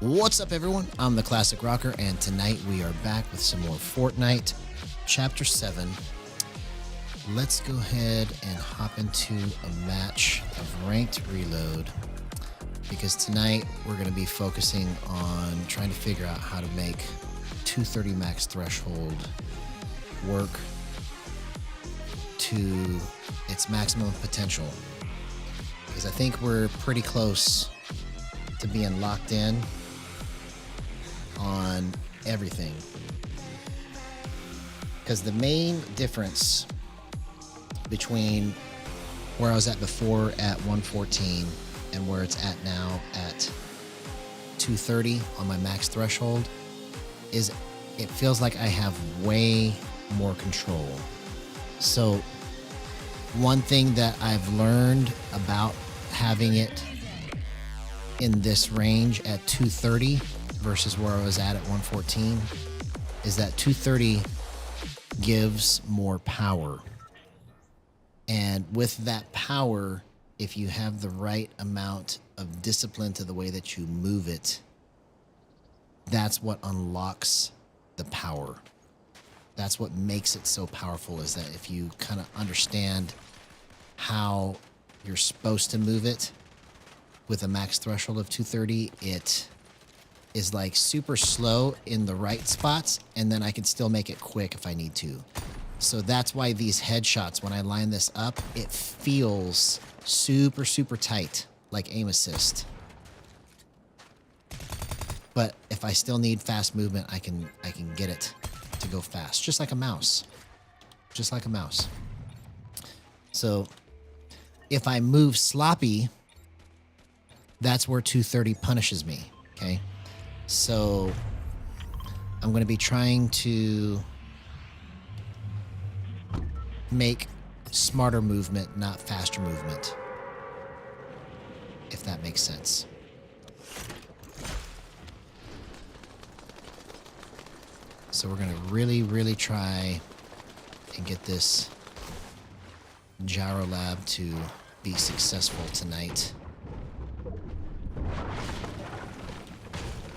What's up, everyone? I'm the Classic Rocker, and tonight we are back with some more Fortnite Chapter 7. Let's go ahead and hop into a match of Ranked Reload, because tonight we're going to be focusing on trying to figure out how to make 230 max threshold work to its maximum potential, because I think we're pretty close to being locked in on everything. Because the main difference between where I was at before at 114 and where it's at now at 230 on my max threshold is it feels like I have way more control. So one thing that I've learned about having it in this range at 230 versus where I was at 114 is that 230 gives more power. And with that power, if you have the right amount of discipline to the way that you move it, that's what unlocks the power. That's what makes it so powerful, is that if you kind of understand how you're supposed to move it with a max threshold of 230, it is like super slow in the right spots, and then I can still make it quick if I need to. So that's why these headshots, when I line this up, it feels super, super tight, like aim assist. But if I still need fast movement, I can get it to go fast, just like a mouse. Just like a mouse. So if I move sloppy, that's where 230 punishes me, okay? So I'm going to be trying to make smarter movement, not faster movement, if that makes sense. So we're going to really, really try and get this Gyro lab to be successful tonight.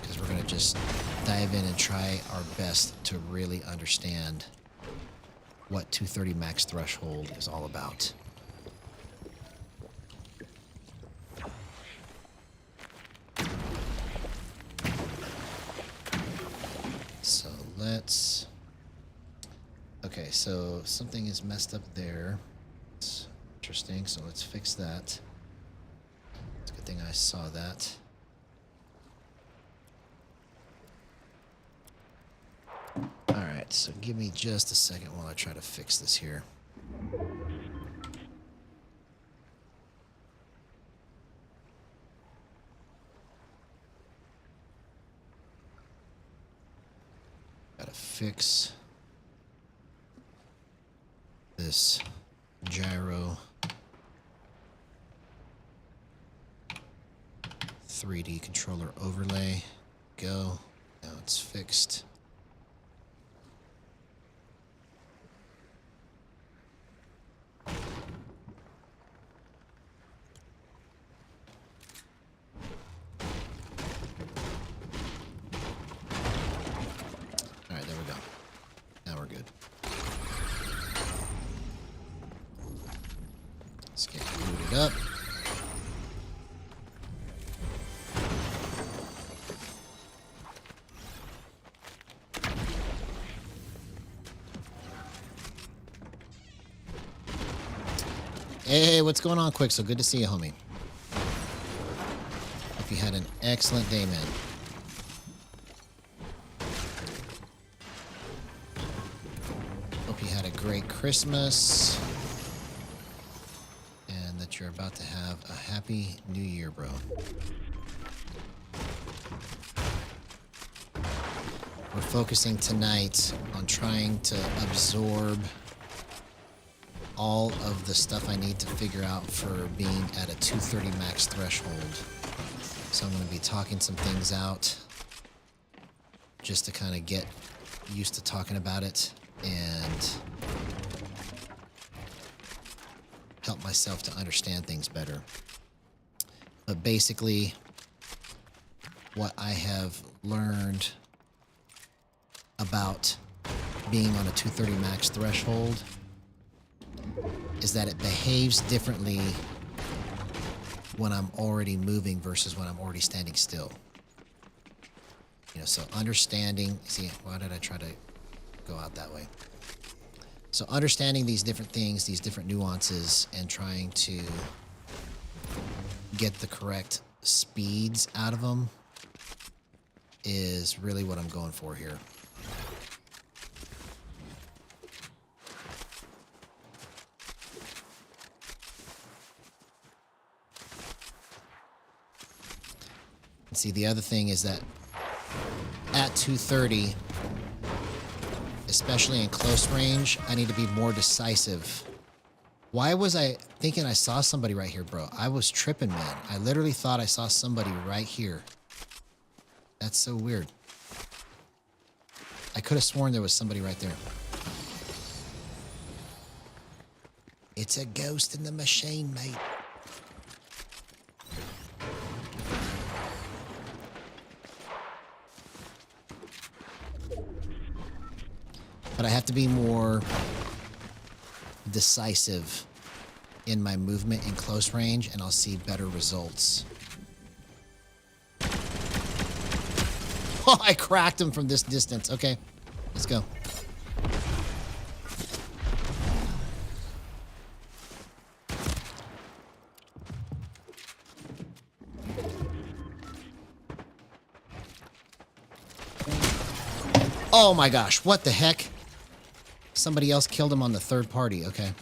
Because we're going to just dive in and try our best to really understand what 230 max threshold is all about. So let's... Okay, so something is messed up there. It's interesting, so let's fix that. It's a good thing I saw that. Alright, so give me just a second while I try to fix this here. Gotta fix this gyro 3D controller overlay. Go. Now it's fixed. Let's get booted up. Hey, what's going on, Quick? So good to see you, homie. Hope you had an excellent day, man. Hope you had a great Christmas. You're about to have a happy new year, bro. We're focusing tonight on trying to absorb all of the stuff I need to figure out for being at a 230 max threshold. So I'm going to be talking some things out just to kind of get used to talking about it and help myself to understand things better. But basically, what I have learned about being on a 230 max threshold is that it behaves differently when I'm already moving versus when I'm already standing still. You know, so understanding, see, why did I try to go out that way? So understanding these different things, these different nuances, and trying to get the correct speeds out of them is really what I'm going for here. See, the other thing is that at 230, especially in close range, I need to be more decisive. Why was I thinking I saw somebody right here, bro? I was tripping, man. I literally thought I saw somebody right here. That's so weird. I could have sworn there was somebody right there. It's a ghost in the machine, mate. But I have to be more decisive in my movement in close range, and I'll see better results. Oh, I cracked him from this distance. Okay, let's go. Oh my gosh, what the heck? Somebody else killed him on the third party. Okay.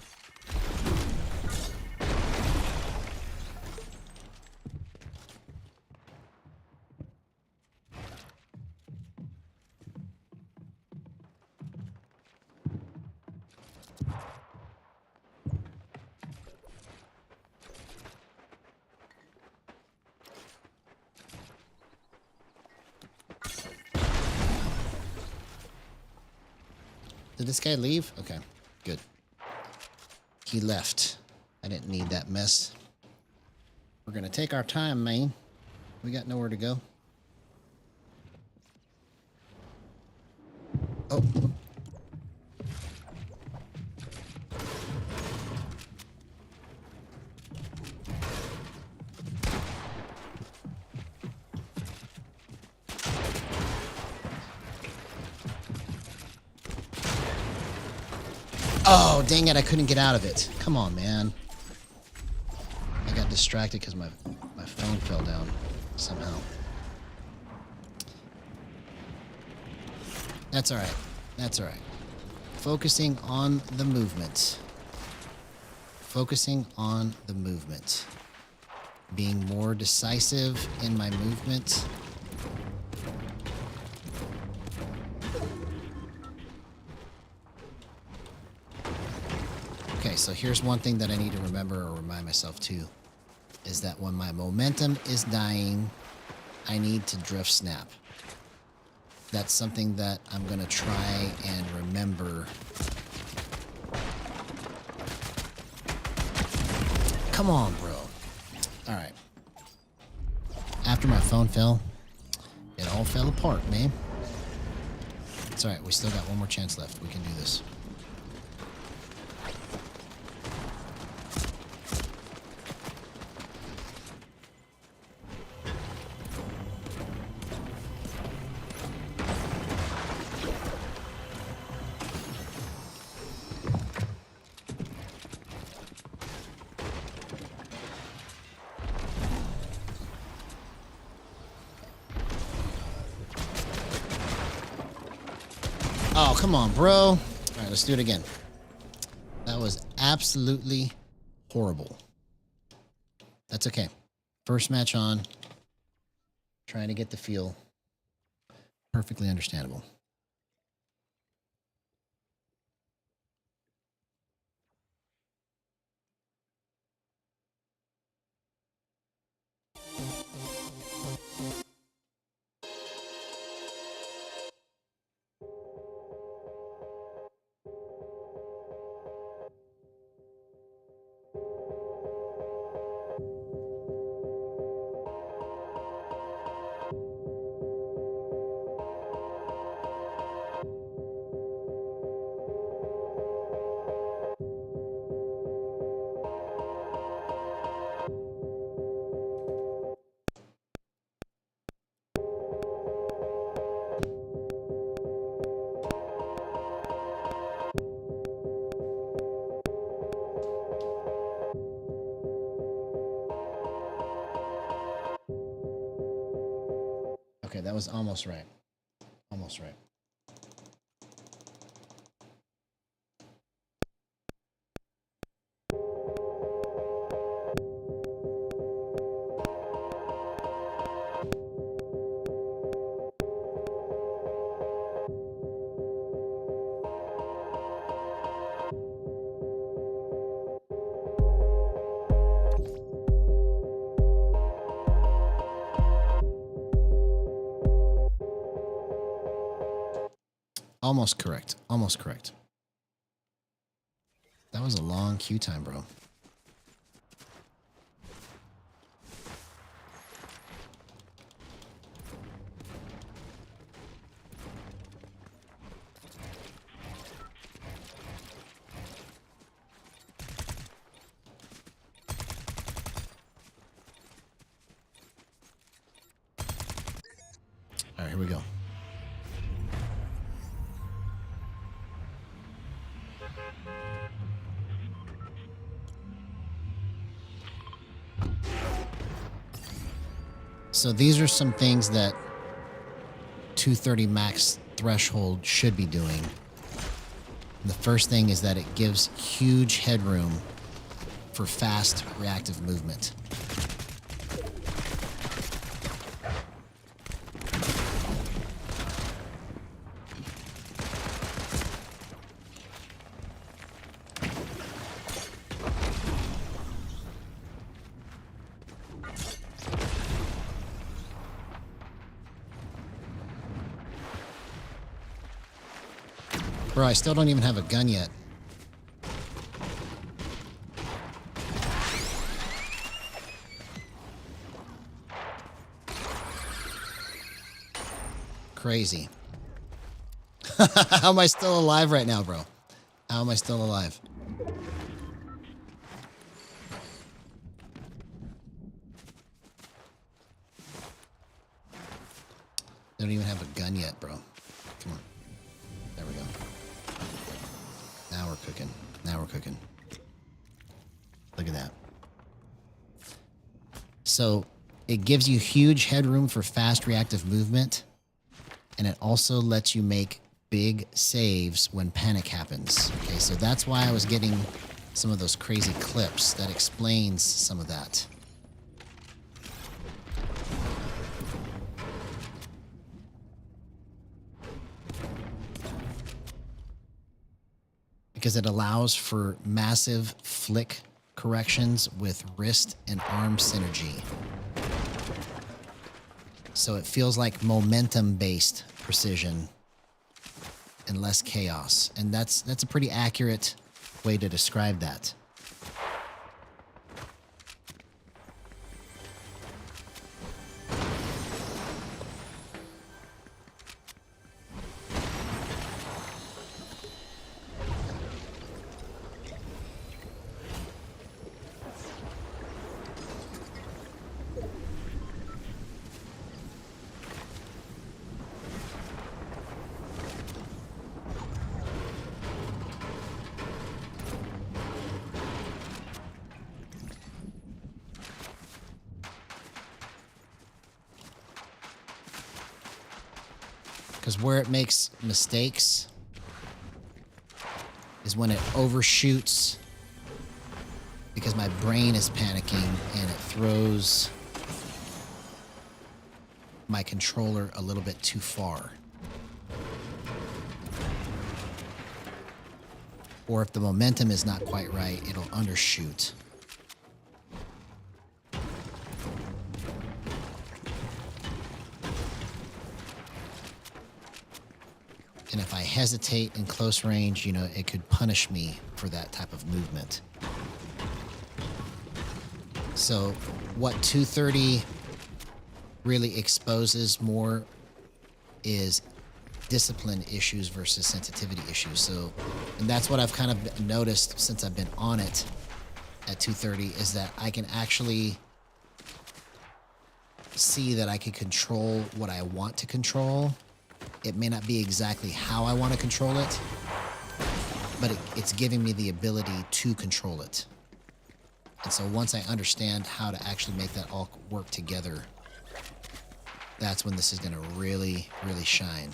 Did this guy leave? Okay, good. He left. I didn't need that mess. We're gonna take our time, man. We got nowhere to go. Oh. Oh, dang it, I couldn't get out of it. Come on, man. I got distracted because my phone fell down somehow. That's all right. That's all right. Focusing on the movement. Focusing on the movement. Being more decisive in my movement. Okay, so here's one thing that I need to remember or remind myself too, is that when my momentum is dying, I need to drift snap. That's something that I'm going to try and remember. Come on, bro. All right. After my phone fell, it all fell apart, man. It's all right. We still got one more chance left. We can do this. Oh, come on, bro. All right, let's do it again. That was absolutely horrible. That's okay. First match on. Trying to get the feel. Perfectly understandable. Okay, that was almost right. Almost right. Almost correct. Almost correct. That was a long queue time, bro. All right, here we go. So these are some things that 230 max threshold should be doing. And the first thing is that it gives huge headroom for fast reactive movement. Bro, I still don't even have a gun yet. Crazy. How am I still alive right now, bro? How am I still alive? I don't even have a gun yet, bro. Come on. There we go. Now we're cooking. Now we're cooking. Look at that. So it gives you huge headroom for fast reactive movement, and it also lets you make big saves when panic happens. Okay, so that's why I was getting some of those crazy clips. That explains some of that. Because it allows for massive flick corrections with wrist and arm synergy. So it feels like momentum-based precision and less chaos. And that's a pretty accurate way to describe that. Because where it makes mistakes is when it overshoots, because my brain is panicking and it throws my controller a little bit too far. Or if the momentum is not quite right, it'll undershoot. And if I hesitate in close range, you know, it could punish me for that type of movement. So what 230 really exposes more is discipline issues versus sensitivity issues. So, and that's what I've kind of noticed since I've been on it at 230, is that I can actually see that I can control what I want to control. It may not be exactly how I want to control it, but it's giving me the ability to control it. And so once I understand how to actually make that all work together, That's when this is going to really, really shine.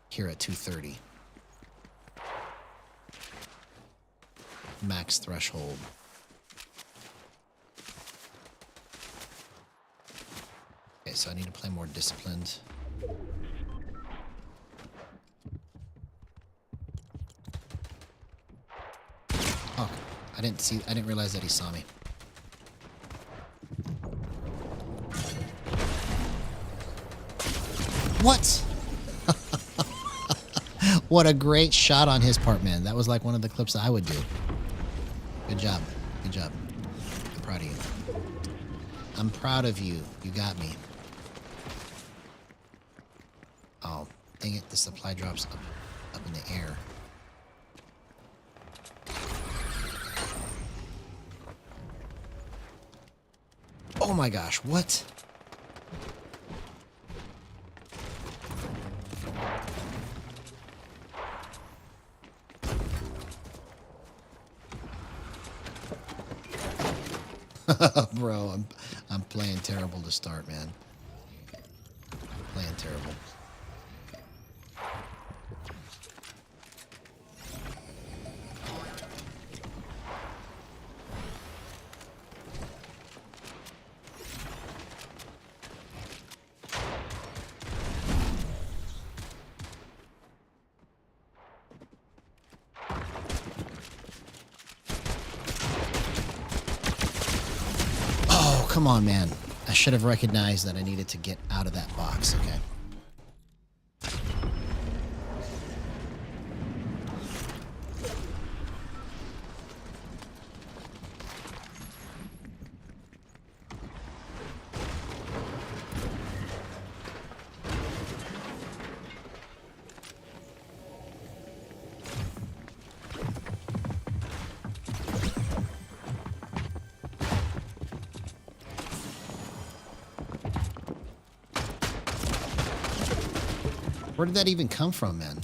Here at 230. Max threshold. Okay, so I need to play more disciplined. Oh, I didn't realize that he saw me. What? What a great shot on his part, man. That was like one of the clips that I would do. Good job. Good job. I'm proud of you. I'm proud of you. You got me. Oh, dang it. The supply drops up in the air. Oh my gosh, what? Bro, I'm playing terrible to start, man. Playing terrible. Come on, man. I should have recognized that I needed to get out of that box, okay? Where did that even come from, man?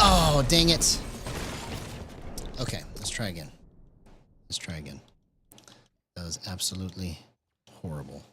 Oh, dang it. Okay, let's try again. Let's try again. That was absolutely horrible.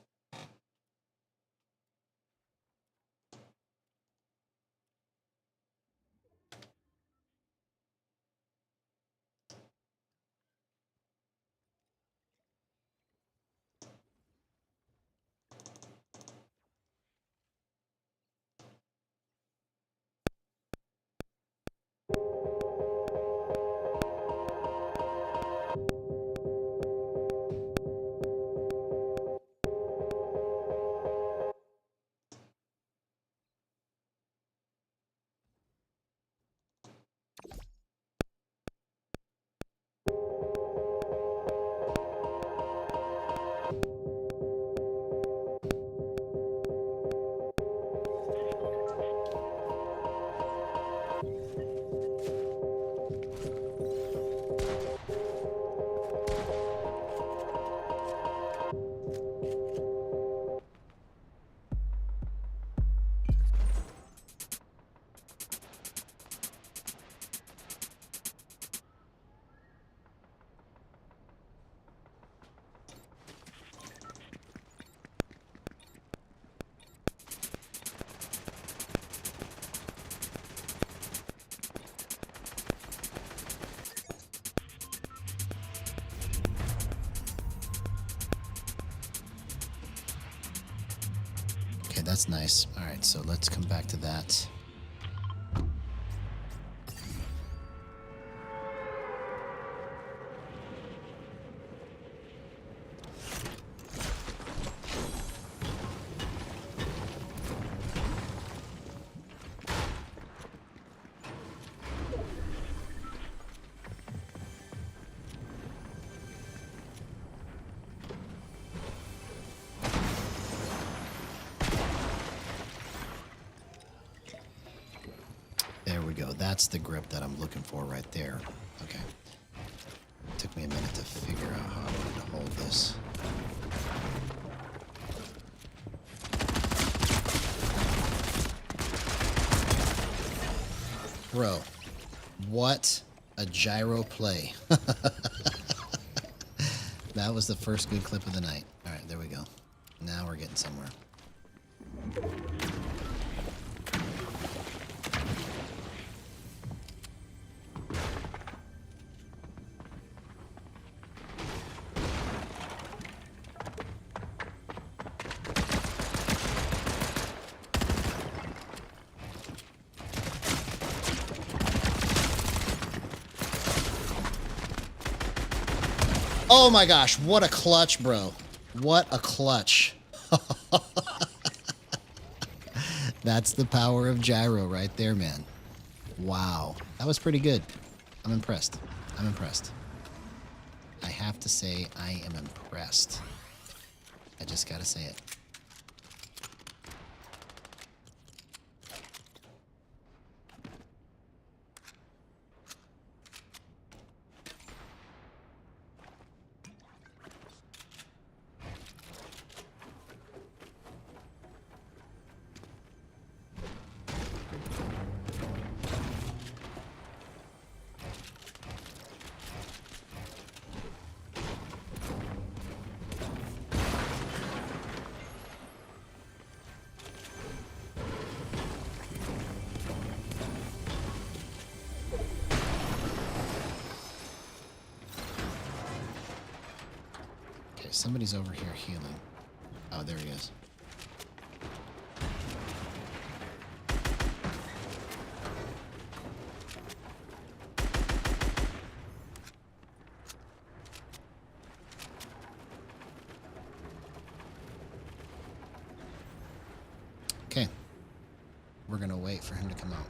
that's nice. All right, so let's come back to that. There we go. That's the grip that I'm looking for right there. Okay. Took me a minute to figure out how I wanted to hold this. Bro, what a gyro play. That was the first good clip of the night. All right, there we go. Now we're getting somewhere. Oh my gosh, what a clutch, bro. What a clutch. That's the power of gyro right there, man. Wow. That was pretty good. I'm impressed. I'm impressed. I have to say I am impressed. I just gotta say it. Somebody's over here healing. Oh, there he is. Okay. We're going to wait for him to come out.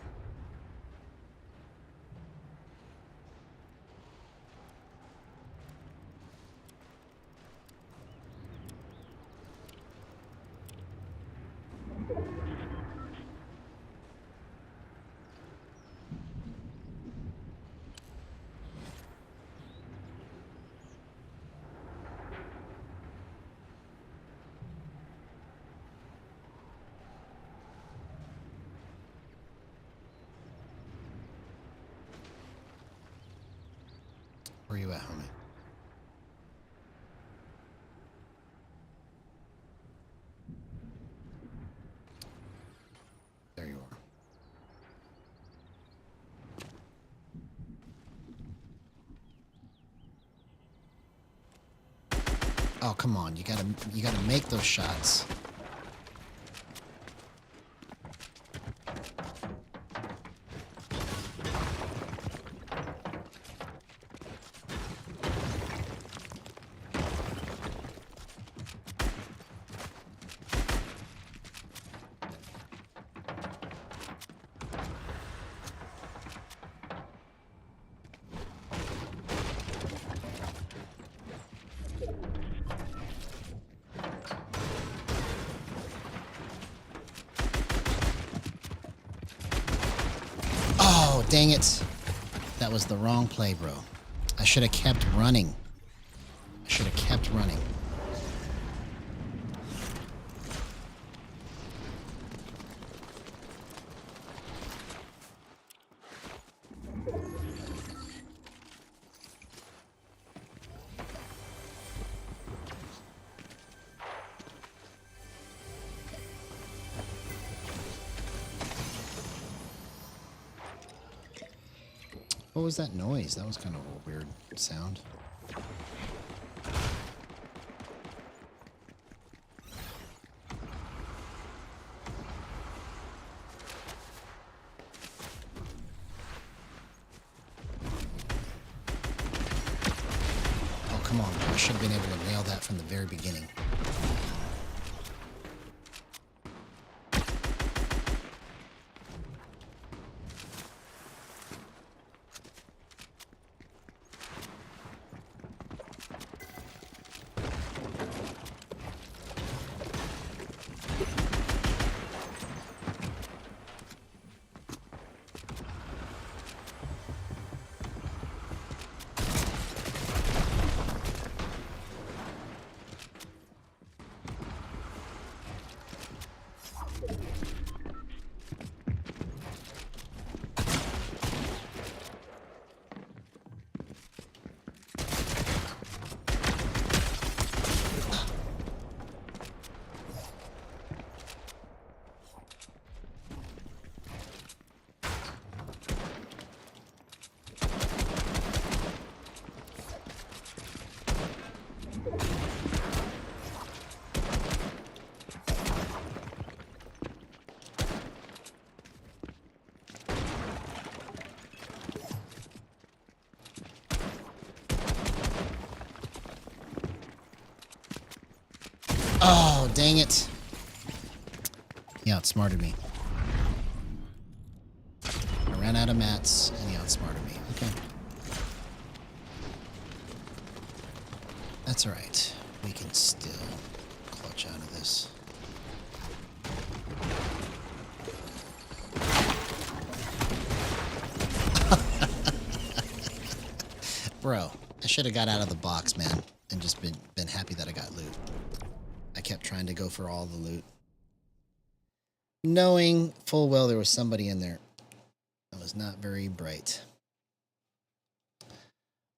Where you at, homie? There you are. Oh, come on. You gotta make those shots. Dang it. That was the wrong play, bro. I should have kept running. I should have kept running. What was that noise? That was kind of a weird sound. should have been able to nail that from the very beginning. Oh, dang it. He outsmarted me. I ran out of mats and he outsmarted me. Okay. That's alright. We can still clutch out of this. Bro, I should have got out of the box, man, and just been happy that I got loot. I kept trying to go for all the loot, knowing full well there was somebody in there. That was not very bright.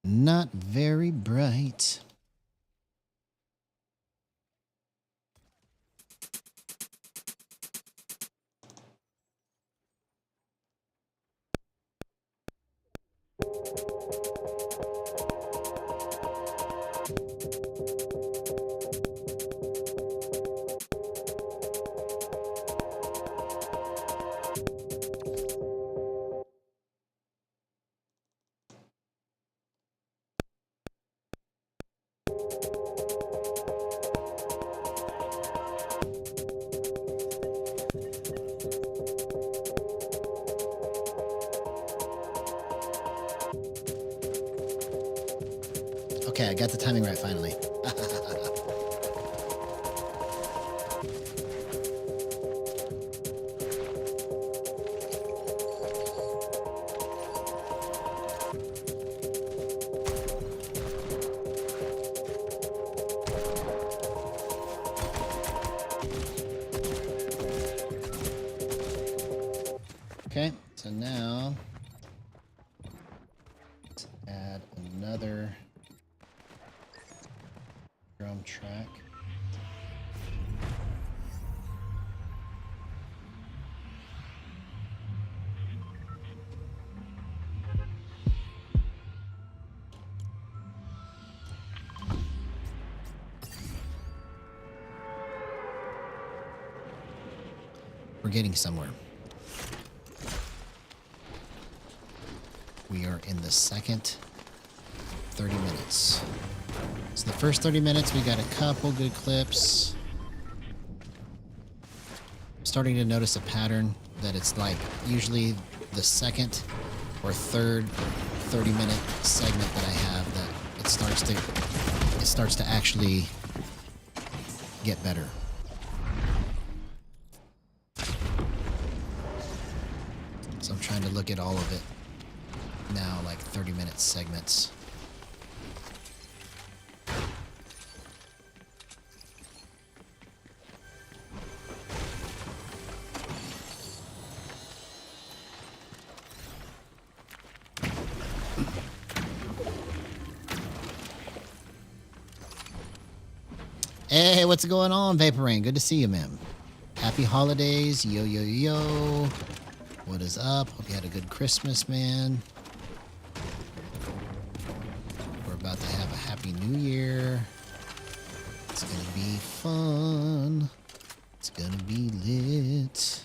Not very bright. Okay, I got the timing right finally. Okay, so now let's add another drum track. We're getting somewhere. We are in the second 30 minutes. So the first 30 minutes, we got a couple good clips. Starting to notice a pattern that it's like usually the second or third 30-minute segment that I have that it starts to actually get better. So I'm trying to look at all of it now, like 30-minute segments. Hey, what's going on, Vapor Rain? Good to see you, man. Happy holidays. Yo, yo, yo. What is up? Hope you had a good Christmas, man. We're about to have a happy new year. It's going to be fun. It's going to be lit.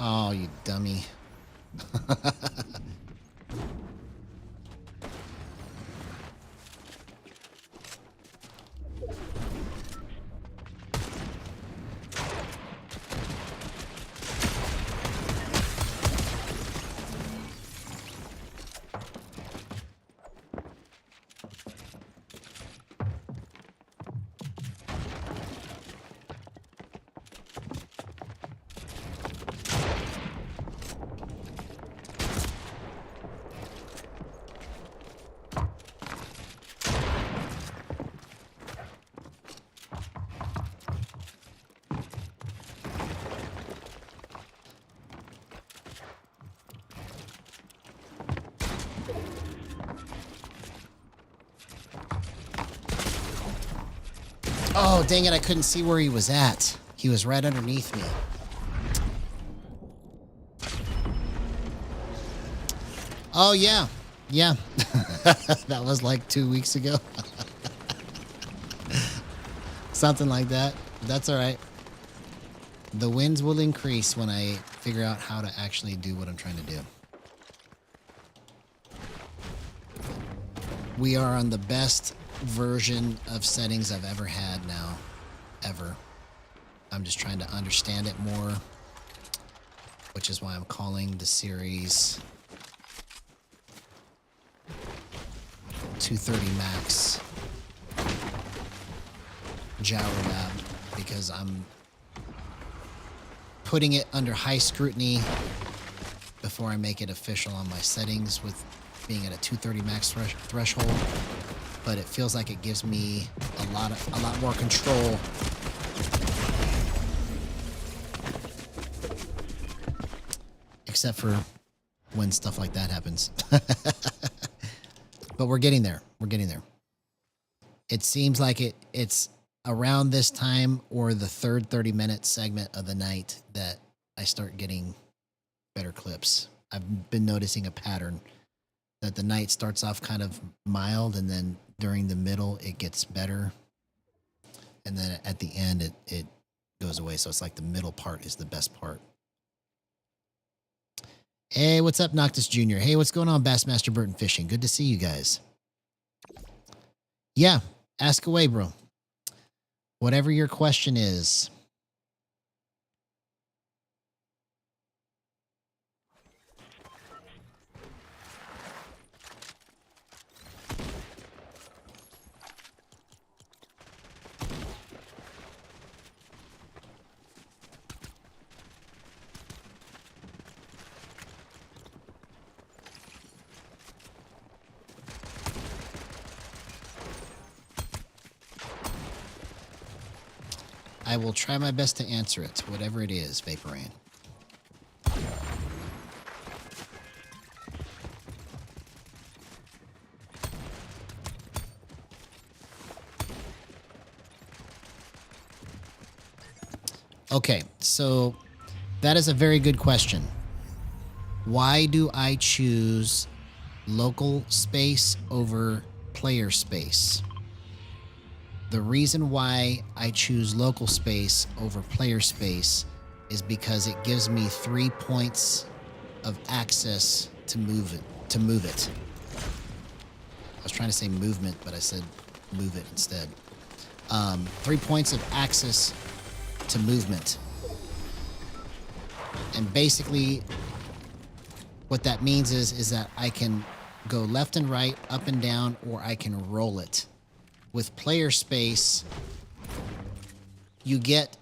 Oh, you dummy. Oh, dang it. I couldn't see where he was at. He was right underneath me. Oh, yeah. Yeah. That was like 2 weeks ago. Something like that. That's all right. The wins will increase when I figure out how to actually do what I'm trying to do. We are on the best version of settings I've ever had now. Ever. I'm just trying to understand it more, which is why I'm calling the series 230 Max Gyro Lab, because I'm putting it under high scrutiny before I make it official on my settings with being at a 230 max threshold, but it feels like it gives me a lot more control. Except for when stuff like that happens. But we're getting there. We're getting there. It seems like it's around this time or the third 30-minute segment of the night that I start getting better clips. I've been noticing a pattern that the night starts off kind of mild, and then during the middle it gets better, and then at the end it goes away. So it's like the middle part is the best part. Hey, what's up, Noctis Jr.? Hey, what's going on, Bassmaster Burton Fishing? Good to see you guys. Yeah, ask away, bro. Whatever your question is. I will try my best to answer it, whatever it is, Vaporain. Okay, so that is a very good question. Why do I choose local space over player space? The reason why I choose local space over player space is because it gives me 3 points of access to move it. I was trying to say movement, but I said move it instead. 3 points of access to movement. And basically what that means is that I can go left and right, up and down, or I can roll it. With player space, you get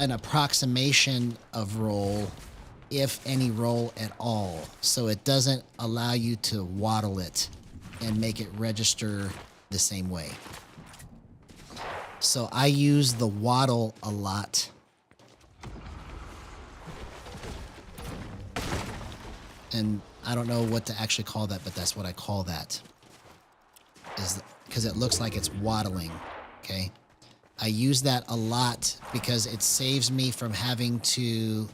an approximation of roll, if any roll at all. So it doesn't allow you to waddle it and make it register the same way. So I use the waddle a lot. And I don't know what to actually call that, but that's what I call that. Because it looks like it's waddling, okay? I use that a lot because it saves me from having to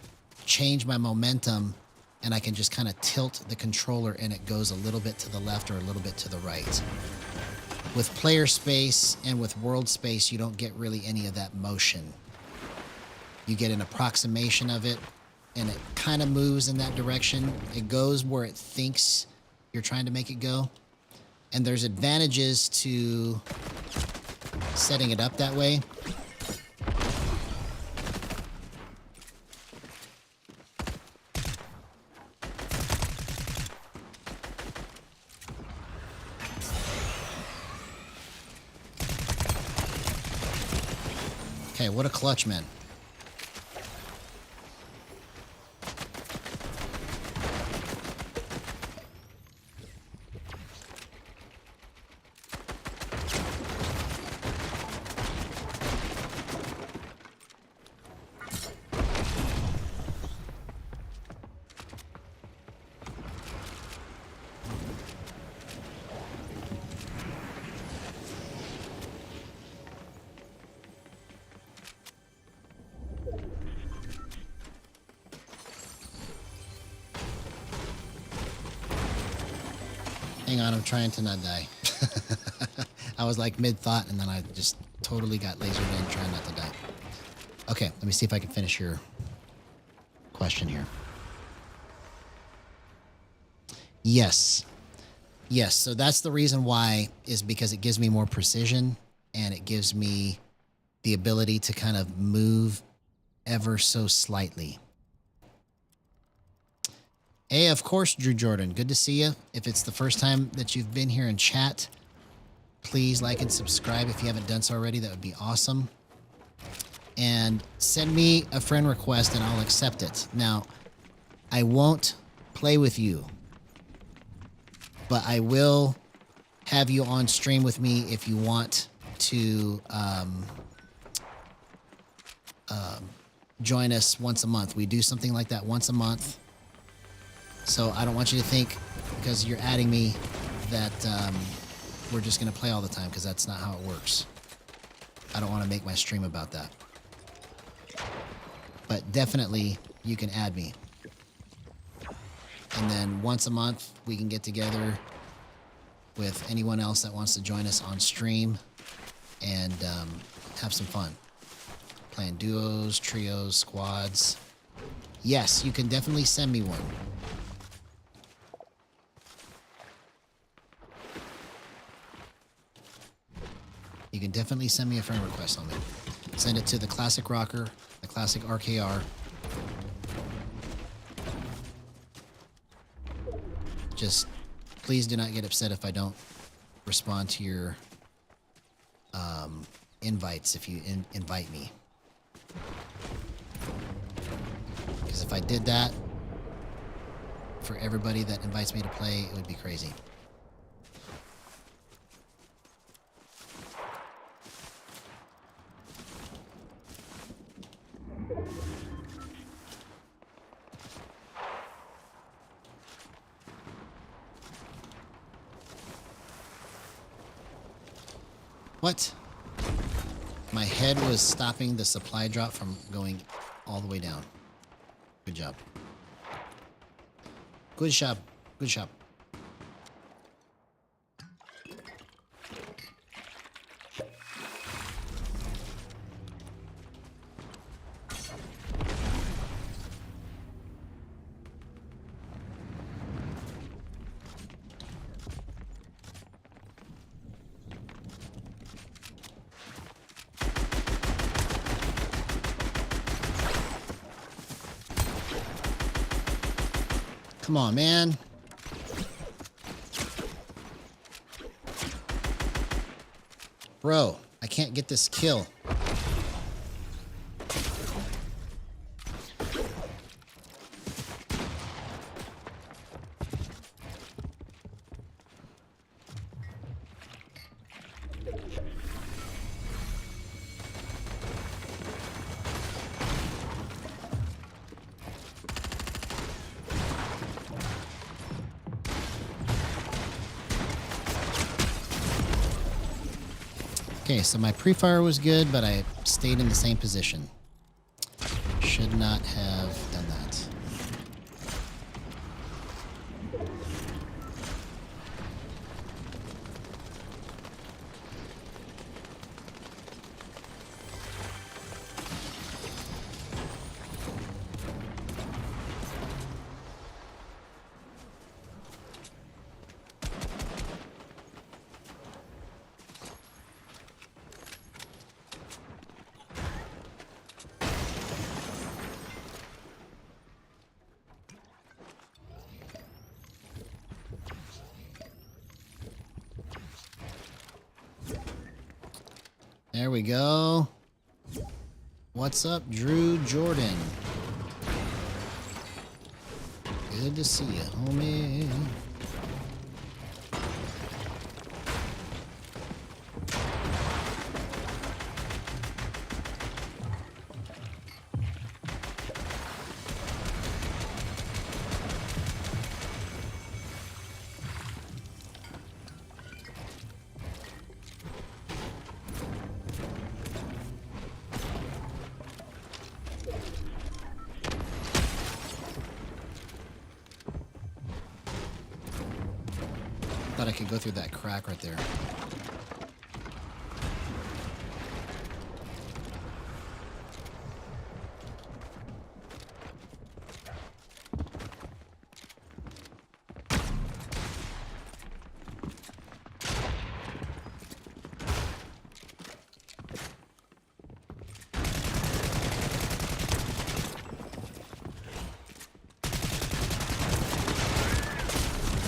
change my momentum, and I can just kind of tilt the controller and it goes a little bit to the left or a little bit to the right. With player space and with world space, you don't get really any of that motion. You get an approximation of it, and it kind of moves in that direction. It goes where it thinks you're trying to make it go. And there's advantages to setting it up that way. Okay, what a clutch, man. Hang on, I'm trying to not die. I was like mid-thought, and then I just totally got lasered in trying not to die. Okay, let me see if I can finish your question here. Yes. Yes, so that's the reason why, is because it gives me more precision, and it gives me the ability to kind of move ever so slightly. Hey, of course, Drew Jordan. Good to see you. If it's the first time that you've been here in chat, please like and subscribe if you haven't done so already. That would be awesome. And send me a friend request and I'll accept it. Now, I won't play with you, but I will have you on stream with me if you want to join us once a month. We do something like that once a month. So I don't want you to think, because you're adding me, that we're just going to play all the time, because that's not how it works. I don't want to make my stream about that. But definitely, you can add me. And then once a month, we can get together with anyone else that wants to join us on stream and have some fun. Playing duos, trios, squads. Yes, you can definitely send me one. You can definitely send me a friend request on me. Send it to the Classic Rocker, the Classic RKR. Just please do not get upset if I don't respond to your invites if you invite me. Because if I did that for everybody that invites me to play, it would be crazy. What? My head was stopping the supply drop from going all the way down. Good job. Good job. Good job. Come on, man. Bro, I can't get this kill. Okay, so my pre-fire was good, but I stayed in the same position. Should not have done that. There we go. What's up, Drew Jordan? Good to see you, homie. Thought I could go through that crack right there.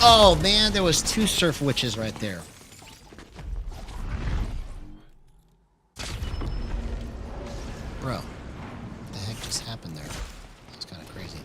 Oh man, there was 2 surf witches right there. Bro, what the heck just happened there? That's kind of crazy.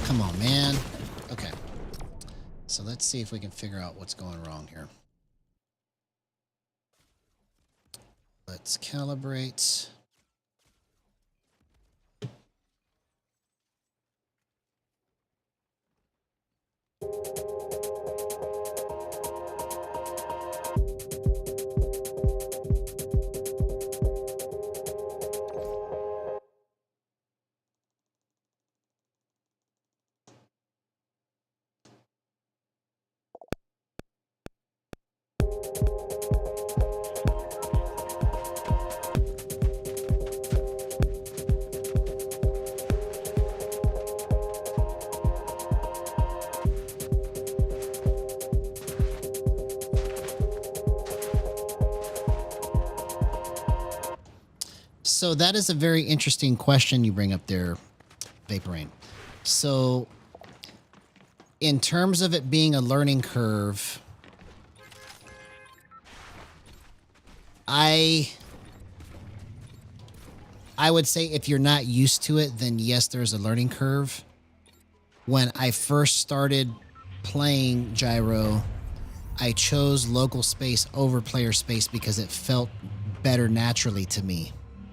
Come on, man. Okay. So let's see if we can figure out what's going wrong here. Let's calibrate. So that is a very interesting question you bring up there, Vaporain. So in terms of it being a learning curve, I would say if you're not used to it, then yes, there's a learning curve. When I first started playing Gyro, I chose local space over player space because it felt better naturally to me.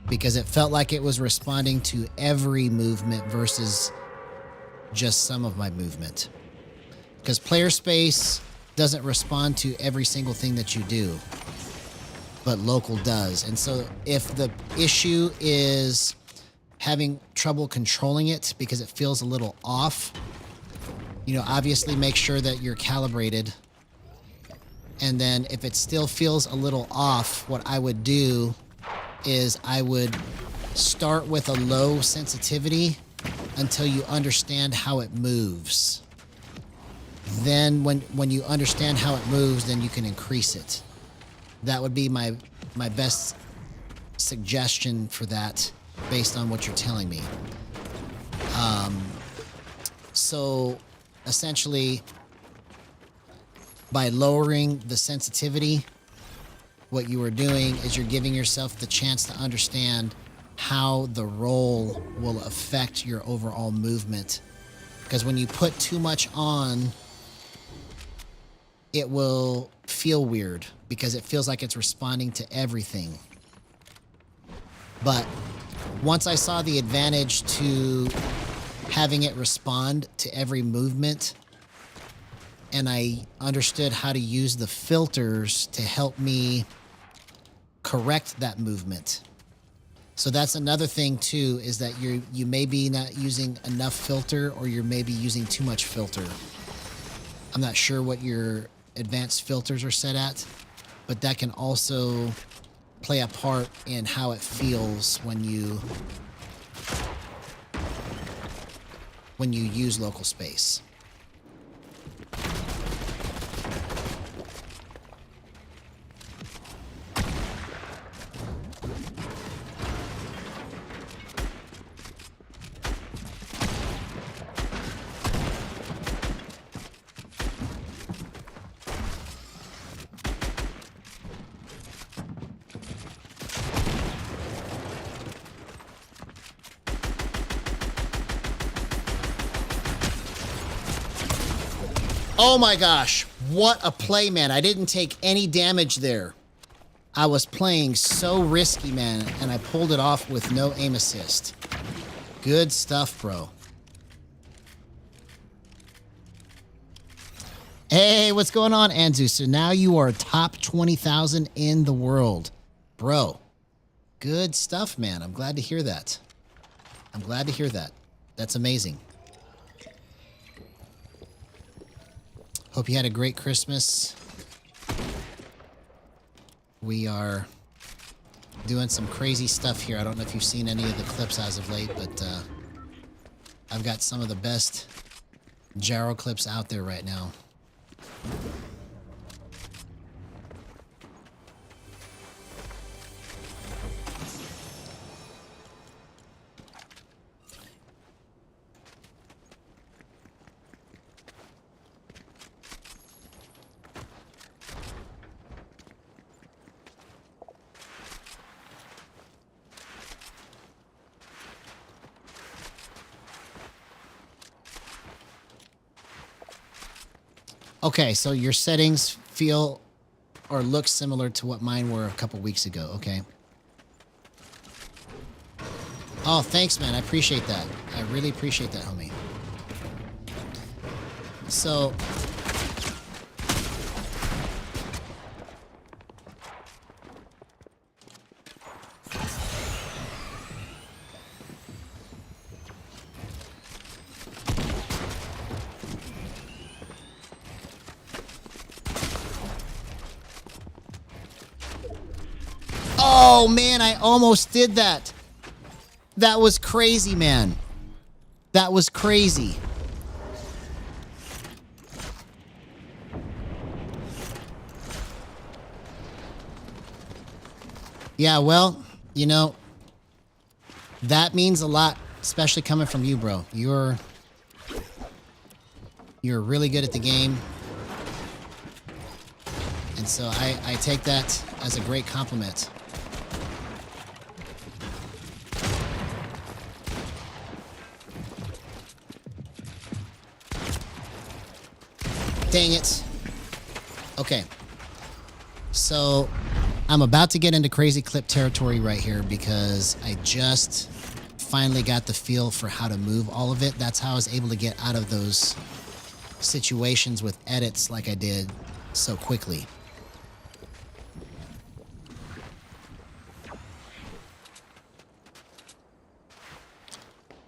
Because it felt like it was responding to every movement versus just some of my movement. Because player space doesn't respond to every single thing that you do, but local does. And so if the issue is having trouble controlling it because it feels a little off, you know, obviously make sure that you're calibrated. And then if it still feels a little off, what I would do is I would start with a low sensitivity until you understand how it moves. Then when you understand how it moves, then you can increase it. That would be my best suggestion for that based on what you're telling me. So essentially by lowering the sensitivity, what you are doing is you're giving yourself the chance to understand how the roll will affect your overall movement. Because when you put too much on, it will feel weird because it feels like it's responding to everything. But once I saw the advantage to having it respond to every movement, and I understood how to use the filters to help me correct that movement. So that's another thing too, is that you may be not using enough filter, or you're maybe using too much filter. I'm not sure what your advanced filters are set at, but that can also play a part in how it feels when you use local space. Oh my gosh, what a play, man. I didn't take any damage there. I was playing so risky, man, and I pulled it off with no aim assist. Good stuff, bro. Hey, what's going on, Anzu? So now you are top 20,000 in the world. Bro, good stuff, man. I'm glad to hear that. I'm glad to hear that. That's amazing. Hope you had a great Christmas. We are doing some crazy stuff here. I don't know if you've seen any of the clips as of late, but I've got some of the best Gyro clips out there right now. Okay, so your settings feel or look similar to what mine were a couple weeks ago. Okay. Oh, thanks, man. I appreciate that. I really appreciate that, homie. So... Oh, man, I almost did that. That was crazy, man. That was crazy. Yeah, well, you know, that means a lot, especially coming from you, bro. You're really good at the game. And so I take that as a great compliment. Dang it. Okay. So I'm about to get into crazy clip territory right here because I just finally got the feel for how to move all of it. That's how I was able to get out of those situations with edits like I did so quickly.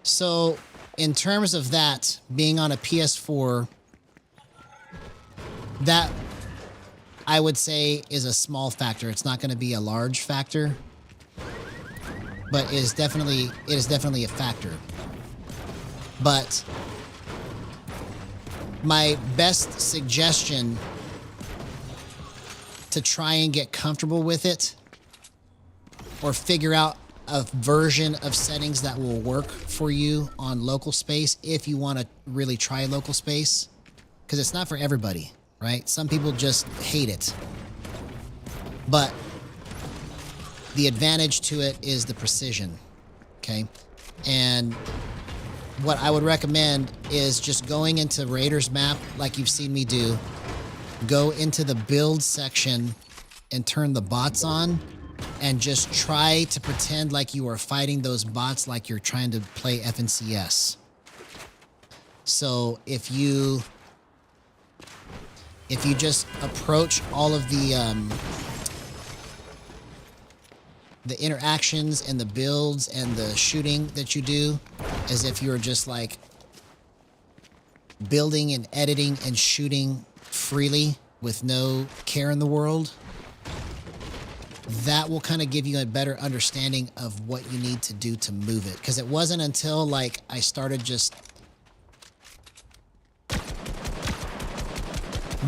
So in terms of that being on a PS4, that I would say is a small factor. It's not going to be a large factor, but it is definitely a factor. But my best suggestion to try and get comfortable with it, or figure out a version of settings that will work for you on local space if you want to really try local space, because it's not for everybody. Right? Some people just hate it. But the advantage to it is the precision. Okay? And what I would recommend is just going into Raiders map like you've seen me do. Go into the build section and turn the bots on and just try to pretend like you are fighting those bots like you're trying to play FNCS. So if you just approach all of the the interactions and the builds and the shooting that you do as if you're just like building and editing and shooting freely with no care in the world. That will kind of give you a better understanding of what you need to do to move it. Because it wasn't until like I started just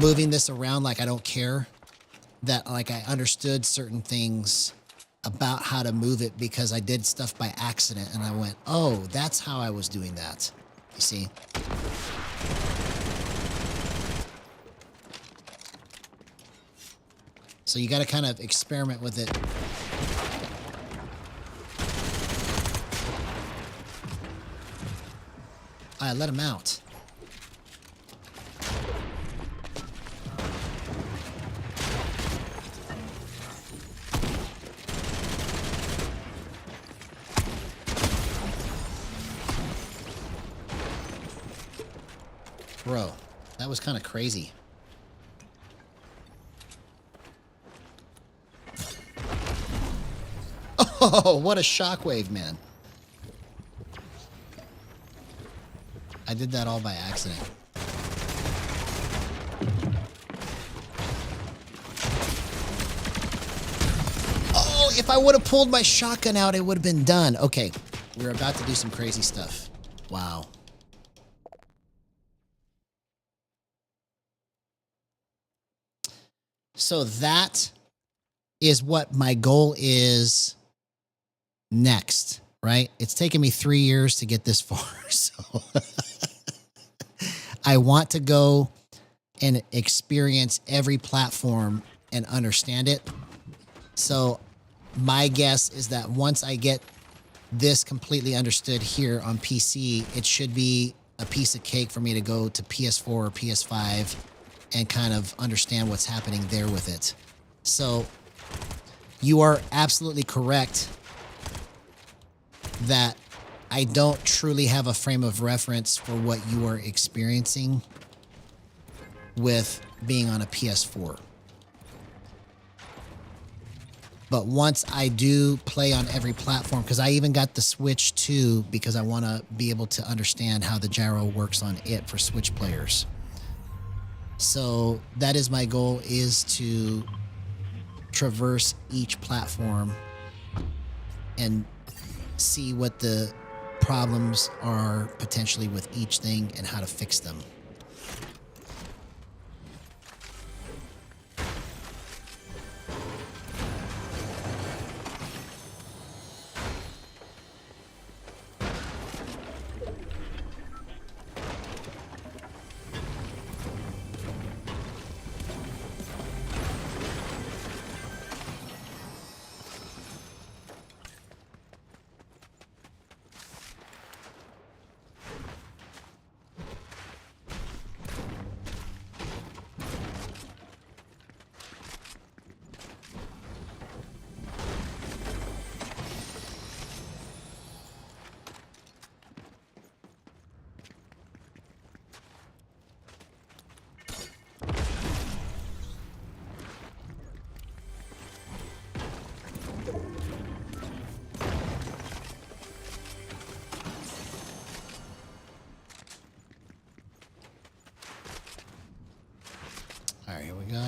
moving this around like I don't care that like I understood certain things about how to move it, because I did stuff by accident and I went, oh, that's how I was doing that. You see? So you got to kind of experiment with it. I let him out. Bro, that was kind of crazy. Oh, what a shockwave, man. I did that all by accident. Oh, if I would have pulled my shotgun out, it would have been done. Okay, we're about to do some crazy stuff. Wow. So that is what my goal is next, right? It's taken me 3 years to get this far. So I want to go and experience every platform and understand it. So my guess is that once I get this completely understood here on PC, it should be a piece of cake for me to go to PS4 or PS5 and kind of understand what's happening there with it. So you are absolutely correct that I don't truly have a frame of reference for what you are experiencing with being on a PS4. But once I do play on every platform, because I even got the Switch too, because I want to be able to understand how the gyro works on it for Switch players. So that is my goal, is to traverse each platform and see what the problems are potentially with each thing and how to fix them. All right, here we go.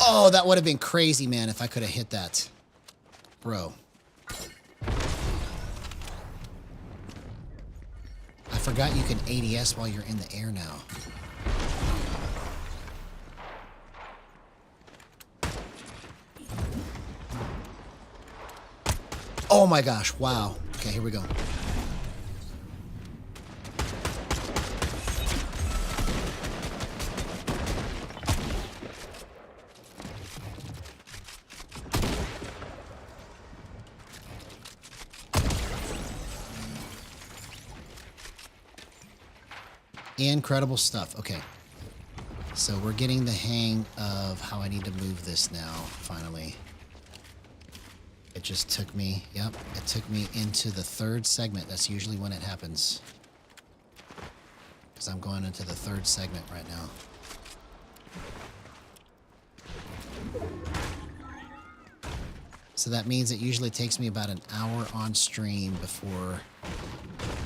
Oh, that would have been crazy, man, if I could have hit that. Bro. I forgot you can ADS while you're in the air now. Oh my gosh, wow. Okay, here we go. Incredible stuff. Okay. So we're getting the hang of how I need to move this now, finally. It just took me, yep, it took me into the third segment. That's usually when it happens. Because I'm going into the third segment right now. So that means it usually takes me about an hour on stream before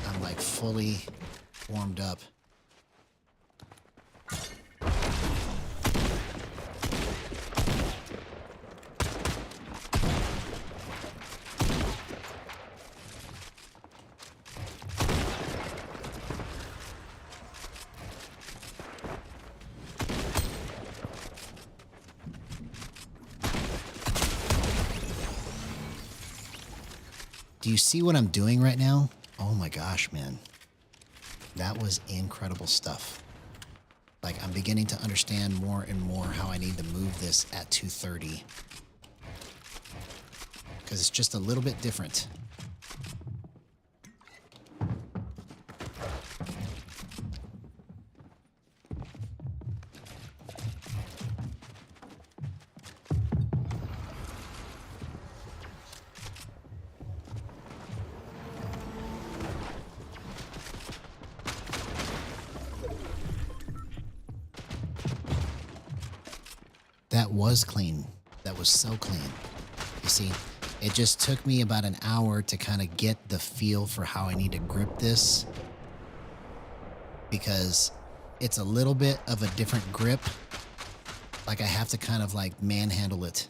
I'm like fully warmed up. Do you see what I'm doing right now? Oh my gosh, man. That was incredible stuff. Like, I'm beginning to understand more and more how I need to move this at 230. Because it's just a little bit different. That was clean. That was so clean. You see, it just took me about an hour to kind of get the feel for how I need to grip this, because it's a little bit of a different grip. Like, I have to kind of like manhandle it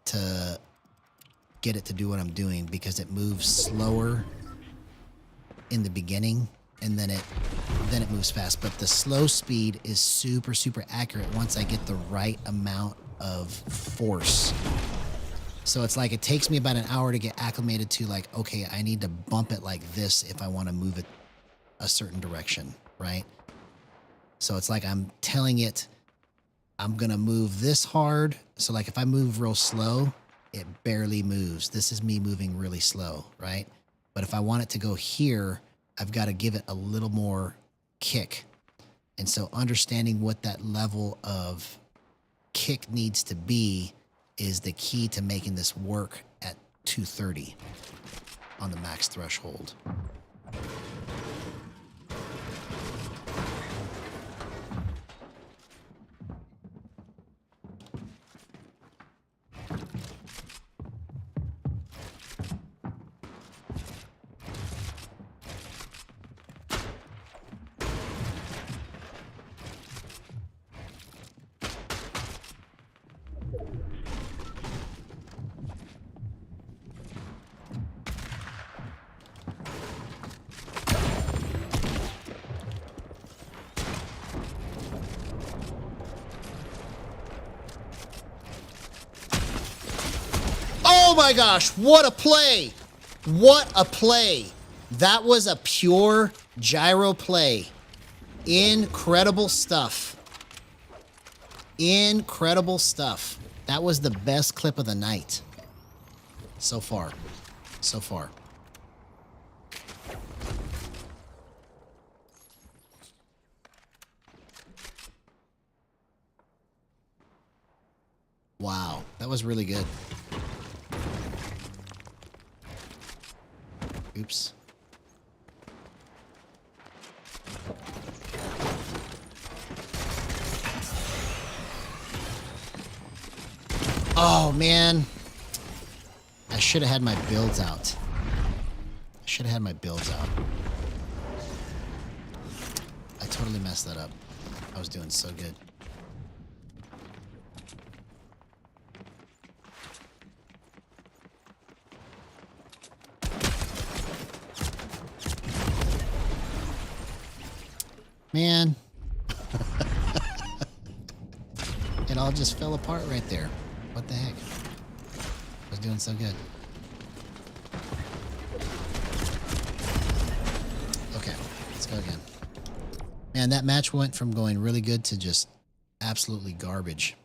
to get it to do what I'm doing, because it moves slower in the beginning and then it moves fast. But the slow speed is super, super accurate once I get the right amount of force. So it's like it takes me about an hour to get acclimated to, like, okay, I need to bump it like this if I want to move it a certain direction, right? So it's like I'm telling it I'm going to move this hard. So like if I move real slow, it barely moves. This is me moving really slow, right? But if I want it to go here, I've got to give it a little more kick. And so understanding what that level of kick needs to be is the key to making this work at 230 on the max threshold. Oh my gosh, what a play. What a play. That was a pure gyro play. Incredible stuff. Incredible stuff. That was the best clip of the night. So far. So far. Wow, that was really good. Oops. Oh, man. I should have had my builds out. I should have had my builds out. I totally messed that up. I was doing so good. Man. It all just fell apart right there. What the heck? I was doing so good. go again. Man, that match went from going really good to just absolutely garbage.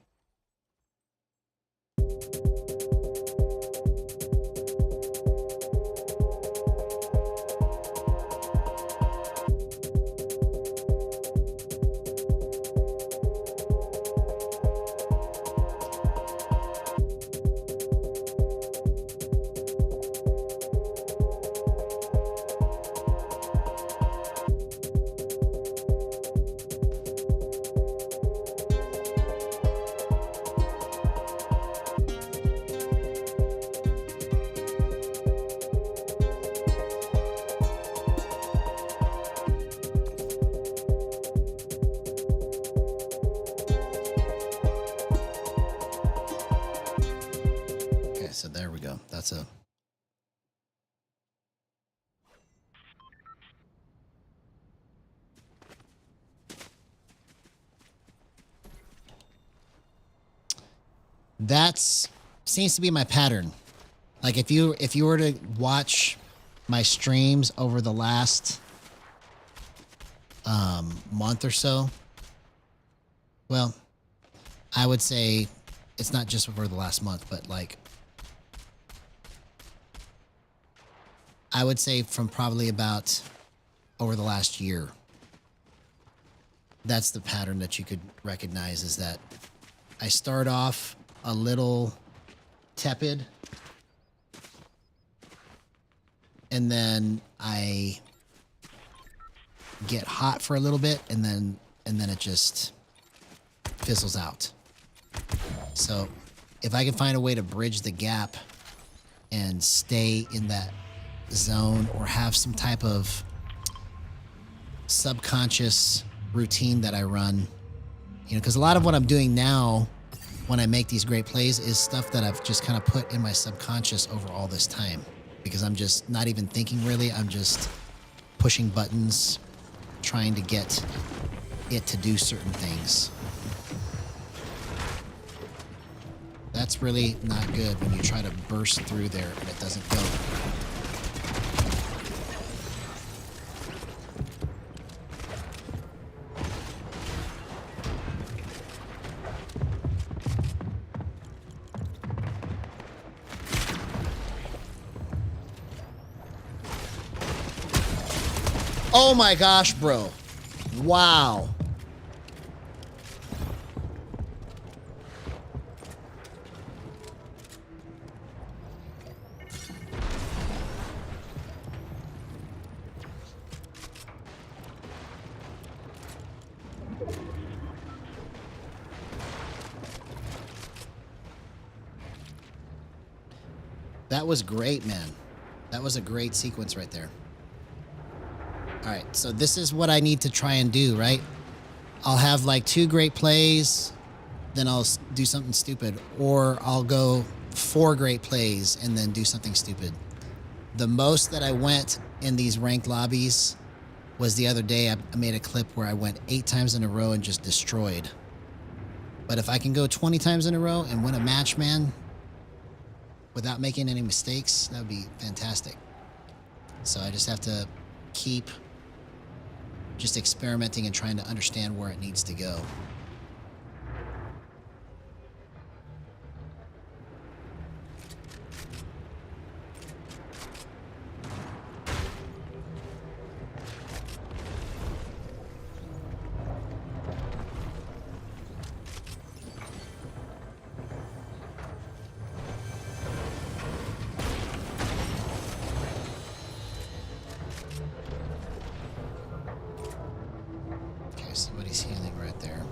So there we go. That's a... That's seems to be my pattern. Like if you were to watch my streams over the last month or so, well, I would say it's not just over the last month, but like I would say from probably about over the last year. That's the pattern that you could recognize, is that I start off a little tepid and then I get hot for a little bit and then it just fizzles out. So if I can find a way to bridge the gap and stay in that zone or have some type of subconscious routine that I run, you know, because a lot of what I'm doing now when I make these great plays is stuff that I've just kind of put in my subconscious over all this time, because I'm just not even thinking really. I'm just pushing buttons, trying to get it to do certain things. That's really not good when you try to burst through there and it doesn't go. Oh my gosh, bro. Wow. That was great, man. That was a great sequence right there. All right, so this is what I need to try and do, right? I'll have like 2 great plays, then I'll do something stupid, or I'll go 4 great plays and then do something stupid. The most that I went in these ranked lobbies was the other day. I made a clip where I went 8 times in a row and just destroyed. But if I can go 20 times in a row and win a match, man, without making any mistakes, that would be fantastic. So I just have to keep just experimenting and trying to understand where it needs to go. Somebody's healing right there.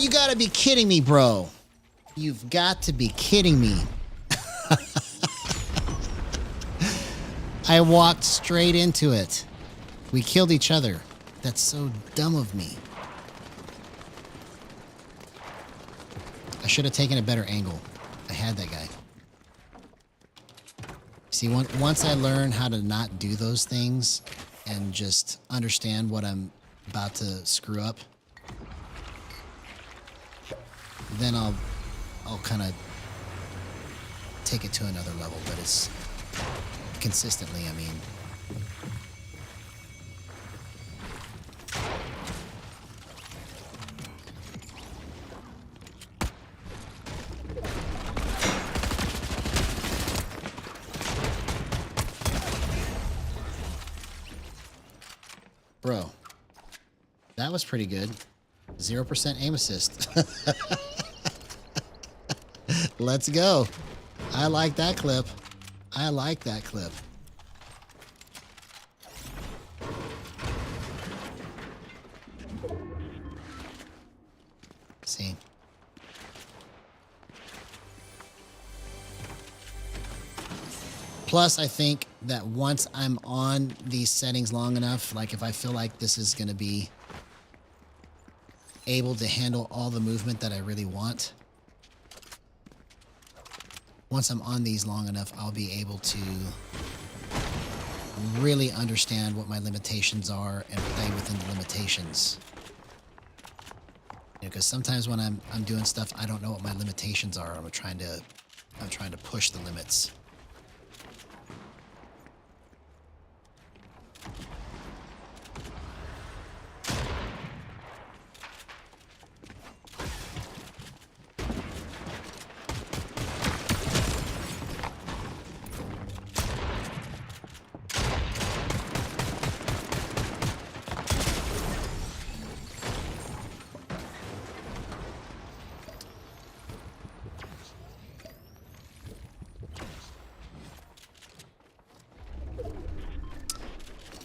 you gotta be kidding me, bro. You've got to be kidding me. I walked straight into it. We killed each other. That's so dumb of me. I should have taken a better angle. I had that guy. See, once I learn how to not do those things and just understand what I'm about to screw up, then I'll kind of take it to another level. But it's consistently, I mean. Bro, that was pretty good. 0% aim assist. Let's go. I like that clip. I like that clip. See. Plus, I think that once I'm on these settings long enough, like if I feel like this is going to be able to handle all the movement that I really want, once I'm on these long enough, I'll be able to really understand what my limitations are and play within the limitations. You know, because sometimes when I'm doing stuff, I don't know what my limitations are. I'm trying to push the limits.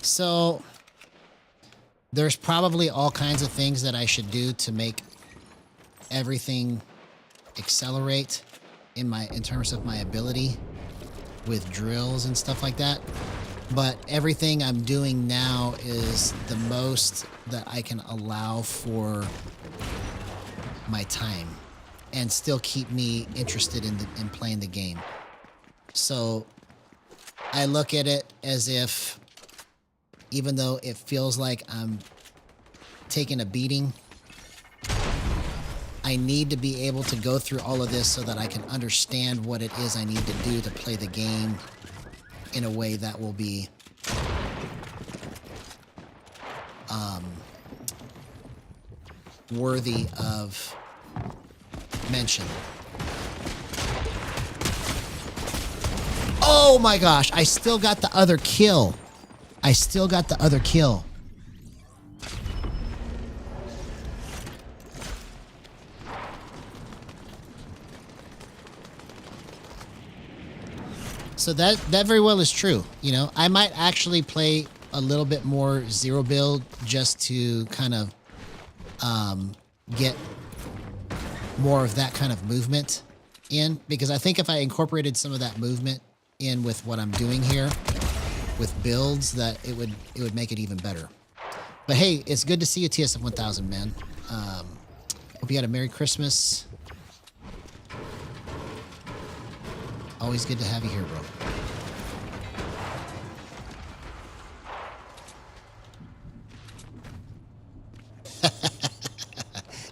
So there's probably all kinds of things that I should do to make everything accelerate in terms of my ability with drills and stuff like that. But everything I'm doing now is the most that I can allow for my time and still keep me interested in playing the game. So I look at it as if, even though it feels like I'm taking a beating, I need to be able to go through all of this so that I can understand what it is I need to do to play the game in a way that will be worthy of mention. Oh my gosh, I still got the other kill. I still got the other kill. So that very well is true. You know, I might actually play a little bit more zero build just to kind of get more of that kind of movement in, because I think if I incorporated some of that movement in with what I'm doing here with builds, that it would make it even better. But hey, it's good to see you, TSF 1000, man. Hope you had a Merry Christmas. Always good to have you here, bro.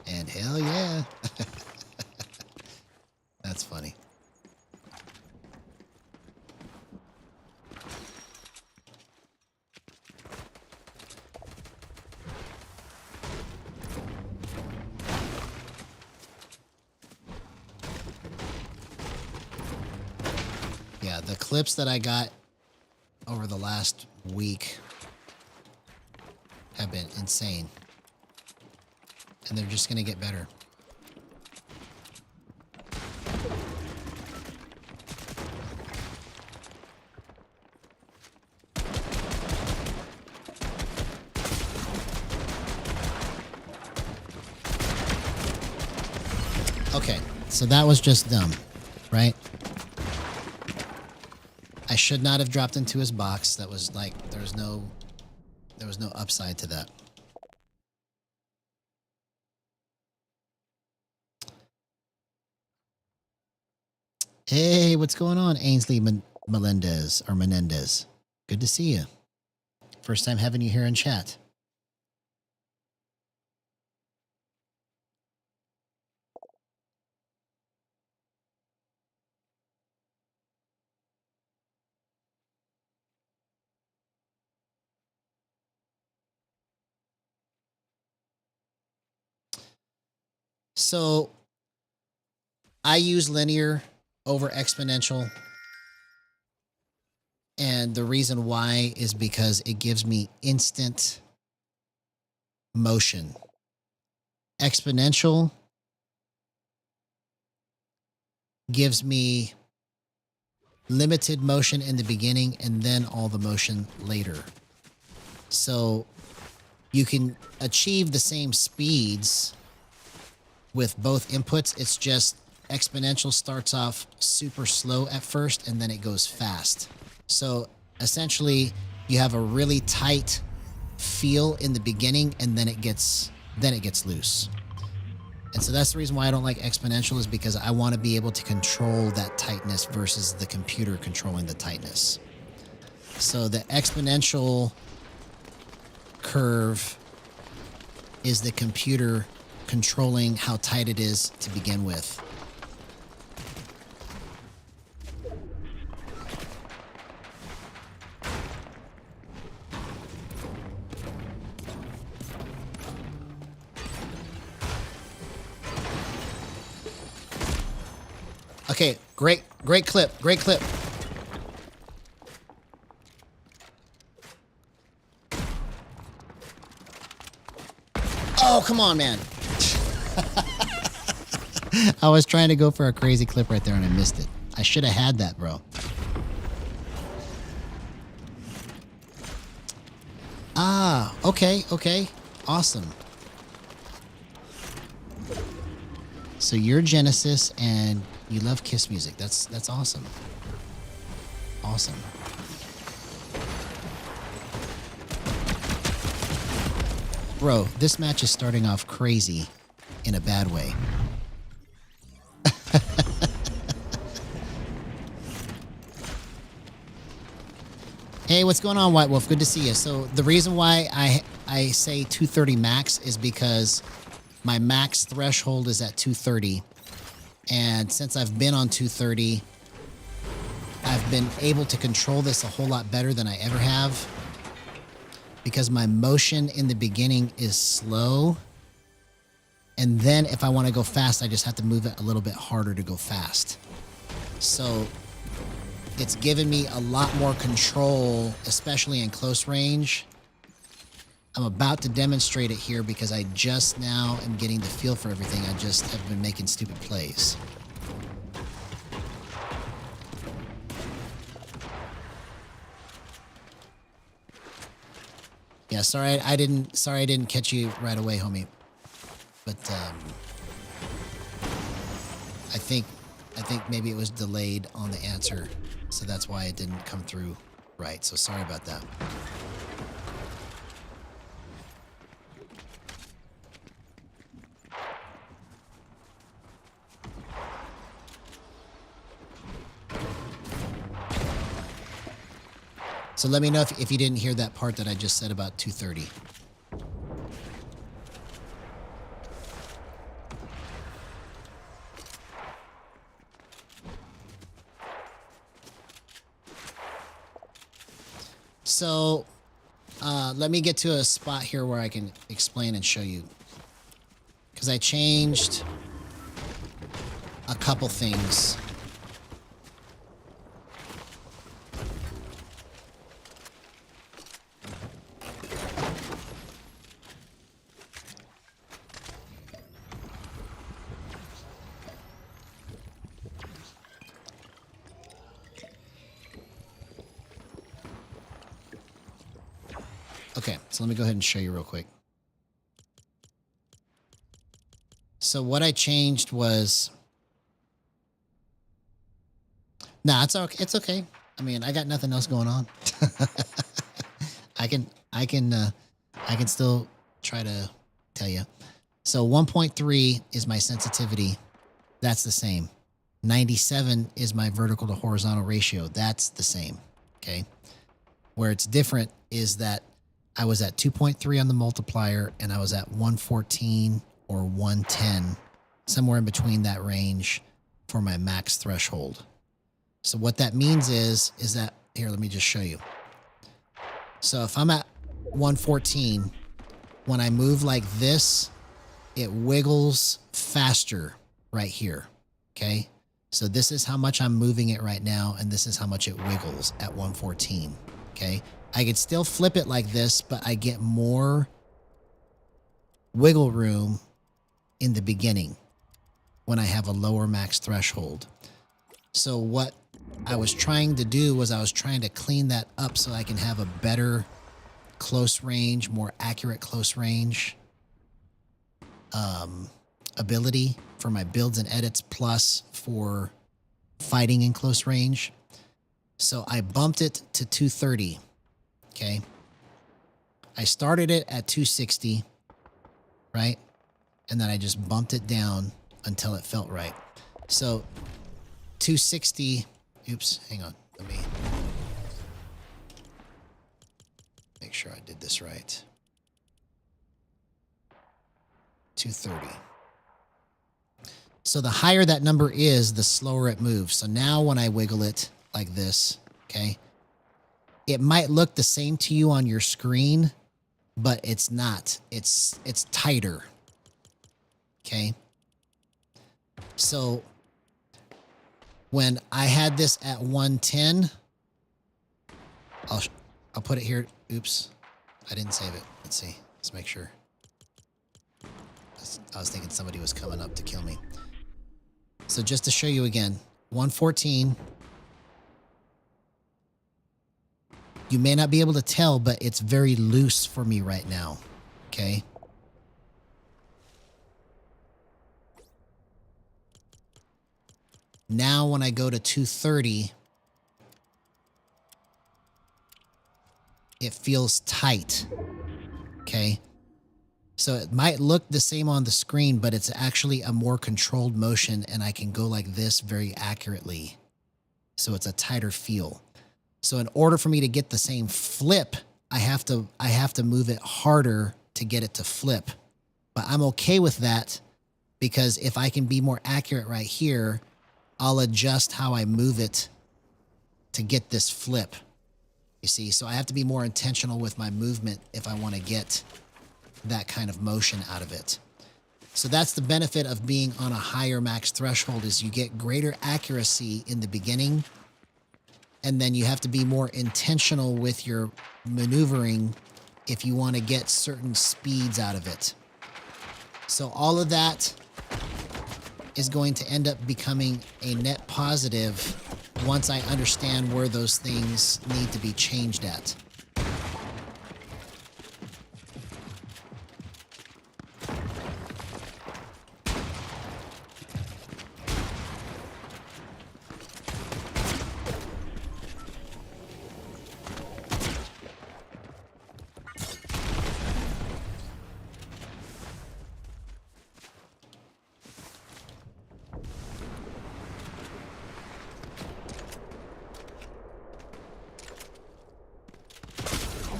And hell yeah. That's funny. Yeah, the clips that I got over the last week have been insane. And they're just going to get better. Okay, so that was just dumb, right? I should not have dropped into his box. That was like, there was no upside to that. Hey, what's going on, Ainsley Melendez or Menendez? Good to see you. First time having you here in chat. So I use linear over exponential. And the reason why is because it gives me instant motion. Exponential gives me limited motion in the beginning and then all the motion later. So you can achieve the same speeds with both inputs. It's just exponential starts off super slow at first and then it goes fast. So essentially you have a really tight feel in the beginning and then it gets loose. And so that's the reason why I don't like exponential, is because I want to be able to control that tightness versus the computer controlling the tightness. So the exponential curve is the computer controlling how tight it is to begin with. Okay, great clip. Oh, come on, man. I was trying to go for a crazy clip right there and I missed it. I should have had that, bro. Ah, okay. Awesome. So you're Genesis and you love Kiss music. That's awesome. Awesome. Bro, this match is starting off crazy in a bad way. Hey, what's going on, White Wolf? Good to see you. So the reason why I say 230 max is because my max threshold is at 230. And since I've been on 230, I've been able to control this a whole lot better than I ever have, because my motion in the beginning is slow. And then if I want to go fast, I just have to move it a little bit harder to go fast. So it's given me a lot more control, especially in close range. I'm about to demonstrate it here because I just now am getting the feel for everything. I just have been making stupid plays. Yeah, sorry I didn't catch you right away, homie. But I think maybe it was delayed on the answer, so that's why it didn't come through right. So sorry about that. So let me know if you didn't hear that part that I just said about 230. So let me get to a spot here where I can explain and show you, because I changed a couple things. Okay, so let me go ahead and show you real quick. So what I changed was, nah, it's okay. It's okay. I mean, I got nothing else going on. I can still try to tell you. So 1.3 is my sensitivity. That's the same. 97 is my vertical to horizontal ratio. That's the same. Okay. Where it's different is that I was at 2.3 on the multiplier and I was at 114 or 110, somewhere in between that range for my max threshold. So what that means is that, here, let me just show you. So if I'm at 114, when I move like this, it wiggles faster right here. Okay. So this is how much I'm moving it right now. And this is how much it wiggles at 114. Okay. I could still flip it like this, but I get more wiggle room in the beginning when I have a lower max threshold. So what I was trying to do was I was trying to clean that up so I can have a better close range, more accurate close range ability for my builds and edits, plus for fighting in close range. So I bumped it to 230. Okay. I started it at 260, right? And then I just bumped it down until it felt right. So 260, oops, hang on. Let me make sure I did this right. 230. So the higher that number is, the slower it moves. So now when I wiggle it like this, okay, it might look the same to you on your screen, but it's not. It's tighter. Okay. So when I had this at 110, I'll put it here. Oops, I didn't save it. Let's see. Let's make sure. I was thinking somebody was coming up to kill me. So just to show you again, 114. You may not be able to tell, but it's very loose for me right now. Okay. Now when I go to 230, it feels tight. Okay. So it might look the same on the screen, but it's actually a more controlled motion and I can go like this very accurately. So it's a tighter feel. So in order for me to get the same flip, I have to move it harder to get it to flip. But I'm okay with that because if I can be more accurate right here, I'll adjust how I move it to get this flip. You see, so I have to be more intentional with my movement if I want to get that kind of motion out of it. So that's the benefit of being on a higher max threshold, is you get greater accuracy in the beginning, and then you have to be more intentional with your maneuvering if you want to get certain speeds out of it. So all of that is going to end up becoming a net positive once I understand where those things need to be changed at.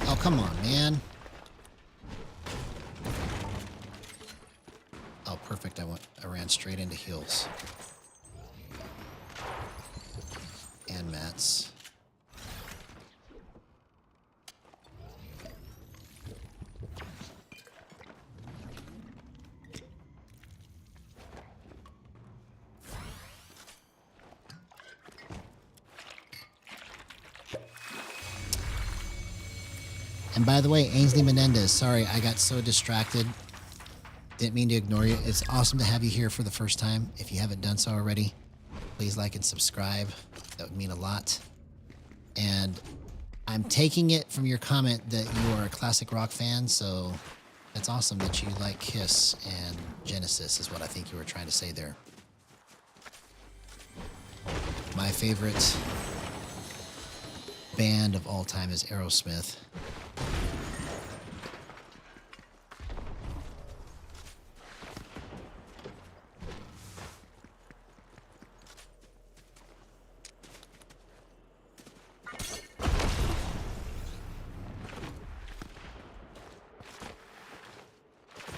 Oh, come on, man. Oh, perfect. I ran straight into heals. And mats. And by the way, Ainsley Menendez, sorry, I got so distracted. Didn't mean to ignore you. It's awesome to have you here for the first time. If you haven't done so already, please like and subscribe. That would mean a lot. And I'm taking it from your comment that you are a classic rock fan, so It's awesome that you like Kiss and Genesis is what I think you were trying to say there. My favorite band of all time is Aerosmith.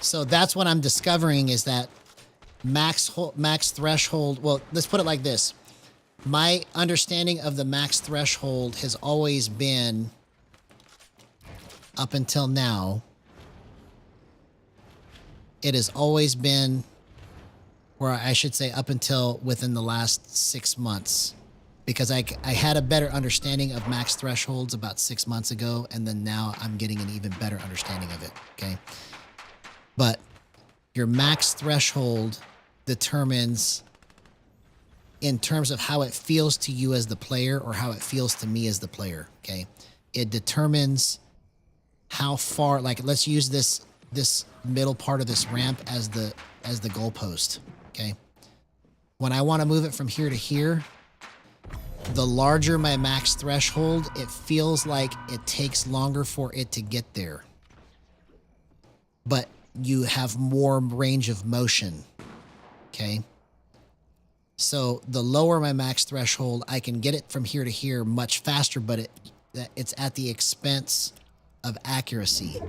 So that's what I'm discovering is that max threshold. Well, let's put it like this. My understanding of the max threshold has always been, up until now, it has always been, or I should say up until within the last 6 months, because I had a better understanding of max thresholds about 6 months ago, and then now I'm getting an even better understanding of it, okay? But your max threshold determines, in terms of how it feels to you as the player or how it feels to me as the player, okay? It determines how far, like let's use this middle part of this ramp as the goalpost, okay? When I want to move it from here to here, the larger my max threshold, it feels like it takes longer for it to get there. But you have more range of motion, okay? So the lower my max threshold, I can get it from here to here much faster, but it's at the expense of accuracy.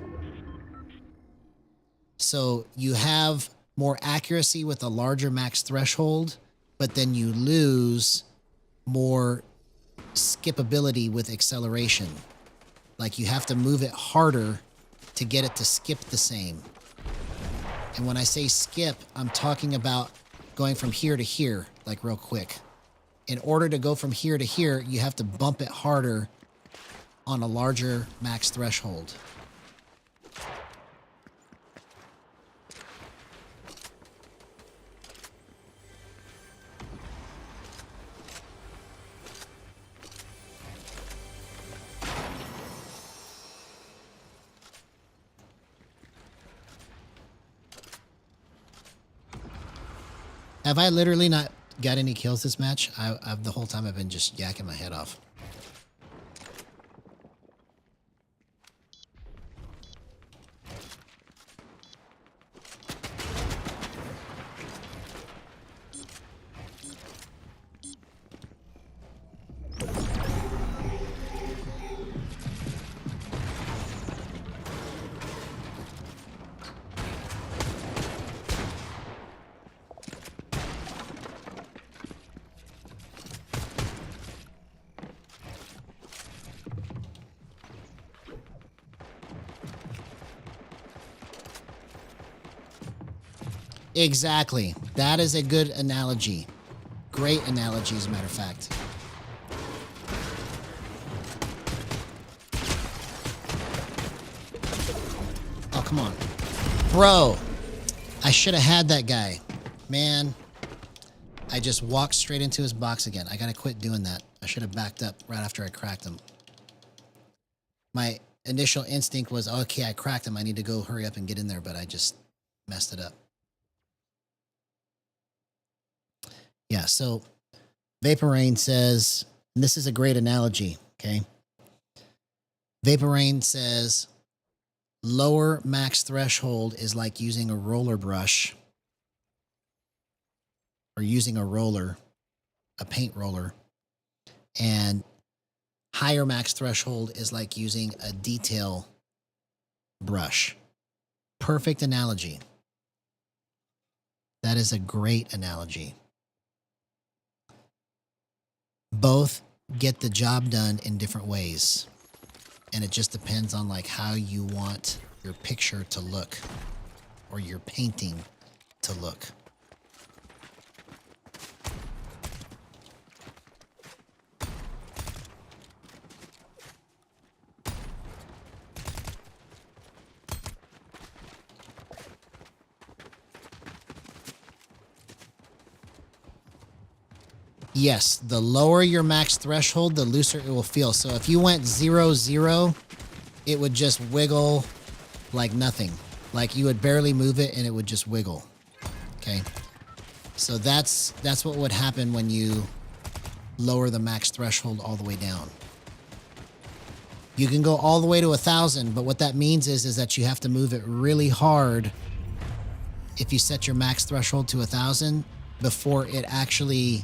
So you have more accuracy with a larger max threshold, but then you lose more skippability with acceleration. Like you have to move it harder to get it to skip the same. And when I say skip, I'm talking about going from here to here, like real quick. In order to go from here to here, you have to bump it harder on a larger max threshold. Have I literally not got any kills this match? I've the whole time I've been just yakking my head off. Exactly. That is a good analogy. Great analogy, as a matter of fact. Oh, come on. Bro, I should have had that guy. Man, I just walked straight into his box again. I gotta quit doing that. I should have backed up right after I cracked him. My initial instinct was, okay, I cracked him. I need to go hurry up and get in there, but I just messed it up. Yeah, so Vapor Rain says, and this is a great analogy, okay? Vapor Rain says, lower max threshold is like using a roller brush or using a roller, a paint roller, and higher max threshold is like using a detail brush. Perfect analogy. That is a great analogy. Both get the job done in different ways. And it just depends on like how you want your picture to look or your painting to look. Yes, the lower your max threshold, the looser it will feel. So if you went 0, 0, it would just wiggle like nothing. Like you would barely move it and it would just wiggle. Okay. So that's what would happen when you lower the max threshold all the way down. You can go all the way to 1,000, but what that means is that you have to move it really hard if you set your max threshold to 1,000 before it actually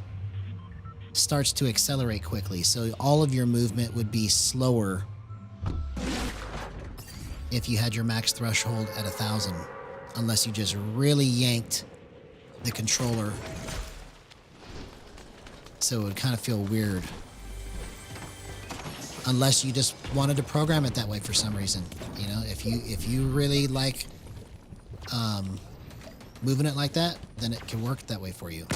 starts to accelerate quickly. So all of your movement would be slower if you had your max threshold at 1,000, unless you just really yanked the controller. So it would kind of feel weird. Unless you just wanted to program it that way for some reason. You know, if you really like moving it like that, then it can work that way for you.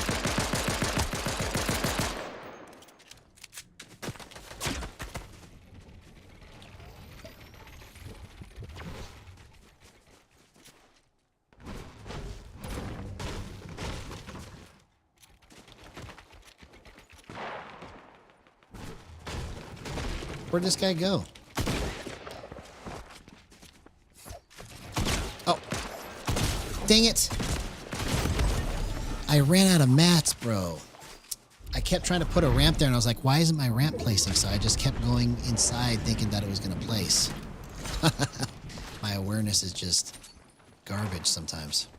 Where'd this guy go? Oh. Dang it. I ran out of mats, bro. I kept trying to put a ramp there, and I was like, why isn't my ramp placing? So I just kept going inside thinking that it was going to place. My awareness is just garbage sometimes.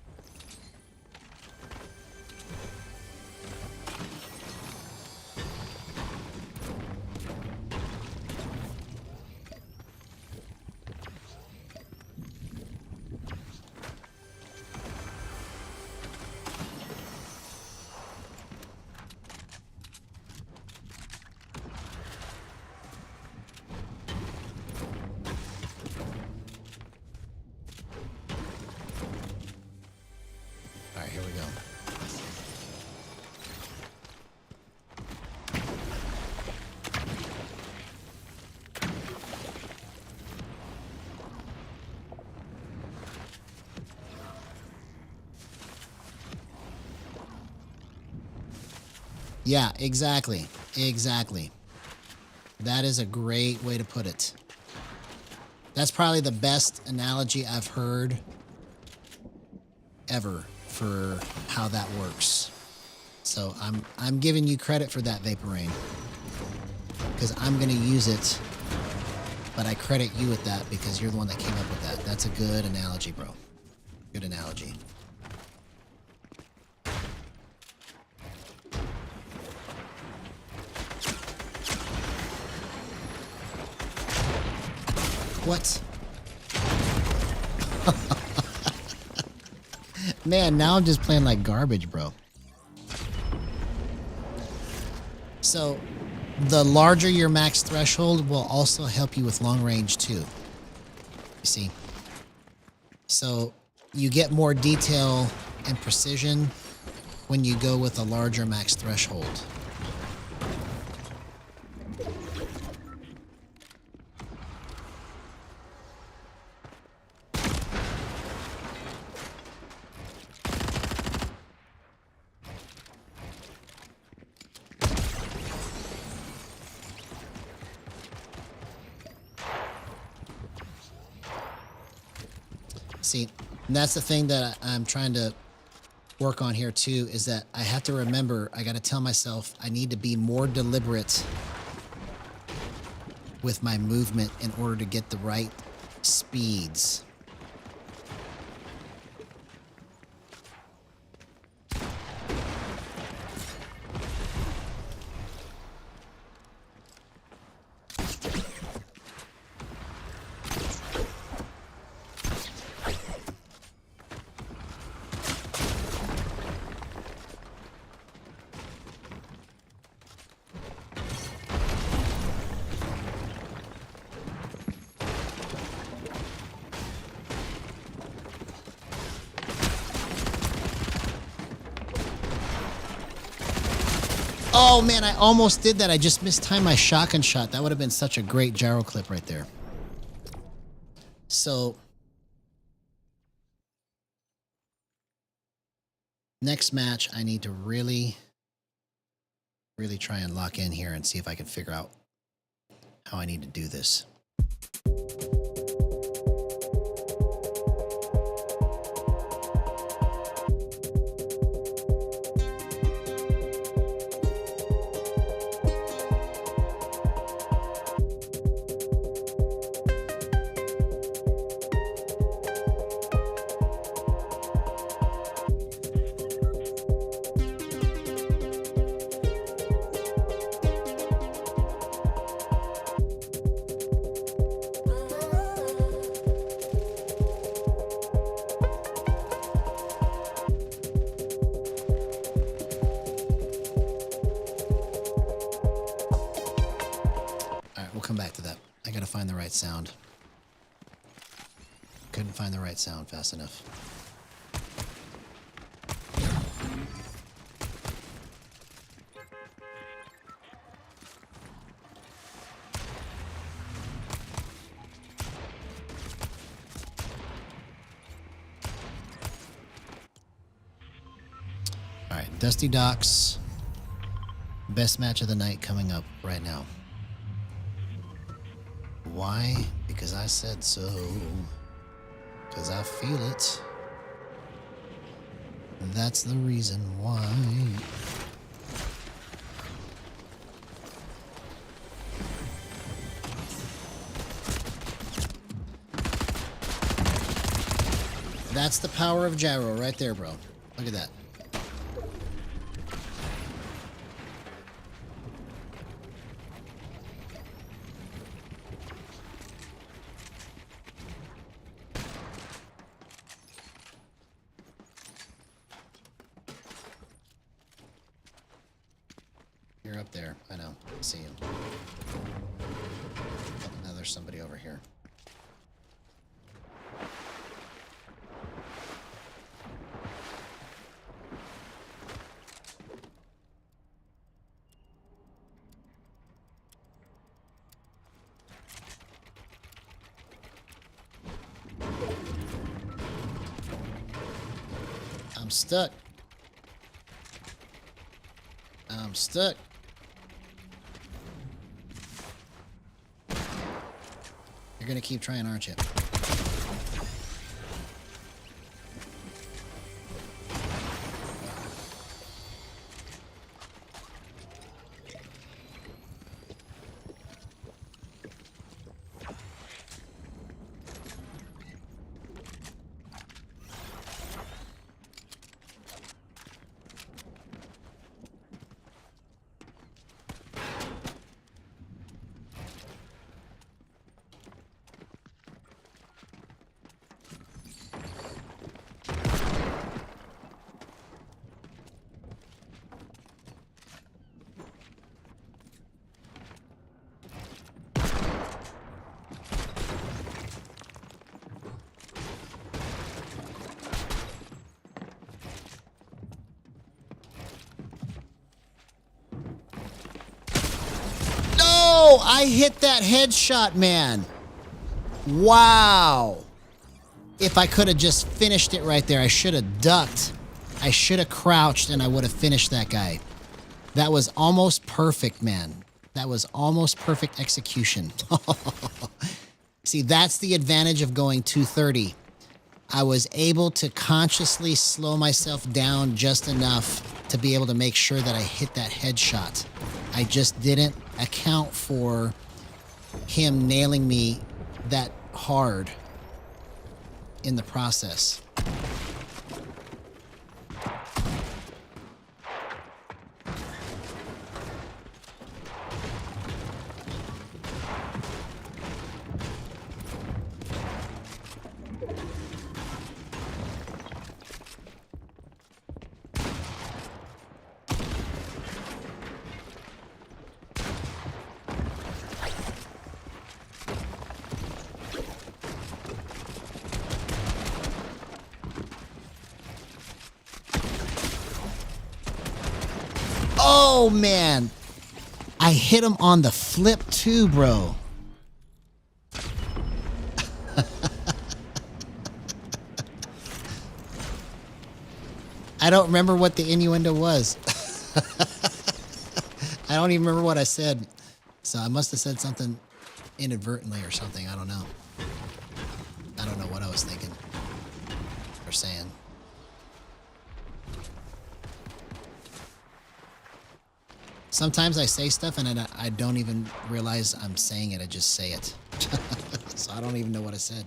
Here we go. Yeah, exactly. Exactly. That is a great way to put it. That's probably the best analogy I've heard ever for how that works. So I'm giving you credit for that, Vaporain, because I'm going to use it, but I credit you with that because you're the one that came up with that. That's a good analogy, bro. Good analogy. What? Man, now I'm just playing like garbage, bro. So, the larger your max threshold will also help you with long range too. You see? So, you get more detail and precision when you go with a larger max threshold. See, and that's the thing that I'm trying to work on here too, is that I have to remember, I got to tell myself I need to be more deliberate with my movement in order to get the right speeds. Oh man, I almost did that. I just mistimed my shotgun shot. That would have been such a great gyro clip right there. So, next match, I need to really try and lock in here and see if I can figure out how I need to do this. couldn't find the right sound fast enough. All right, Dusty Docks. Best match of the night coming up right now. Why? Because I said so. Because I feel it. That's the reason why. That's the power of Gyro right there, bro. Look at that. You're up there. I know. I see you. Oh, now there's somebody over here. I'm stuck. I'm stuck. You're gonna keep trying, aren't you? I hit that headshot, man. Wow. If I could have just finished it right there, I should have ducked. I should have crouched and I would have finished that guy. That was almost perfect, man. That was almost perfect execution. See, that's the advantage of going 230. I was able to consciously slow myself down just enough to be able to make sure that I hit that headshot. I just didn't account for him nailing me that hard in the process. Oh, man. I hit him on the flip, too, bro. I don't remember what the innuendo was. I don't even remember what I said. So I must have said something inadvertently or something. I don't know. I don't know what I was thinking or saying. Sometimes I say stuff and I don't even realize I'm saying it. I just say it. So I don't even know what I said.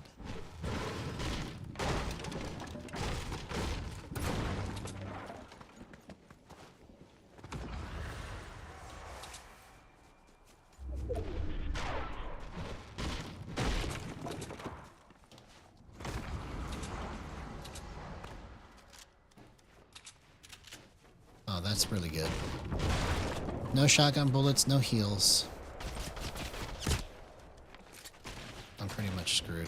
Oh, that's really good. No shotgun bullets, no heals. I'm pretty much screwed.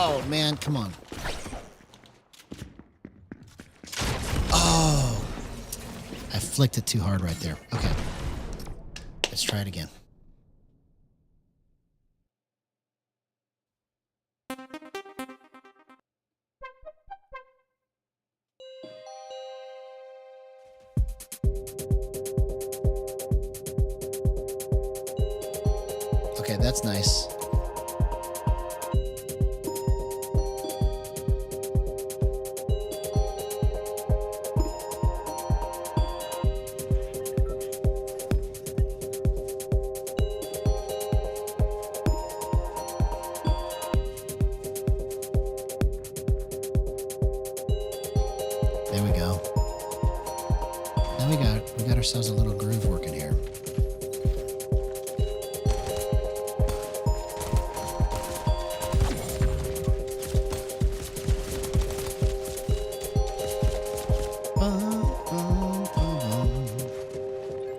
Oh, man, come on. Oh, I flicked it too hard right there. Okay. Let's try it again. Okay, that's nice. There we go. Now we got ourselves a little groove working here.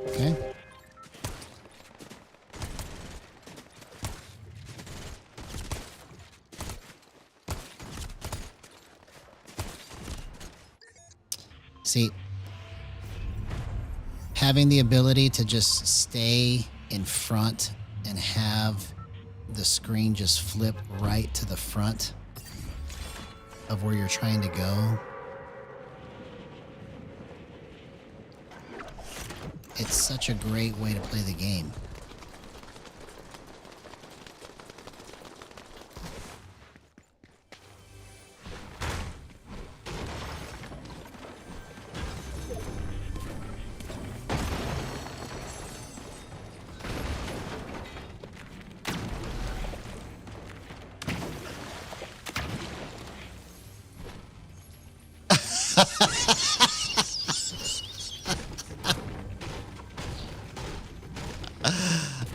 Okay. See, having the ability to just stay in front and have the screen just flip right to the front of where you're trying to go. It's such a great way to play the game.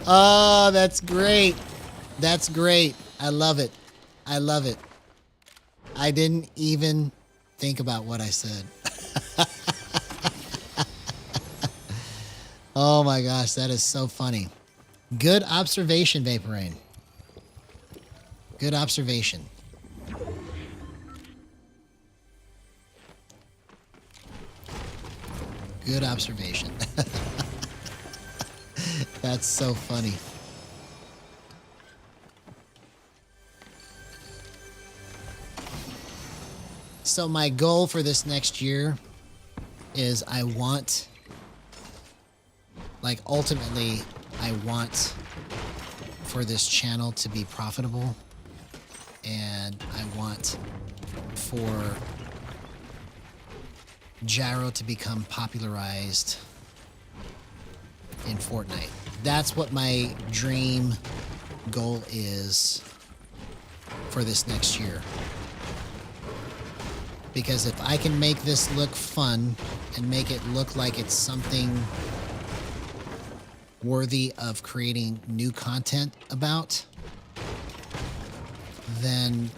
Oh, that's great. That's great. I love it. I love it. I didn't even think about what I said. Oh my gosh, that is so funny. Good observation, Vaporain. Good observation. Good observation. That's so funny. So my goal for this next year is I want, like ultimately, I want for this channel to be profitable, and I want for Gyro to become popularized in Fortnite. That's what my dream goal is for this next year. Because if I can make this look fun and make it look like it's something worthy of creating new content about, then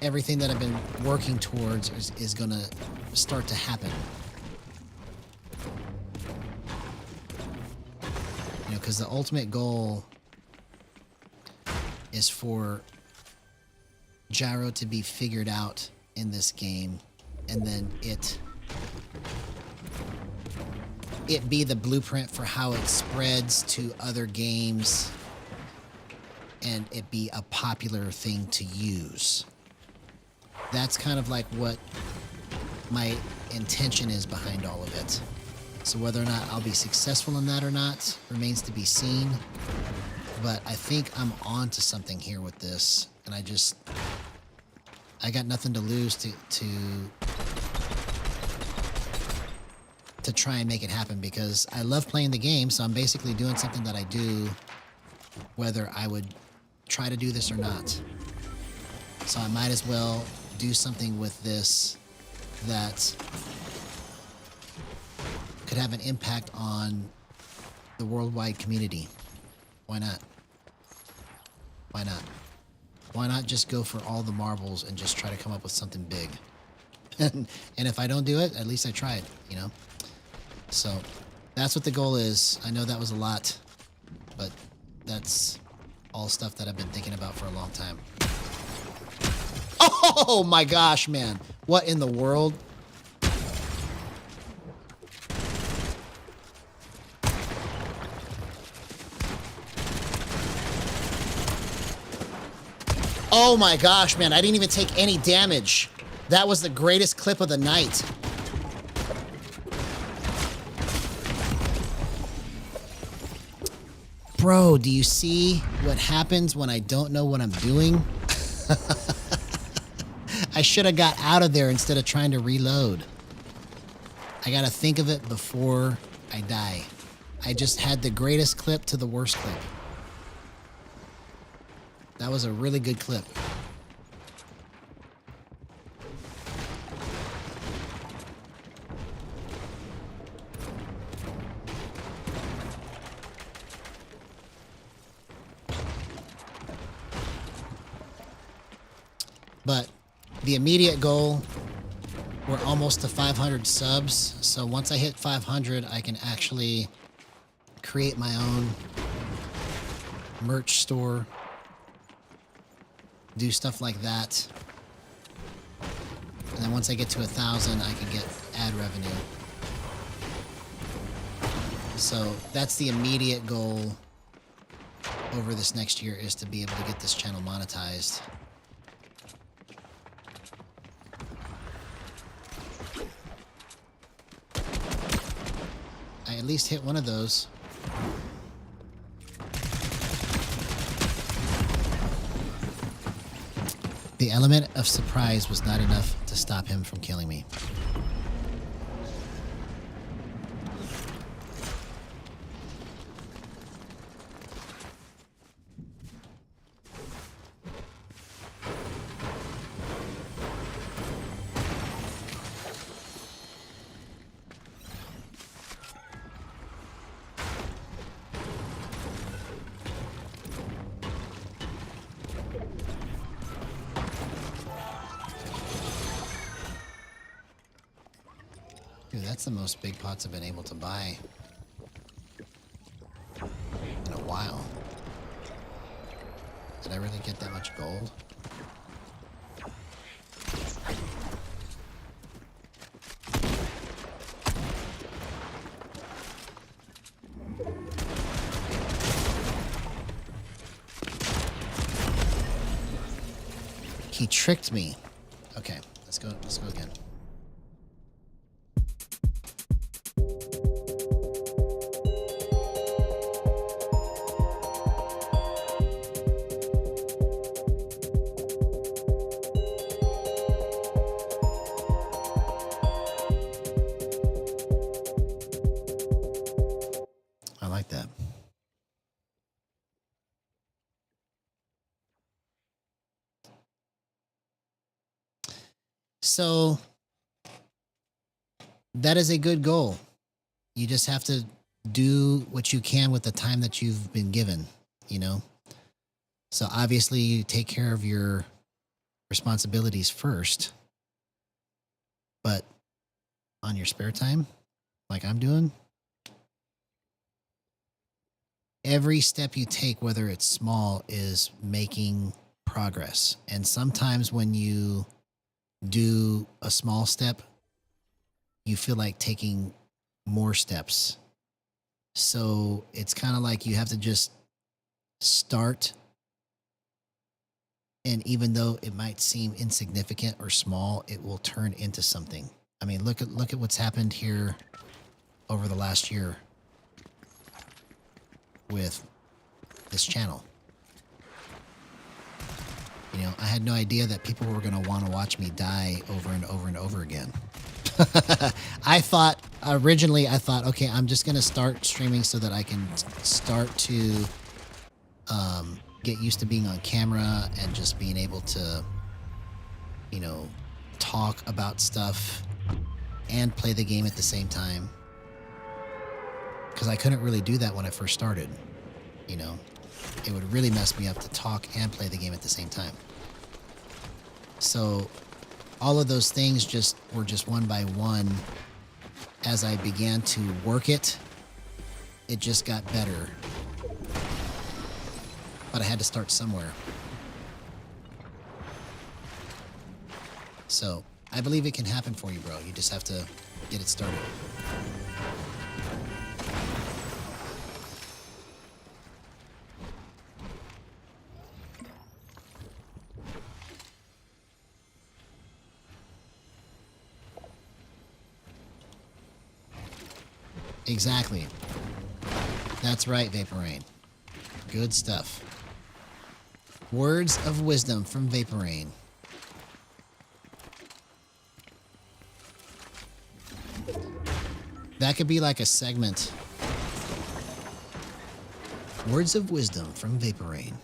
everything that I've been working towards is going to start to happen. You know, because the ultimate goal is for Gyro to be figured out in this game, and then it be the blueprint for how it spreads to other games, and it be a popular thing to use. That's kind of like what my intention is behind all of it. So whether or not I'll be successful in that or not remains to be seen. But I think I'm on to something here with this, and I got nothing to lose to try and make it happen, because I love playing the game, so I'm basically doing something that I do whether I would try to do this or not. So I might as well do something with this that could have an impact on the worldwide community. Why not? Why not? Why not just go for all the marbles and just try to come up with something big? And if I don't do it, at least I tried, you know? So that's what the goal is. I know that was a lot, but that's all stuff that I've been thinking about for a long time. Oh my gosh, man. What in the world? Oh my gosh, man. I didn't even take any damage. That was the greatest clip of the night. Bro, do you see what happens when I don't know what I'm doing? I should have got out of there instead of trying to reload. I gotta think of it before I die. I just had the greatest clip to the worst clip. That was a really good clip. But the immediate goal, we're almost to 500 subs. So once I hit 500, I can actually create my own merch store, do stuff like that. And then once I get to 1,000, I can get ad revenue. So that's the immediate goal over this next year, is to be able to get this channel monetized. I at least hit one of those. The element of surprise was not enough to stop him from killing me. Dude, that's the most big pots I've been able to buy in a while. Did I really get that much gold? He tricked me. Okay, let's go again. I like that. So that is a good goal. You just have to do what you can with the time that you've been given, you know? So obviously you take care of your responsibilities first, but on your spare time, like I'm doing, every step you take, whether it's small, is making progress. And sometimes when you do a small step, you feel like taking more steps. So it's kind of like you have to just start. And even though it might seem insignificant or small, it will turn into something. I mean, look at what's happened here over the last year with this channel. You know, I had no idea that people were going to want to watch me die over and over and over again. Originally I thought, okay, I'm just going to start streaming so that I can start to get used to being on camera and just being able to, you know, talk about stuff and play the game at the same time. Because I couldn't really do that when I first started, you know. It would really mess me up to talk and play the game at the same time. So all of those things were just one by one. As I began to work it, it just got better. but I had to start somewhere. So I believe it can happen for you, bro. You just have to get it started. Exactly. That's right, Vapor Rain. Good stuff. Words of wisdom from Vapor Rain. That could be like a segment. Words of wisdom from Vapor Rain.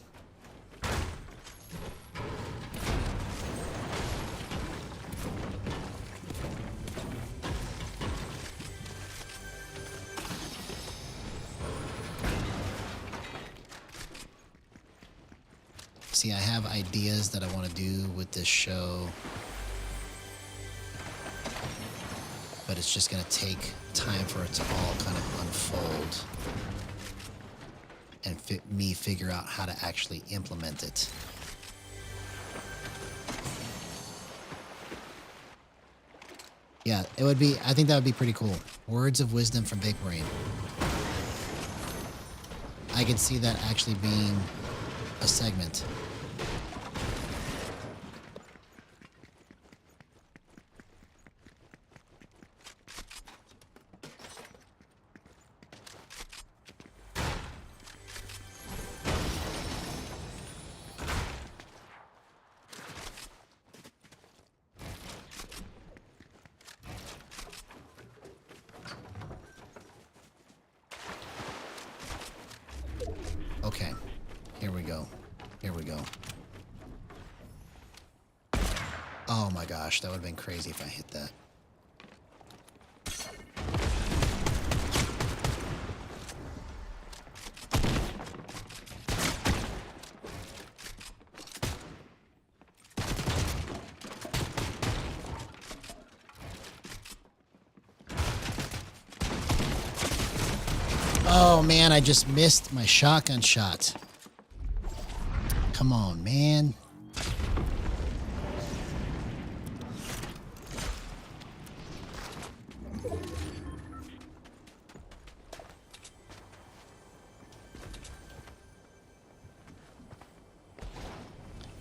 See, I have ideas that I want to do with this show, but it's just going to take time for it to all kind of unfold and me figure out how to actually implement it. Yeah, it would be, I think that would be pretty cool. Words of wisdom from Vapor Rain. I could see that actually being a segment. Okay, here we go. Here we go. Oh my gosh, that would have been crazy if I hit that. Oh man, I just missed my shotgun shot. Come on, man.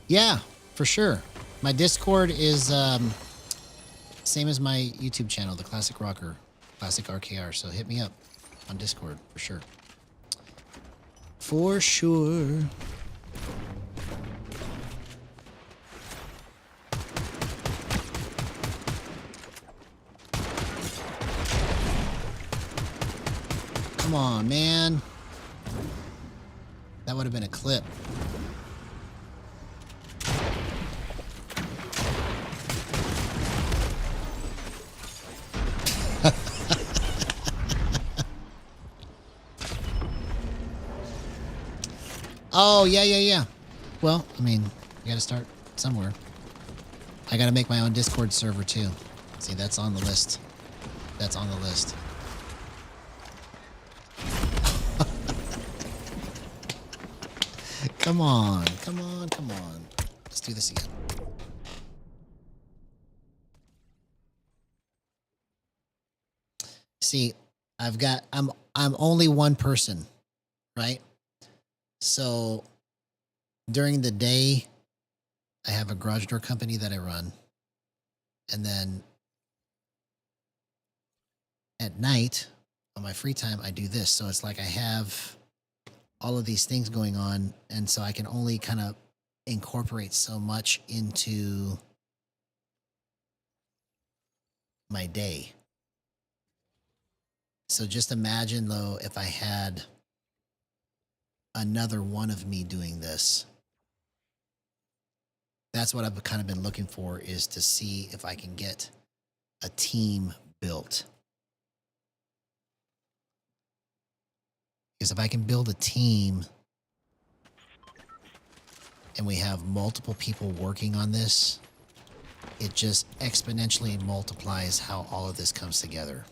Yeah, for sure. My Discord is same as my YouTube channel, the Classic Rocker, Classic RKR. So hit me up on Discord for sure. For sure. Come on, man. That would have been a clip. Oh, yeah. Well, I mean, you gotta start somewhere. I gotta make my own Discord server, too. See, that's on the list. That's on the list. Come on. Let's do this again. See, I'm only one person, right? So during the day, I have a garage door company that I run. And then at night, on my free time, I do this. So it's like I have all of these things going on. And so I can only kind of incorporate so much into my day. So just imagine, though, if I had another one of me doing this. That's what I've kind of been looking for, is to see if I can get a team built. Because if I can build a team and we have multiple people working on this, it just exponentially multiplies how all of this comes together.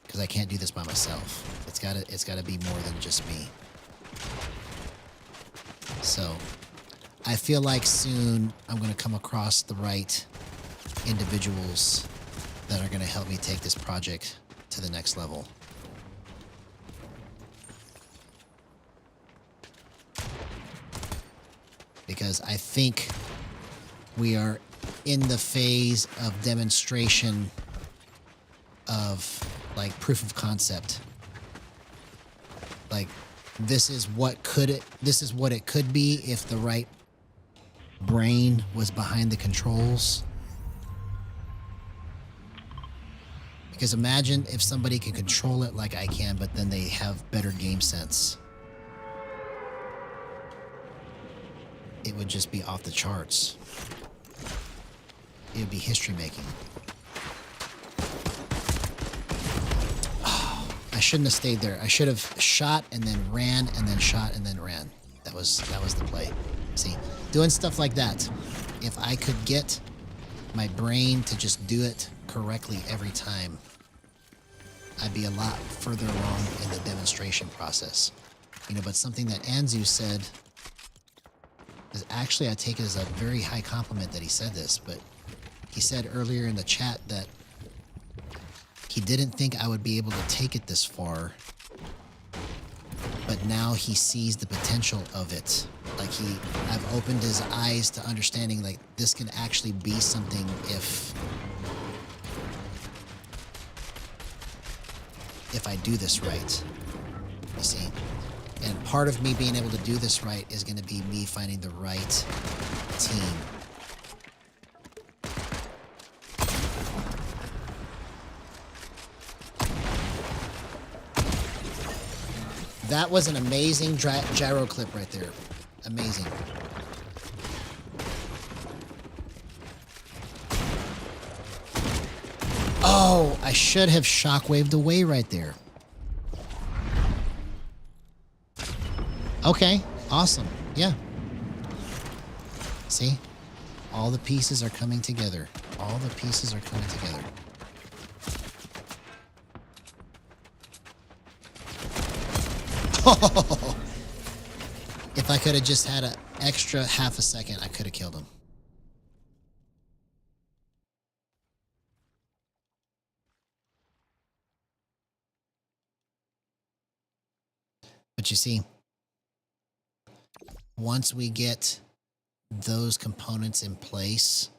Because I can't do this by myself. It's gotta be more than just me. So I feel like soon I'm going to come across the right individuals that are going to help me take this project to the next level. Because I think we are in the phase of demonstration of like proof of concept. Like this is what it could be if the right brain was behind the controls. Because imagine if somebody can control it like I can, but then they have better game sense. It would just be off the charts. It would be history making. Oh, I shouldn't have stayed there. I should have shot and then ran and then shot and then ran. That was the play. See, doing stuff like that. If I could get my brain to just do it correctly every time, I'd be a lot further along in the demonstration process. You know, but something that Anzu said is actually, I take it as a very high compliment that he said this, but he said earlier in the chat that he didn't think I would be able to take it this far, but now he sees the potential of it. Like I've opened his eyes to understanding like this can actually be something if I do this right, you see? And part of me being able to do this right is going to be me finding the right team. That was an amazing gyro clip right there. Amazing. Oh, I should have shockwaved away right there. Okay, awesome. Yeah. See? All the pieces are coming together. All the pieces are coming together. Oh, if I could have just had an extra half a second, I could have killed him. But you see, once we get those components in place,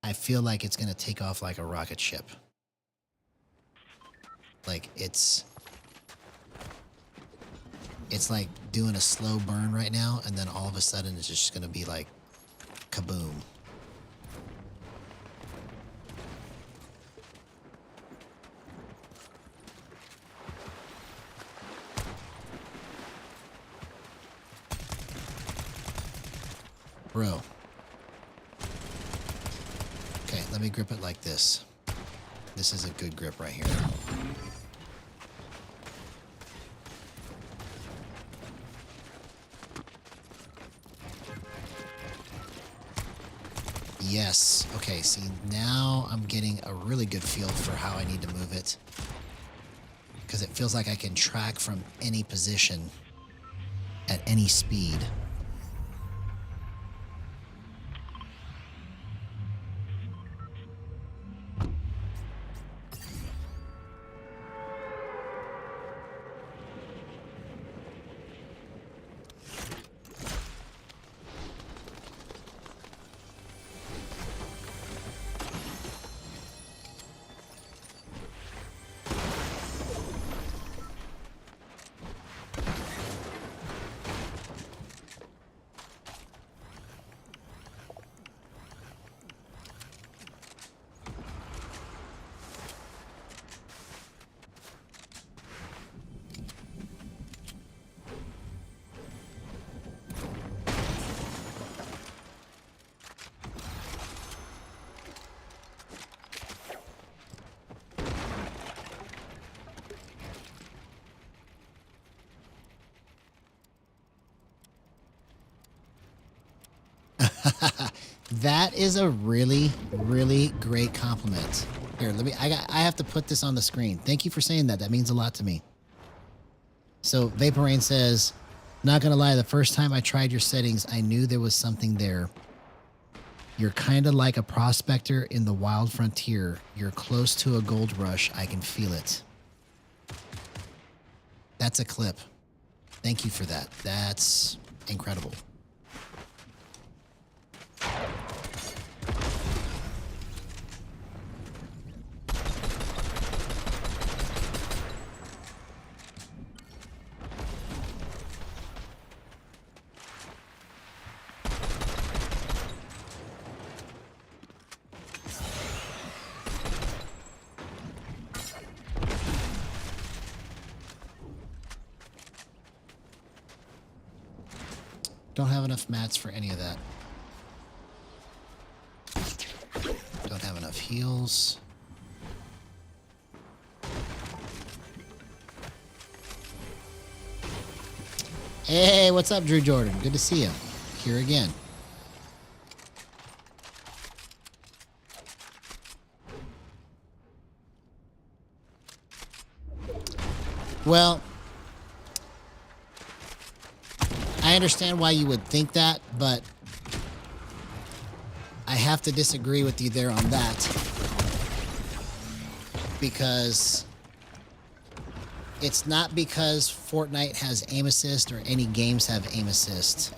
I feel like it's going to take off like a rocket ship. Like it's like doing a slow burn right now, and then all of a sudden it's just going to be like kaboom. Bro. Okay, let me grip it like this. This is a good grip right here. Yes. Okay, see, now I'm getting a really good feel for how I need to move it. Because it feels like I can track from any position at any speed. That is a really, really great compliment. Here, I have to put this on the screen. Thank you for saying that. That means a lot to me. So Vaporain says, Not gonna lie, the first time I tried your settings, I knew there was something there. You're kind of like a prospector in the wild frontier. You're close to a gold rush. I can feel it. That's a clip. Thank you for that. That's incredible. Don't have enough mats for any of that. Don't have enough heals. Hey, what's up, Drew Jordan? Good to see you. Here again. Well, I understand why you would think that, but I have to disagree with you there on that. Because it's not because Fortnite has aim assist or any games have aim assist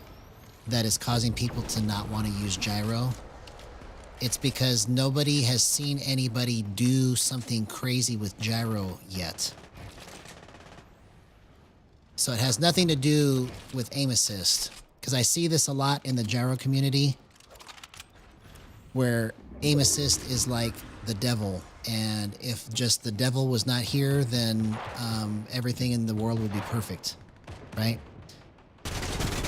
that is causing people to not want to use gyro. It's because nobody has seen anybody do something crazy with gyro yet. So it has nothing to do with aim assist, because I see this a lot in the gyro community where aim assist is like the devil, and if just the devil was not here, then everything in the world would be perfect, right?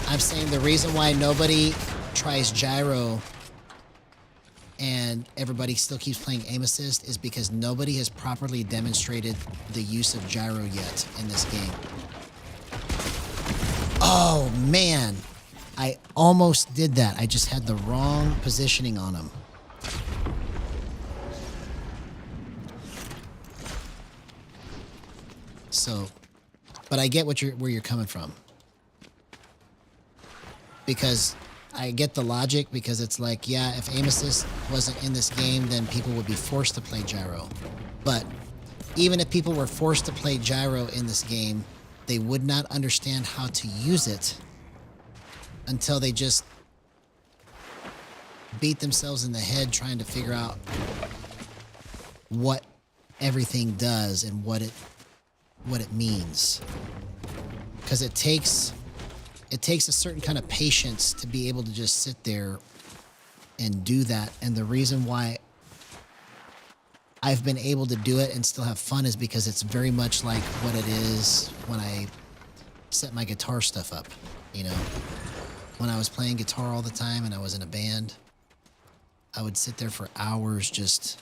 I'm saying the reason why nobody tries gyro and everybody still keeps playing aim assist is because nobody has properly demonstrated the use of gyro yet in this game. Oh, man. I almost did that. I just had the wrong positioning on him. So, but I get where you're coming from. Because I get the logic, because it's like, yeah, if aim assist wasn't in this game, then people would be forced to play gyro. But even if people were forced to play gyro in this game, they would not understand how to use it until they just beat themselves in the head trying to figure out what everything does and what it means. Because it takes a certain kind of patience to be able to just sit there and do that. And the reason why I've been able to do it and still have fun is because it's very much like what it is when I set my guitar stuff up, you know? When I was playing guitar all the time and I was in a band, I would sit there for hours just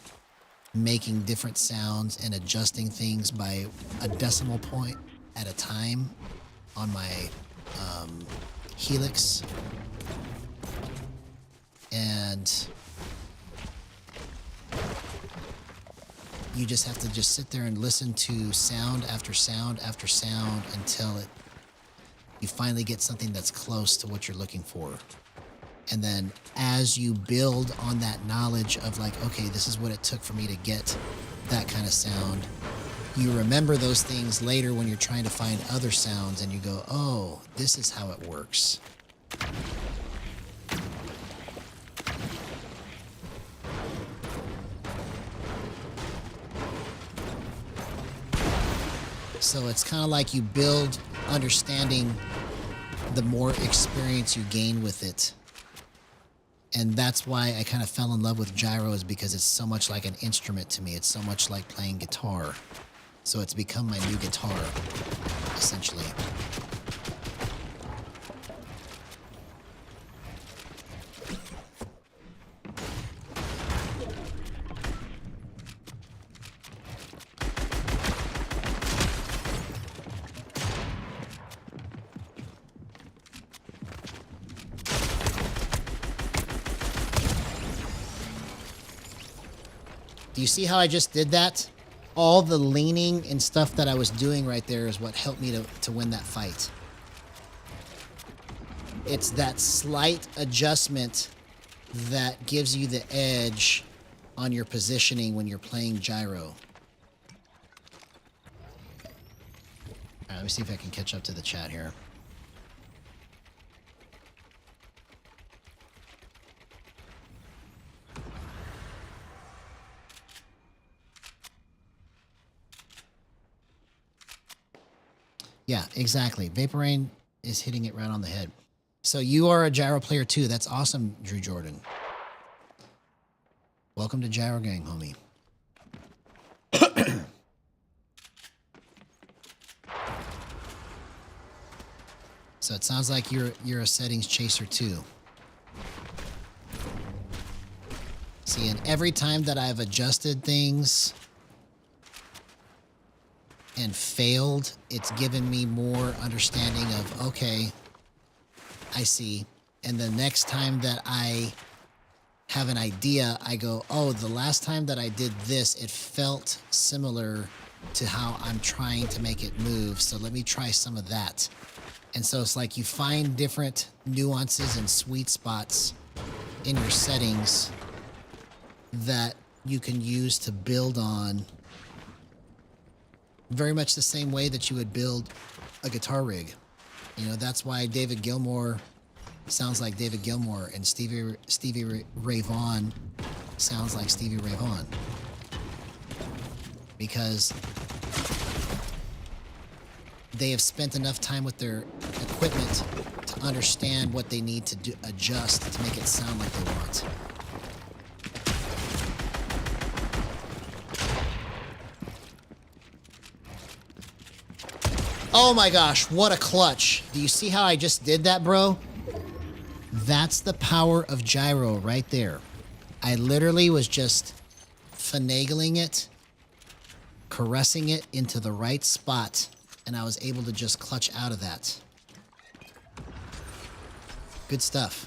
making different sounds and adjusting things by a decimal point at a time on my Helix. And you just have to just sit there and listen to sound after sound after sound until you finally get something that's close to what you're looking for. And then as you build on that knowledge of like, okay, this is what it took for me to get that kind of sound, you remember those things later when you're trying to find other sounds and you go, oh, this is how it works. So it's kind of like you build understanding the more experience you gain with it. And that's why I kind of fell in love with gyro, is because it's so much like an instrument to me. It's so much like playing guitar. So it's become my new guitar, essentially. Do you see how I just did that? All the leaning and stuff that I was doing right there is what helped me to win that fight. it's that slight adjustment that gives you the edge on your positioning when you're playing gyro. All right, let me see if I can catch up to the chat here. Yeah, exactly. Vapor Rain is hitting it right on the head. So you are a gyro player too. That's awesome, Drew Jordan. Welcome to Gyro Gang, homie. So it sounds like you're a settings chaser too. See, and every time that I've adjusted things and failed, it's given me more understanding of, okay, I see. And the next time that I have an idea, I go, oh, the last time that I did this, it felt similar to how I'm trying to make it move. So let me try some of that. And so it's like you find different nuances and sweet spots in your settings that you can use to build on, very much the same way that you would build a guitar rig. You know, that's why David Gilmour sounds like David Gilmour and Stevie Ray Vaughan sounds like Stevie Ray Vaughan. Because they have spent enough time with their equipment to understand what they need to do, adjust to make it sound like they want. Oh my gosh, what a clutch. Do you see how I just did that, bro? That's the power of gyro right there. I literally was just finagling it, caressing it into the right spot, and I was able to just clutch out of that. Good stuff.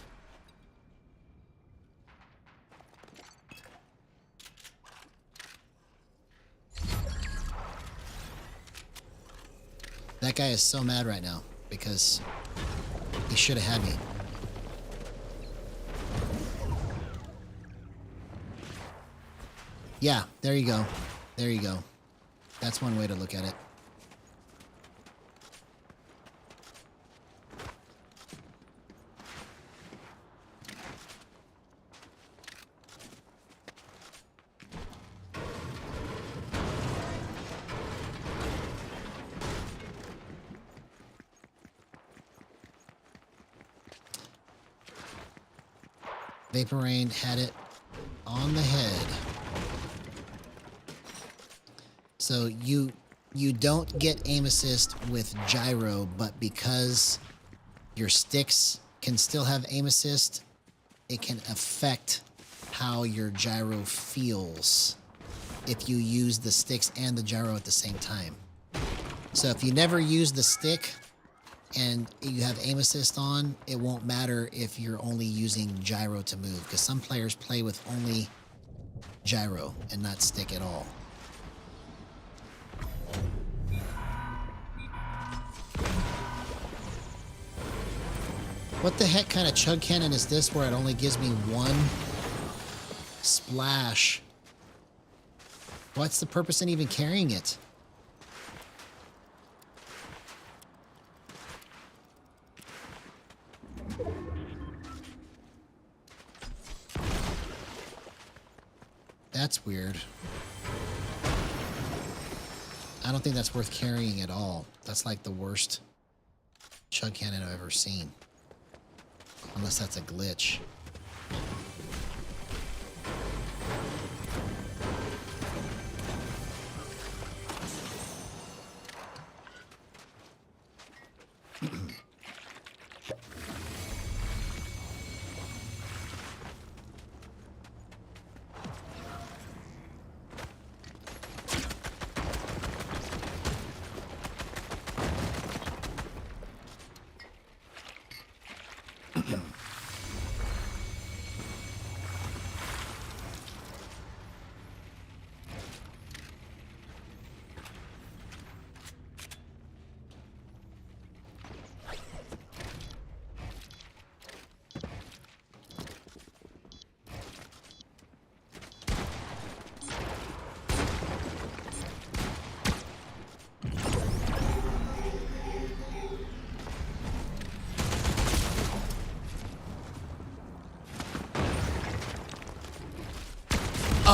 That guy is so mad right now because he should have had me. Yeah, there you go. There you go. That's one way to look at it. Vapor Rain had it on the head. So you don't get aim assist with gyro, but because your sticks can still have aim assist, it can affect how your gyro feels if you use the sticks and the gyro at the same time. So if you never use the stick and you have aim assist on, it won't matter if you're only using gyro to move, because some players play with only gyro and not stick at all. What the heck kind of chug cannon is this where it only gives me one splash? What's the purpose in even carrying it? That's weird. I don't think that's worth carrying at all. That's like the worst chug cannon I've ever seen. Unless that's a glitch.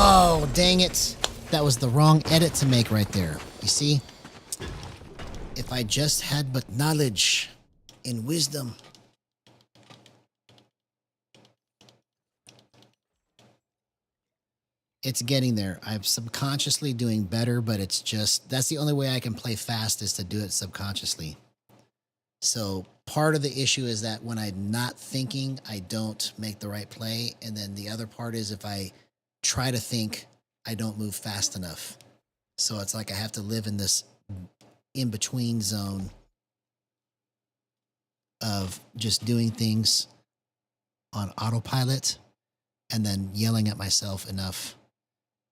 Oh, dang it. That was the wrong edit to make right there. You see? If I just had but knowledge and wisdom. It's getting there. I'm subconsciously doing better, but it's just, that's the only way I can play fast is to do it subconsciously. So part of the issue is that when I'm not thinking, I don't make the right play. And then the other part is if I try to think, I don't move fast enough. So it's like I have to live in this in-between zone of just doing things on autopilot and then yelling at myself enough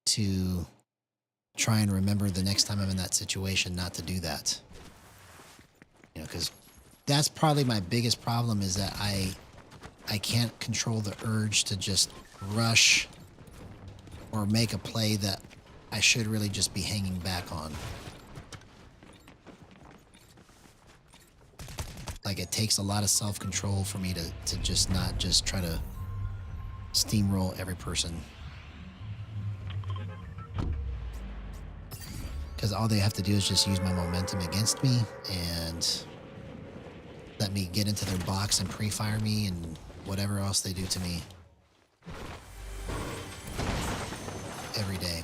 to try and remember the next time I'm in that situation not to do that. You know, because that's probably my biggest problem is that I can't control the urge to just rush or make a play that I should really just be hanging back on. Like it takes a lot of self-control for me to just not just try to steamroll every person. Because all they have to do is just use my momentum against me and let me get into their box and pre-fire me and whatever else they do to me every day.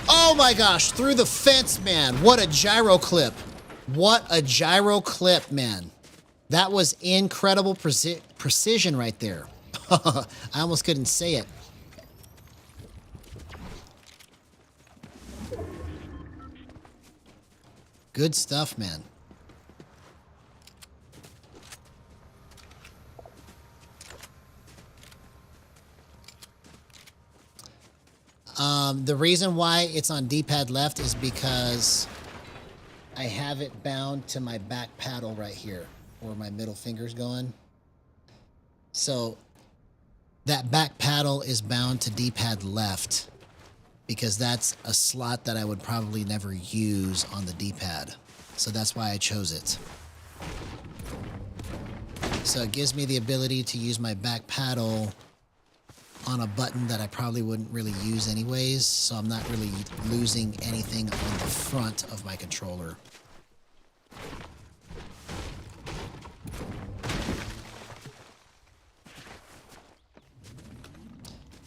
Oh my gosh, through the fence, man. What a gyro clip. What a gyro clip, man. That was incredible precision right there. I almost couldn't say it. Good stuff, man. The reason why it's on D-pad left is because I have it bound to my back paddle right here, where my middle finger's going. So that back paddle is bound to D-pad left because that's a slot that I would probably never use on the D-pad. So that's why I chose it. So it gives me the ability to use my back paddle on a button that I probably wouldn't really use anyways, so I'm not really losing anything on the front of my controller.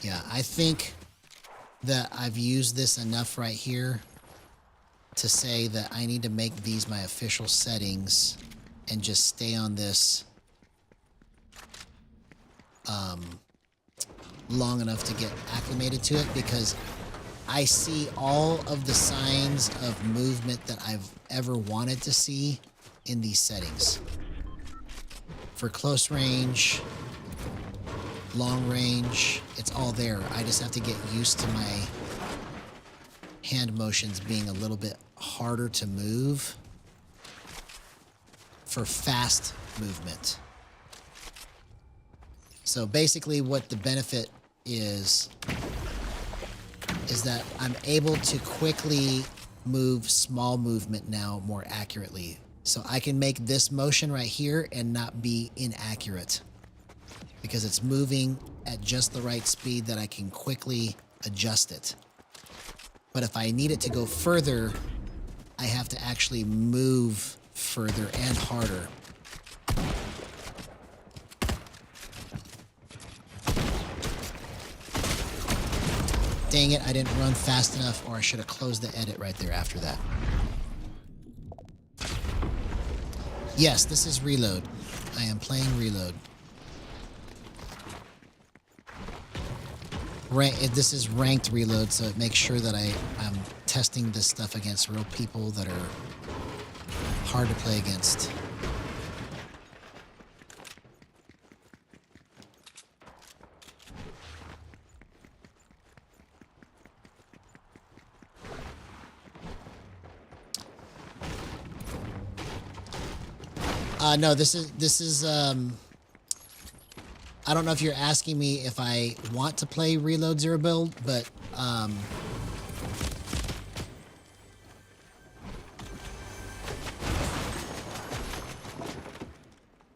Yeah, I think that I've used this enough right here to say that I need to make these my official settings and just stay on this long enough to get acclimated to it, because I see all of the signs of movement that I've ever wanted to see in these settings. For close range, long range, it's all there. I just have to get used to my hand motions being a little bit harder to move for fast movement. So basically what the benefit is that I'm able to quickly move small movement now more accurately. So I can make this motion right here and not be inaccurate because it's moving at just the right speed that I can quickly adjust it. But if I need it to go further, I have to actually move further and harder. Dang it, I didn't run fast enough, or I should have closed the edit right there after that. Yes, this is Reload. I am playing Reload. This is ranked Reload, so it makes sure that I'm testing this stuff against real people that are hard to play against. No, this is I don't know if you're asking me if I want to play Reload Zero Build, but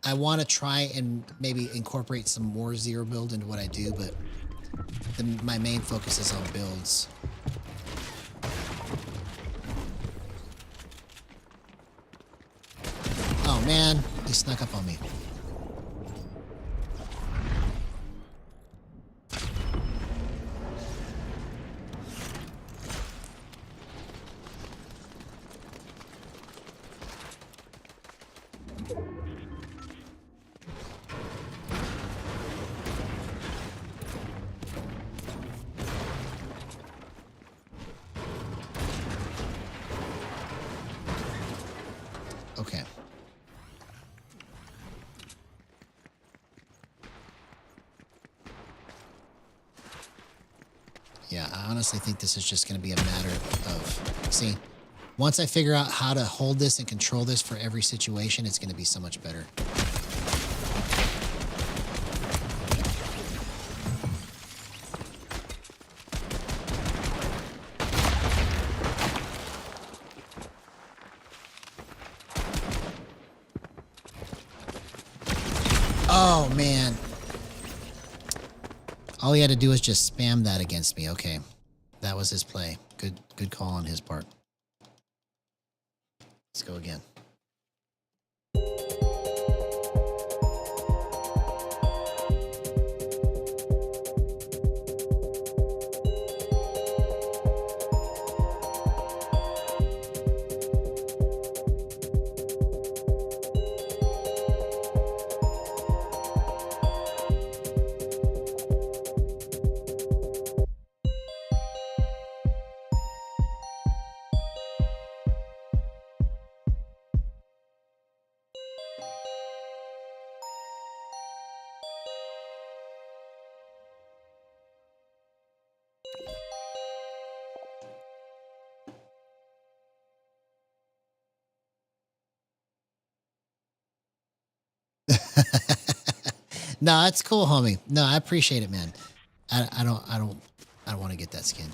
I want to try and maybe incorporate some more Zero Build into what I do, but my main focus is on builds. Oh man, he snuck up on me. Okay. Yeah, I honestly think this is just going to be a matter of, see, once I figure out how to hold this and control this for every situation, it's going to be so much better. Oh, man. All he had to do was just spam that against me. Okay. That was his play. Good call on his part. Let's go again. No, that's cool, homie. No, I appreciate it, man. I don't want to get that skin.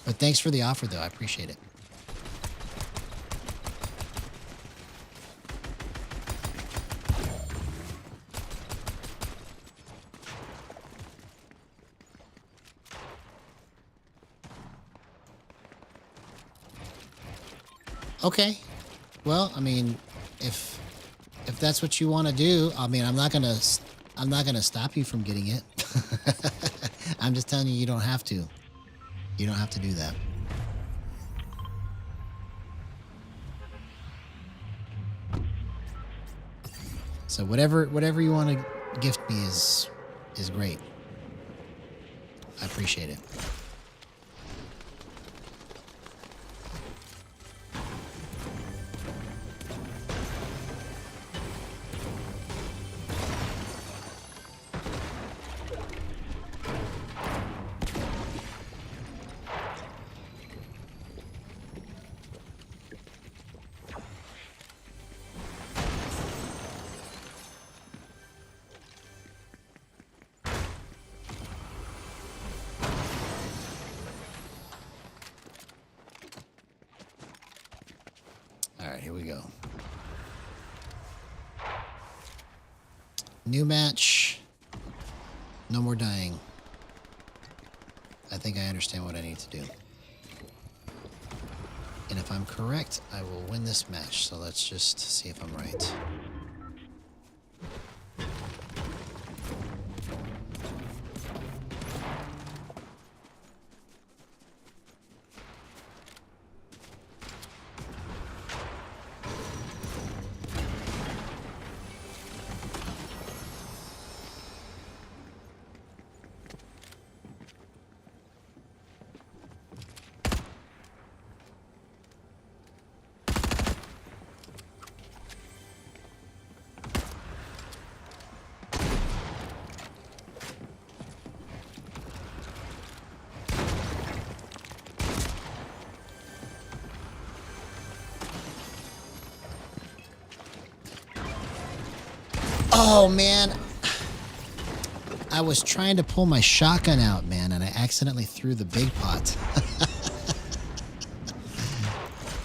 But thanks for the offer, though. I appreciate it. Okay. Well, I mean, if that's what you want to do, I mean, I'm not gonna stop you from getting it. I'm just telling you, you don't have to. You don't have to do that. So whatever you want to gift me is great. I appreciate it. All right, here we go. New match. No more dying. I think I understand what I need to do. And if I'm correct, I will win this match. So let's just see if I'm right. Oh, man. I was trying to pull my shotgun out, man, and I accidentally threw the big pot.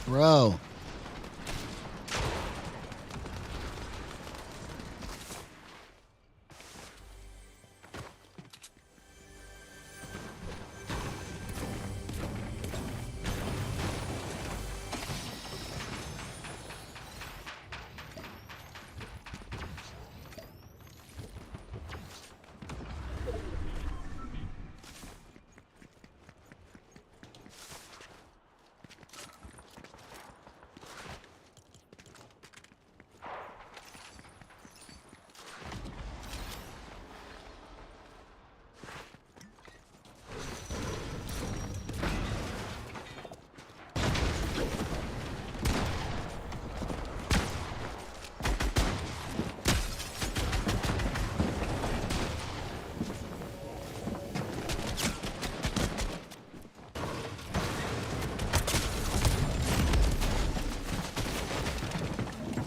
Bro.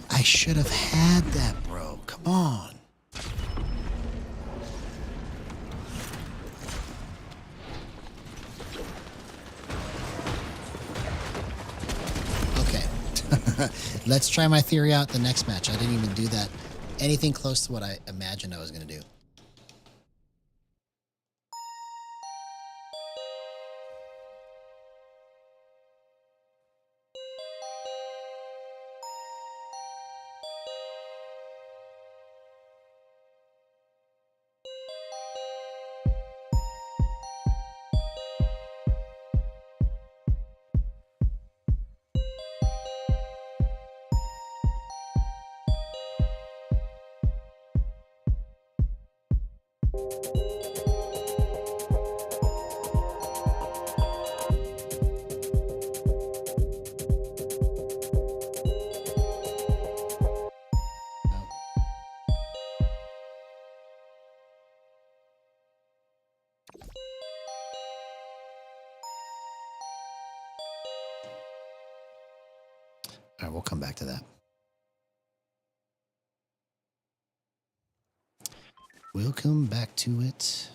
I should have had that, bro. Come on. Okay. Let's try my theory out the next match. I didn't even do that. Anything close to what I imagined I was going to do. All right, we'll come back to that. We'll come back to it.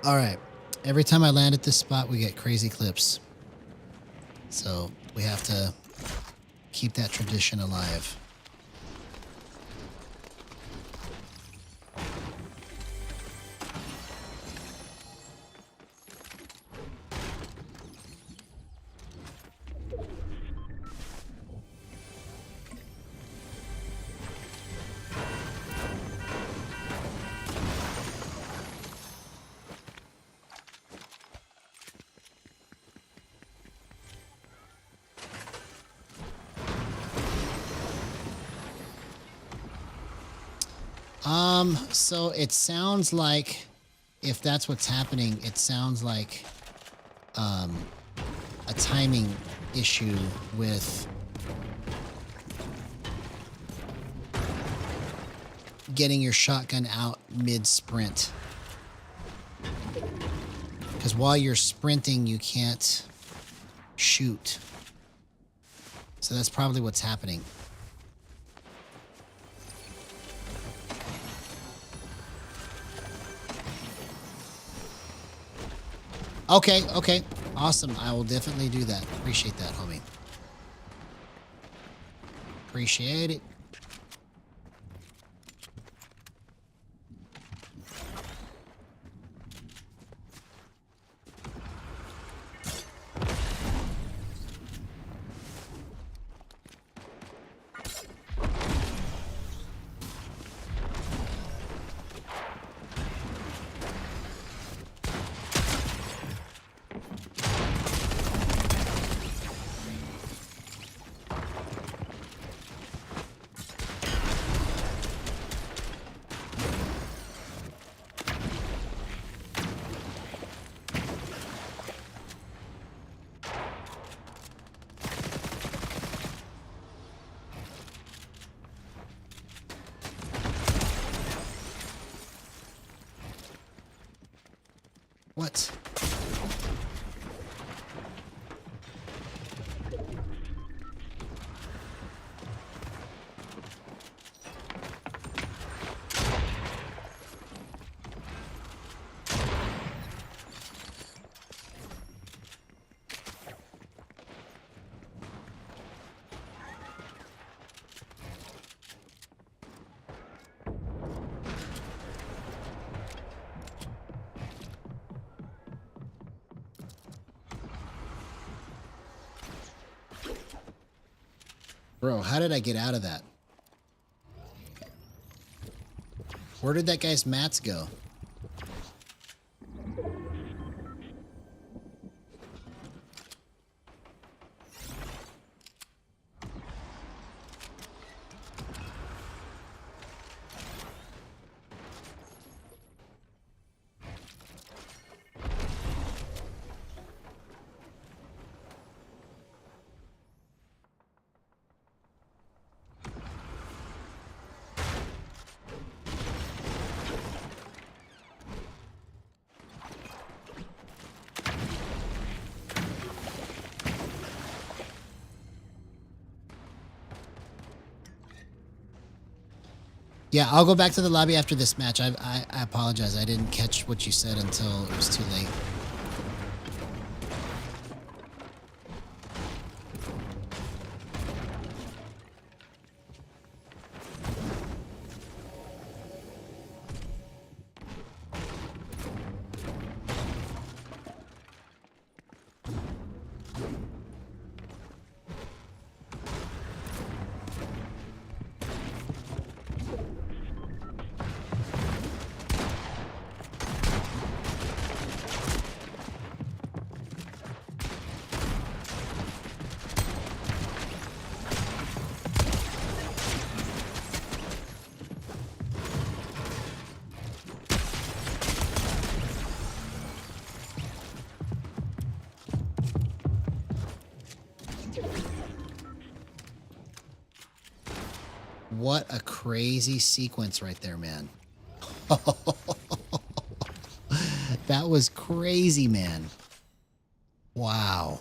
All right. Every time I land at this spot, we get crazy clips. So we have to keep that tradition alive. So it sounds like, if that's what's happening, it sounds like a timing issue with getting your shotgun out mid-sprint. Because while you're sprinting, you can't shoot. So that's probably what's happening. Okay, okay. Awesome. I will definitely do that. Appreciate that, homie. Appreciate it. What? Bro, how did I get out of that? Where did that guy's mats go? Yeah, I'll go back to the lobby after this match. I apologize. I didn't catch what you said until it was too late. What a crazy sequence right there, man. That was crazy, man. Wow.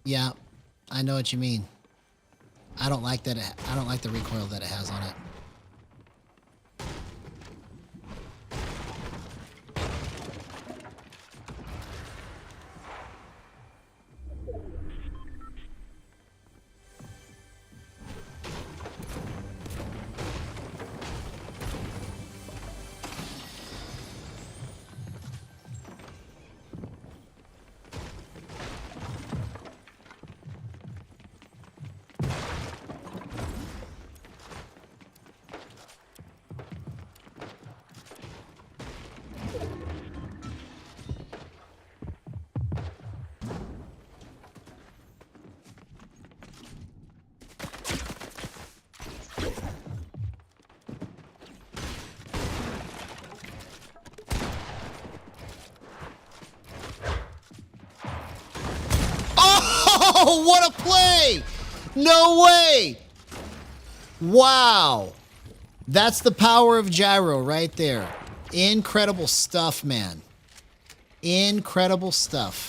Yeah, I know what you mean. I don't like that. I don't like the recoil that it has on it. Oh, what a play! No way! Wow. That's the power of Gyro right there. Incredible stuff, man. Incredible stuff.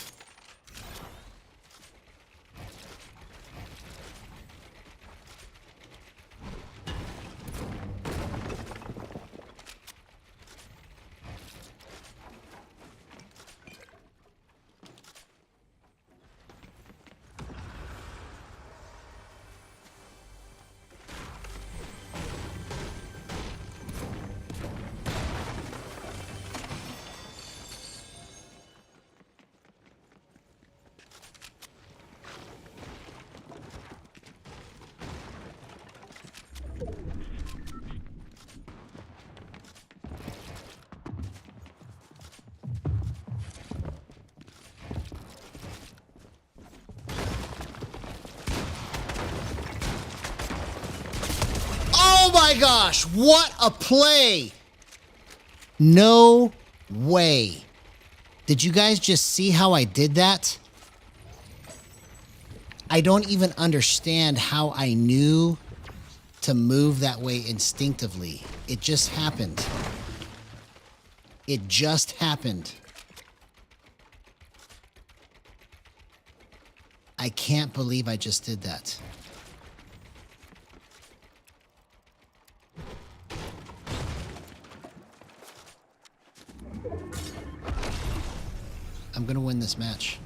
my gosh, what a play. No way. Did you guys just see how I did that? I don't even understand how I knew to move that way instinctively. It just happened. It just happened. I can't believe I just did that. I'm gonna win this match.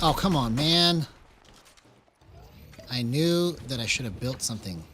Oh, come on, man. I knew that I should have built something.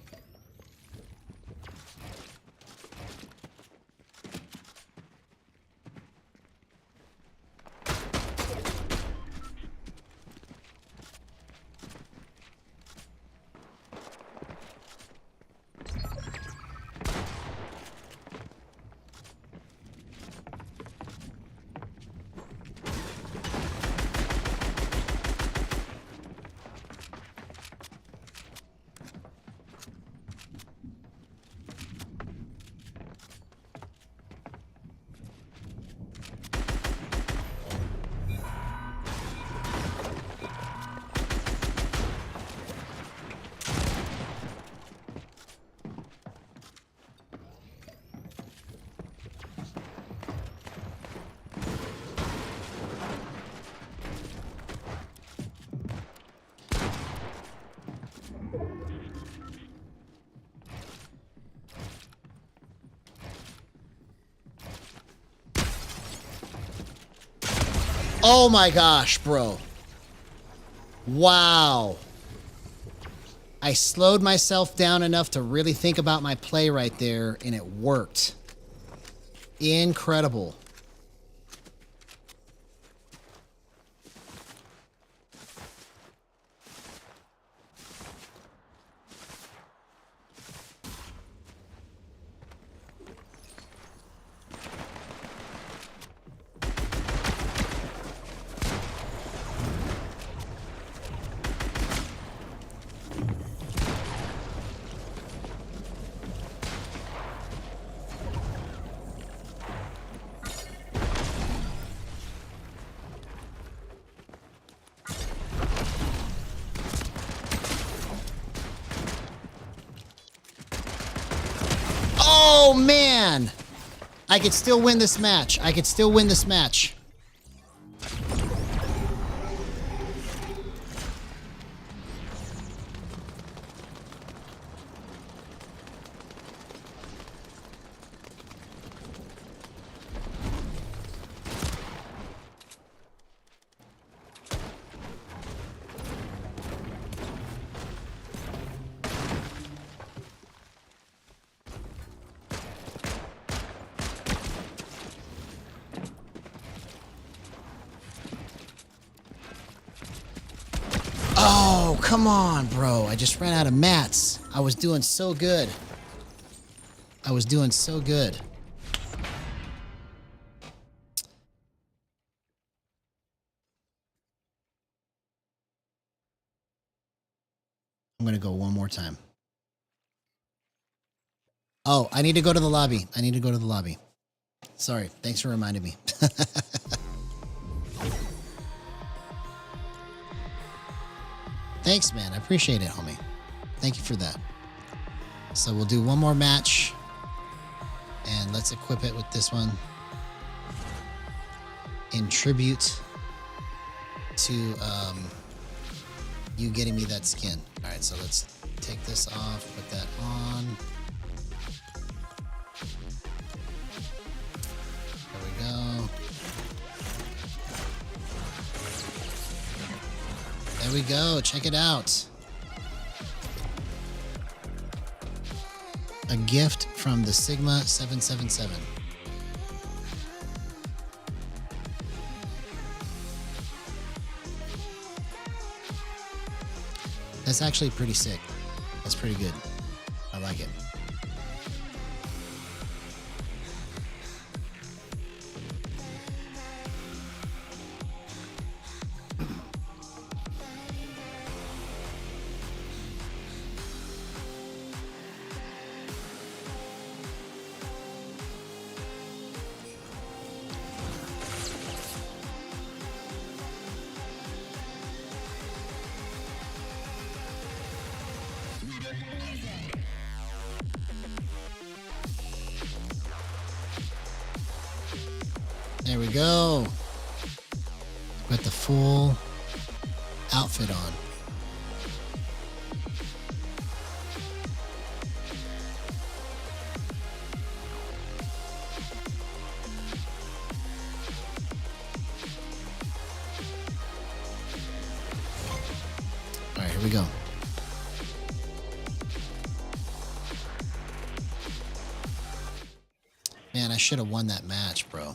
Oh my gosh, bro. Wow. I slowed myself down enough to really think about my play right there, and it worked. Incredible. Oh, man. I could still win this match. I could still win this match. Oh, come on, bro. I just ran out of mats. I was doing so good. I was doing so good. I'm going to go one more time. Oh, I need to go to the lobby. I need to go to the lobby. Sorry. Thanks for reminding me. Thanks, man. I appreciate it, homie. Thank you for that. So we'll do one more match. And let's equip it with this one. In tribute to you getting me that skin. All right, so let's take this off, put that on. There we go. There we go. Check it out. A gift from the Sigma 777. That's actually pretty sick. That's pretty good. I like it. There we go. Got the full outfit on. All right, here we go. Man, I should have won that match, bro.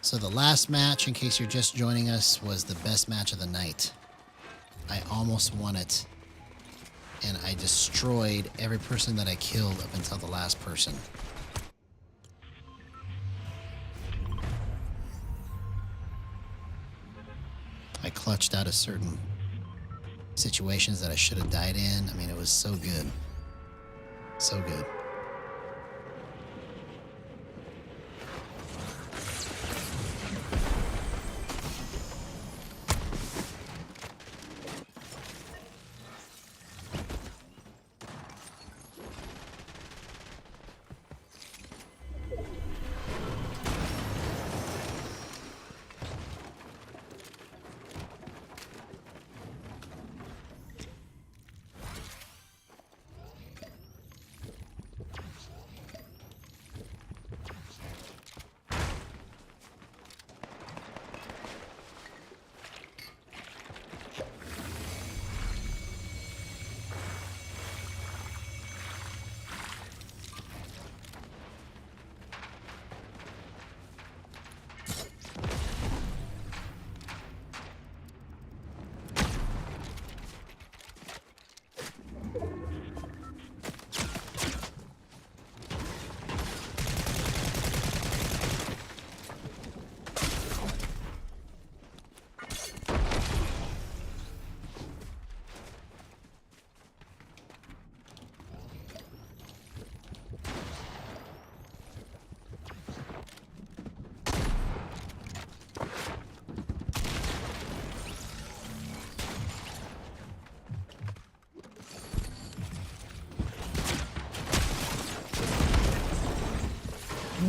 So the last match, in case you're just joining us, was the best match of the night. I almost won it, and I destroyed every person that I killed up until the last person. I clutched out of certain situations that I should have died in. I mean, it was so good. So good.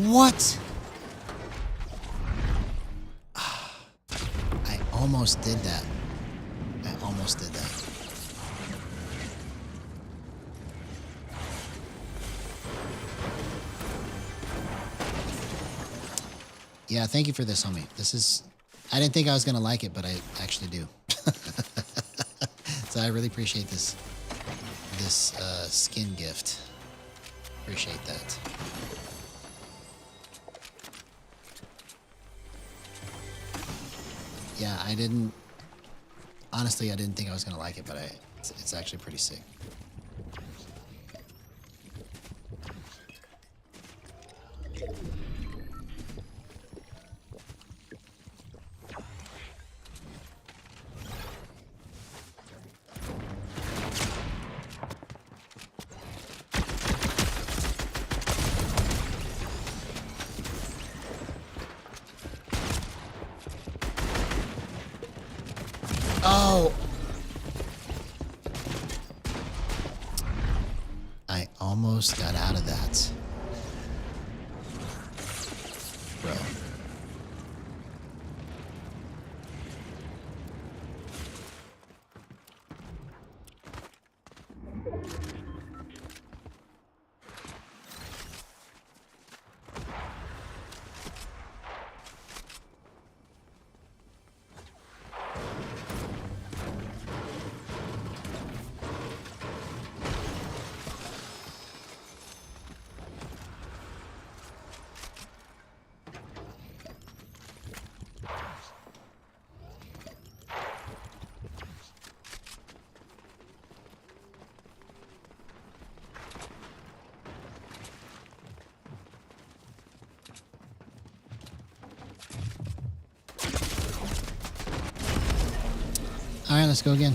What? I almost did that. I almost did that. Yeah, thank you for this, homie. This is... I didn't think I was going to like it, but I actually do. So I really appreciate this skin gift. Appreciate that. Yeah, I didn't... Honestly, I didn't think I was going to like it, but it's actually pretty sick. almost got out of that. Bro. All right, let's go again.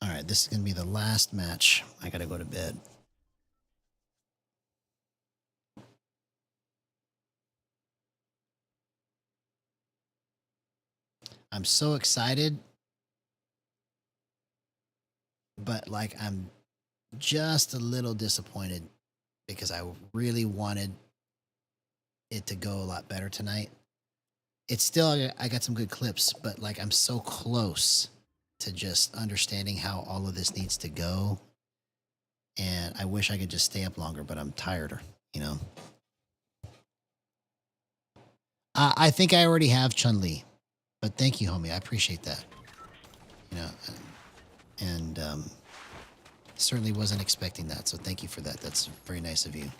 All right, this is going to be the last match. I got to go to bed. I'm so excited, but like I'm just a little disappointed because I really wanted it to go a lot better tonight. It's still, I got some good clips, but like I'm so close to just understanding how all of this needs to go. And I wish I could just stay up longer, but I'm tired, you know. I think I already have Chun-Li, but thank you, homie. I appreciate that. You know, and certainly wasn't expecting that, so thank you for that. That's very nice of you.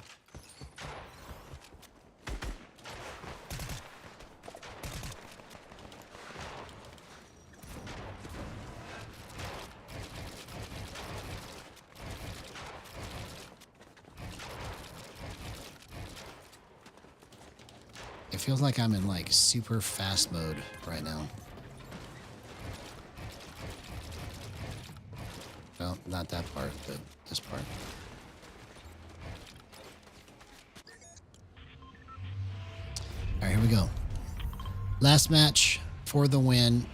It feels like I'm in like super fast mode right now. Well, not that part, but this part. All right, here we go. Last match for the win.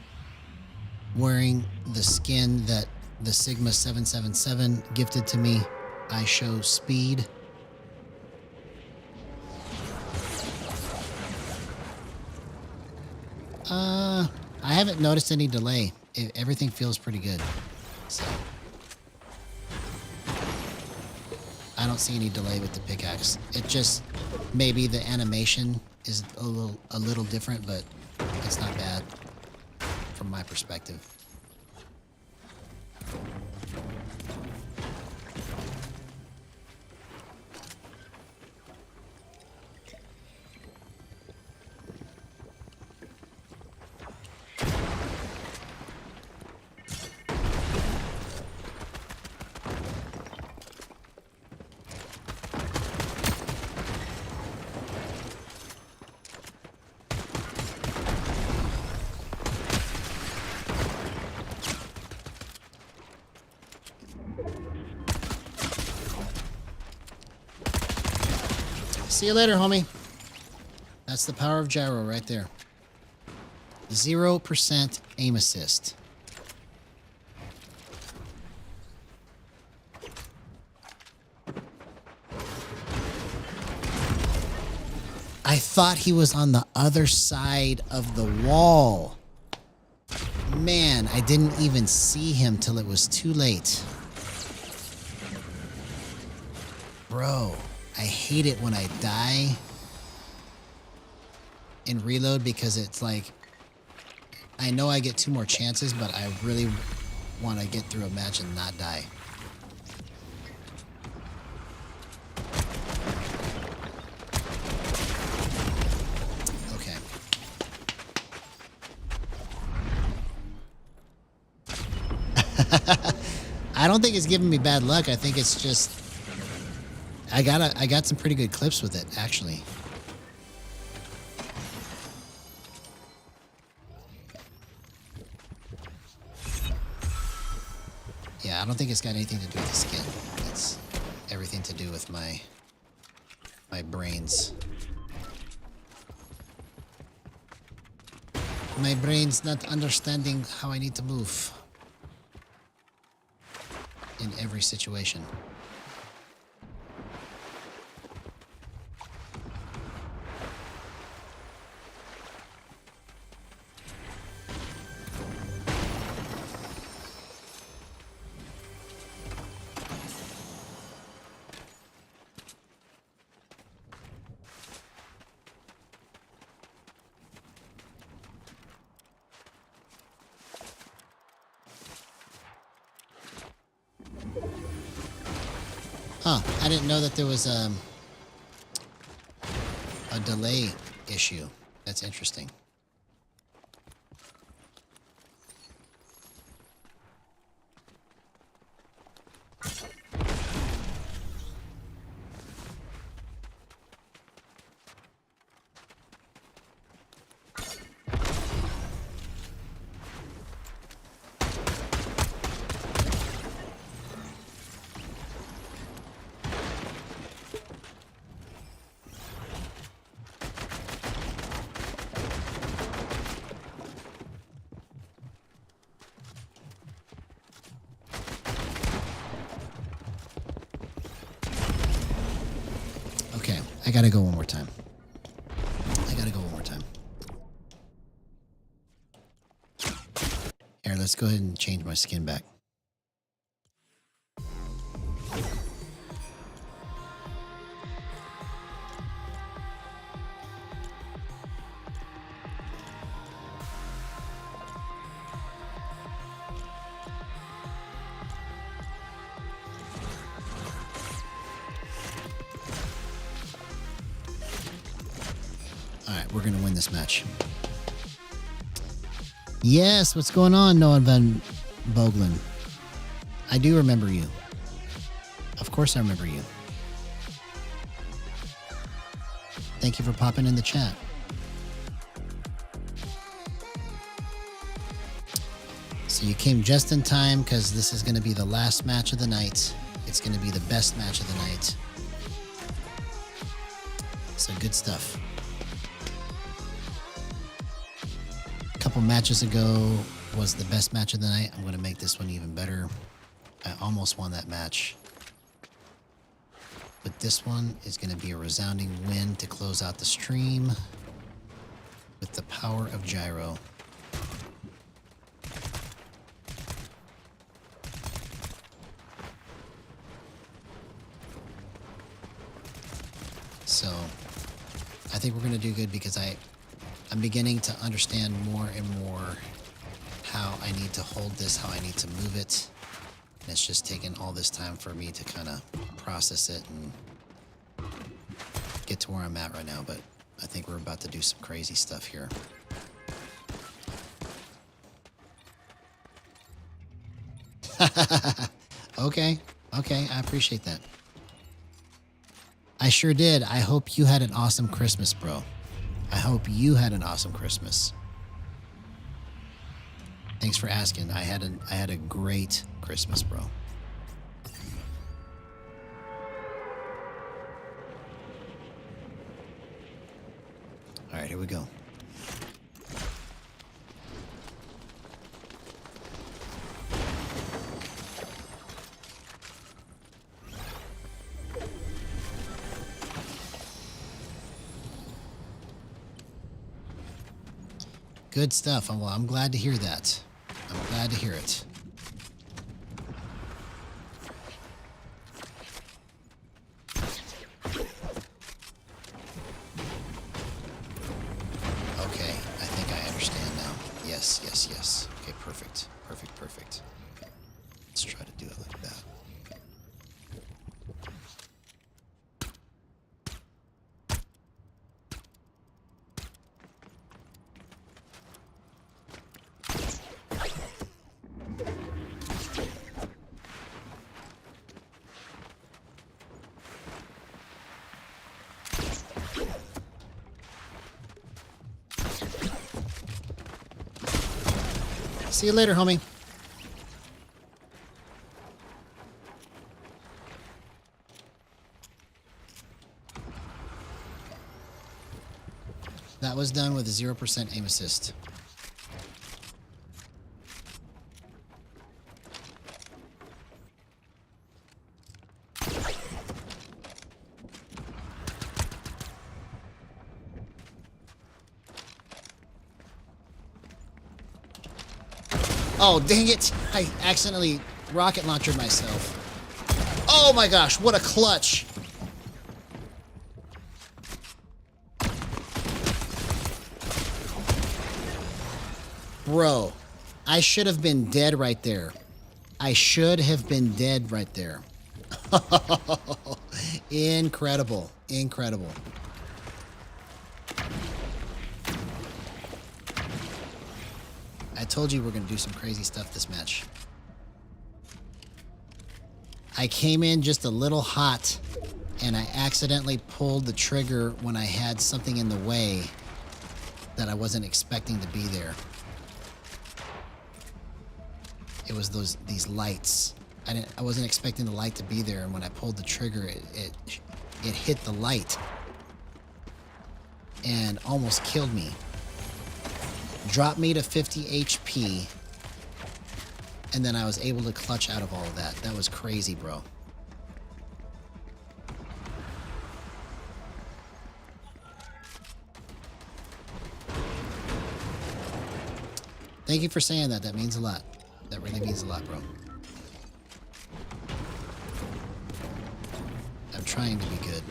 Wearing the skin that the Sigma 777 gifted to me. I show speed. I haven't noticed any delay. Everything feels pretty good. So I don't see any delay with the pickaxe. It just, maybe the animation is a little different, but it's not bad from my perspective. See you later, homie. That's the power of Gyro right there. 0% aim assist. I thought he was on the other side of the wall. Man, I didn't even see him till it was too late. Bro, I hate it when I die in reload because it's like, I know I get 2 more chances, but I really want to get through a match and not die. Okay. I don't think it's giving me bad luck. I think it's just I got some pretty good clips with it, actually. Yeah, I don't think it's got anything to do with the skin. It's everything to do with my brains. My brain's not understanding how I need to move in every situation. Huh, I didn't know that there was a delay issue. That's interesting. Okay, I gotta go one more time. Here, let's go ahead and change my skin back. Alright, we're gonna win this match. Yes, what's going on, Noah Van Boglin? I do remember you. Of course I remember you. Thank you for popping in the chat. So you came just in time because this is going to be the last match of the night. It's going to be the best match of the night. So good stuff. A couple matches ago was the best match of the night. I'm going to make this one even better. I almost won that match. But this one is going to be a resounding win to close out the stream with the power of Gyro. So I think we're going to do good because I'm beginning to understand more and more how I need to hold this, how I need to move it. And it's just taken all this time for me to kind of process it and get to where I'm at right now. But I think we're about to do some crazy stuff here. Okay, I appreciate that. I sure did. I hope you had an awesome Christmas, bro. I hope you had an awesome Christmas. Thanks for asking. I had a great Christmas, bro. All right, here we go. Good stuff. Well, I'm glad to hear that. I'm glad to hear it. Okay, I think I understand now. Yes. Okay, perfect. Let's try to do it like that. See you later, homie. was done with a 0% aim assist. Oh, dang it. I accidentally rocket launched myself. Oh my gosh, what a clutch. Bro, I should have been dead right there. I should have been dead right there. Incredible. Incredible. I told you we're going to do some crazy stuff this match. I came in just a little hot, and I accidentally pulled the trigger when I had something in the way that I wasn't expecting to be there. It was these lights. I wasn't expecting the light to be there, and when I pulled the trigger, it hit the light and almost killed me. Dropped me to 50 HP, and then I was able to clutch out of all of that. That was crazy, bro. Thank you for saying that. That means a lot. That really means a lot, bro. I'm trying to be good.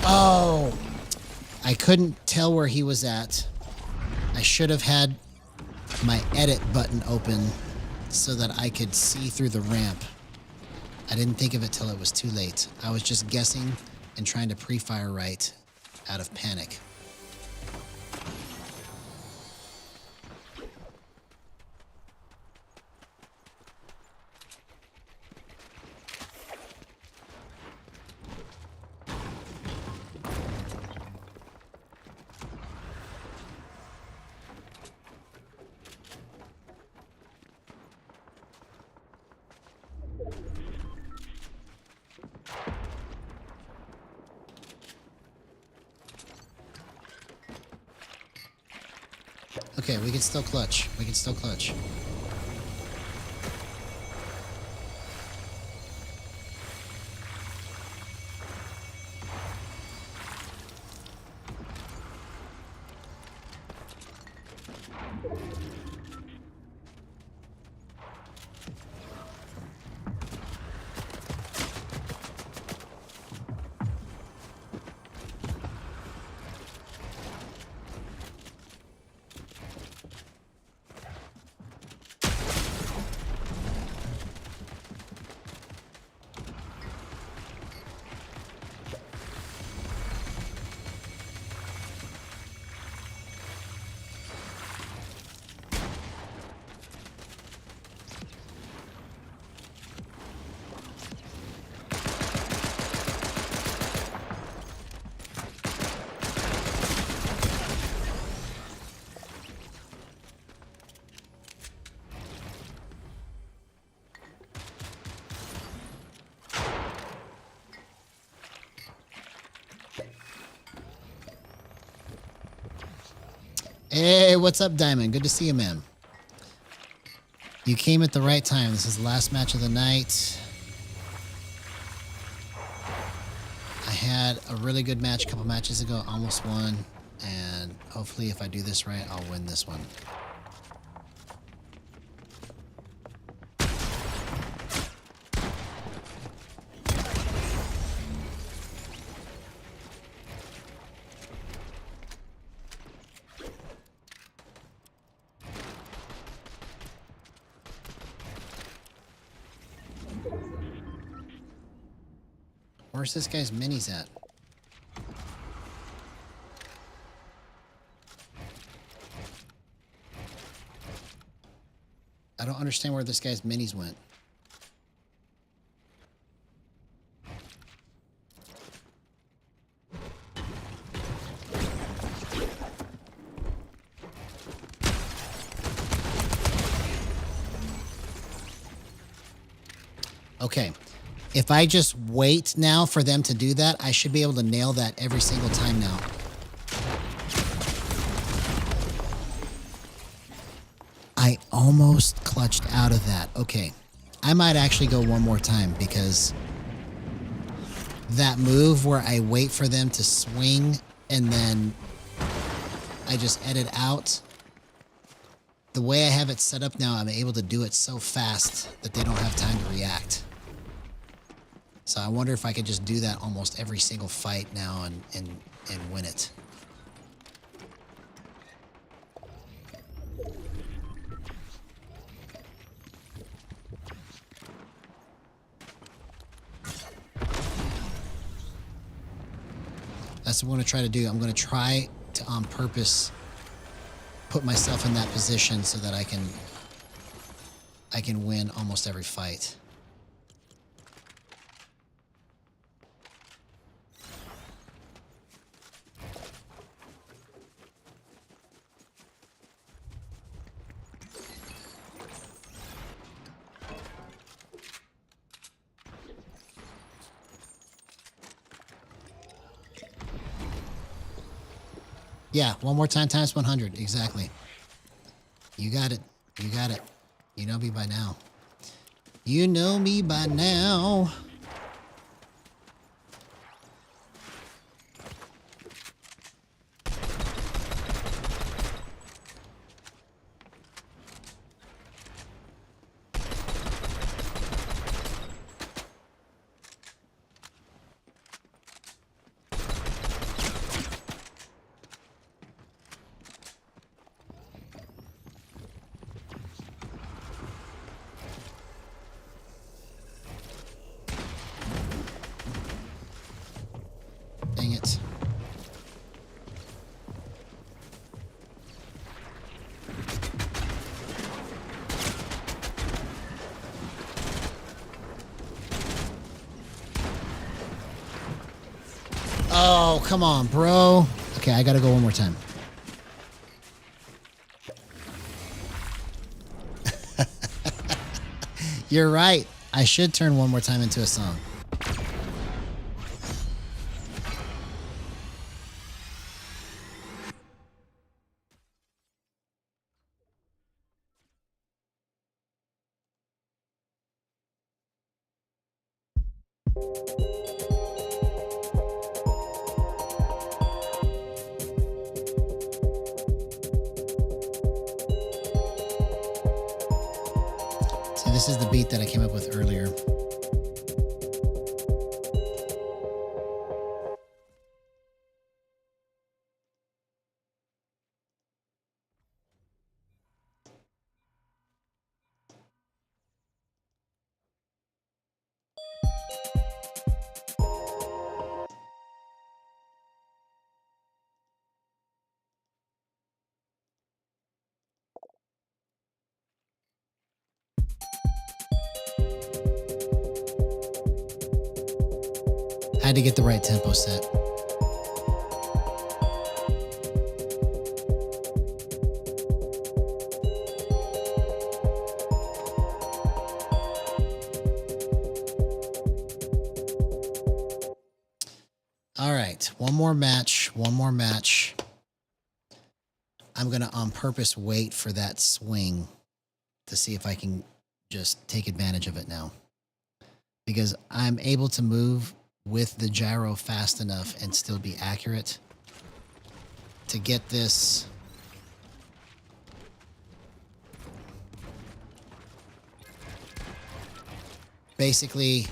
Oh, I couldn't tell where he was at. I should have had my edit button open so that I could see through the ramp. I didn't think of it till it was too late. I was just guessing and trying to pre-fire right out of panic. Okay, we can still clutch. We can still clutch. Hey, what's up, Diamond? Good to see you, man. You came at the right time. This is the last match of the night. I had a really good match a couple matches ago, almost won, and hopefully if I do this right, I'll win this one. Where's this guy's minis at? I don't understand where this guy's minis went. Okay. If I just wait now for them to do that, I should be able to nail that every single time now. I almost clutched out of that. Okay. I might actually go one more time because that move where I wait for them to swing and then I just edit out. The way I have it set up now, I'm able to do it so fast that they don't have time to react. So I wonder if I could just do that almost every single fight now and win it. That's what I'm going to try to do. I'm going to try to, on purpose, put myself in that position so that I can win almost every fight. Yeah, one more time times 100. Exactly. You got it. You got it. You know me by now. You know me by now. Dang it. Oh, come on, bro. Okay, I gotta go one more time. You're right. I should turn one more time into a song. See, this is the beat that I came up with earlier. I had to get the right tempo set. All right, one more match. I'm going to on purpose wait for that swing to see if I can just take advantage of it now. Because I'm able to move with the gyro fast enough and still be accurate to get this. Basically,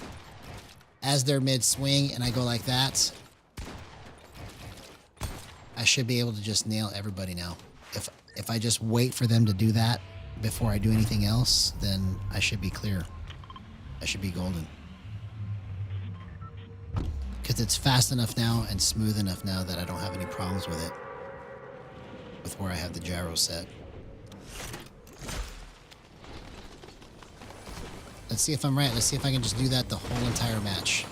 as they're mid-swing and I go like that, I should be able to just nail everybody now. If I just wait for them to do that before I do anything else, then I should be clear. I should be golden. Because it's fast enough now and smooth enough now that I don't have any problems with it. With where I have the gyro set. Let's see if I'm right. Let's see if I can just do that the whole entire match.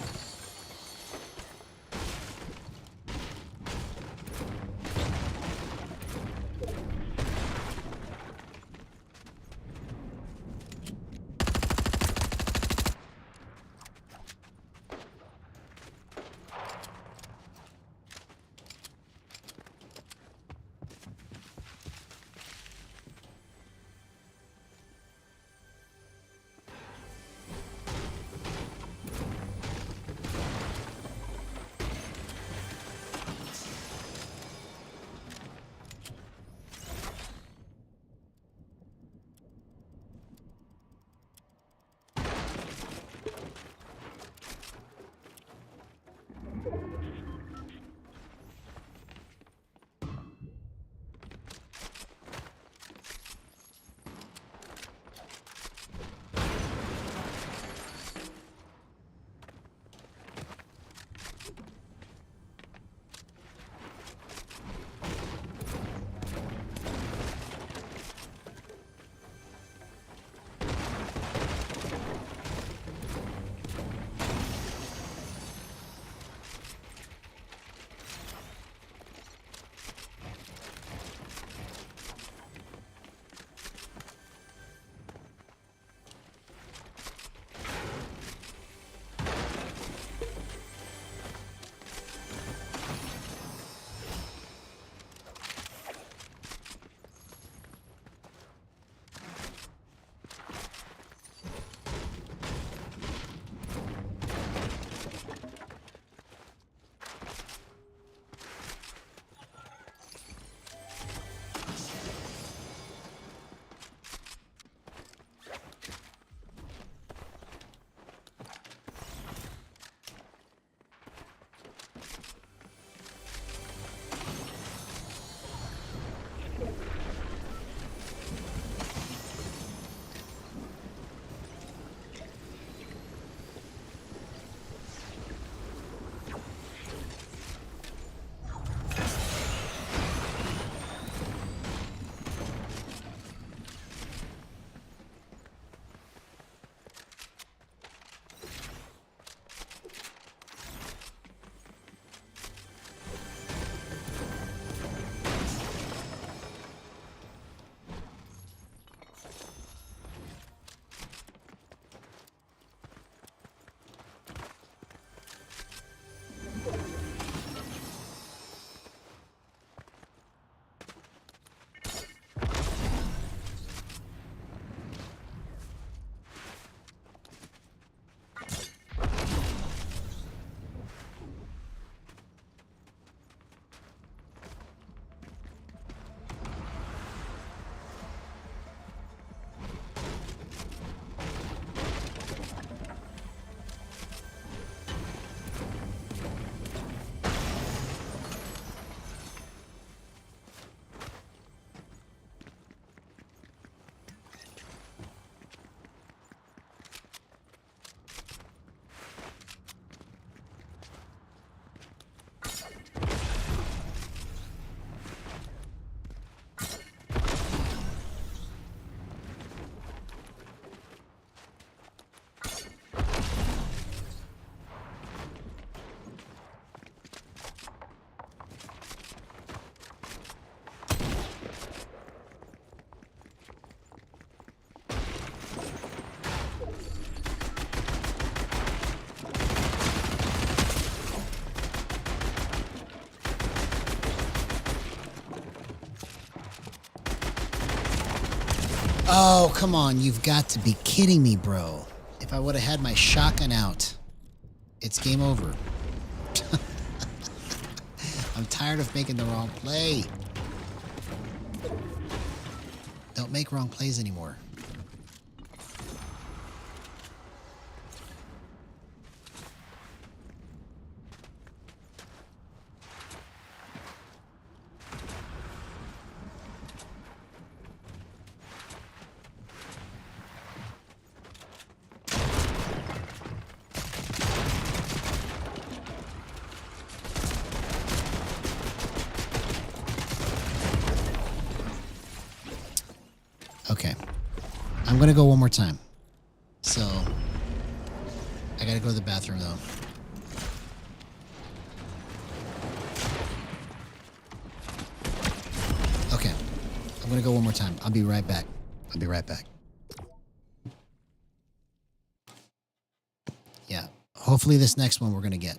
Oh, come on. You've got to be kidding me, bro. If I would have had my shotgun out, it's game over. I'm tired of making the wrong play. Don't make wrong plays anymore. Okay. I'm going to go one more time. So, I got to go to the bathroom, though. Okay. I'm going to go one more time. I'll be right back. I'll be right back. Yeah. Hopefully this next one we're going to get.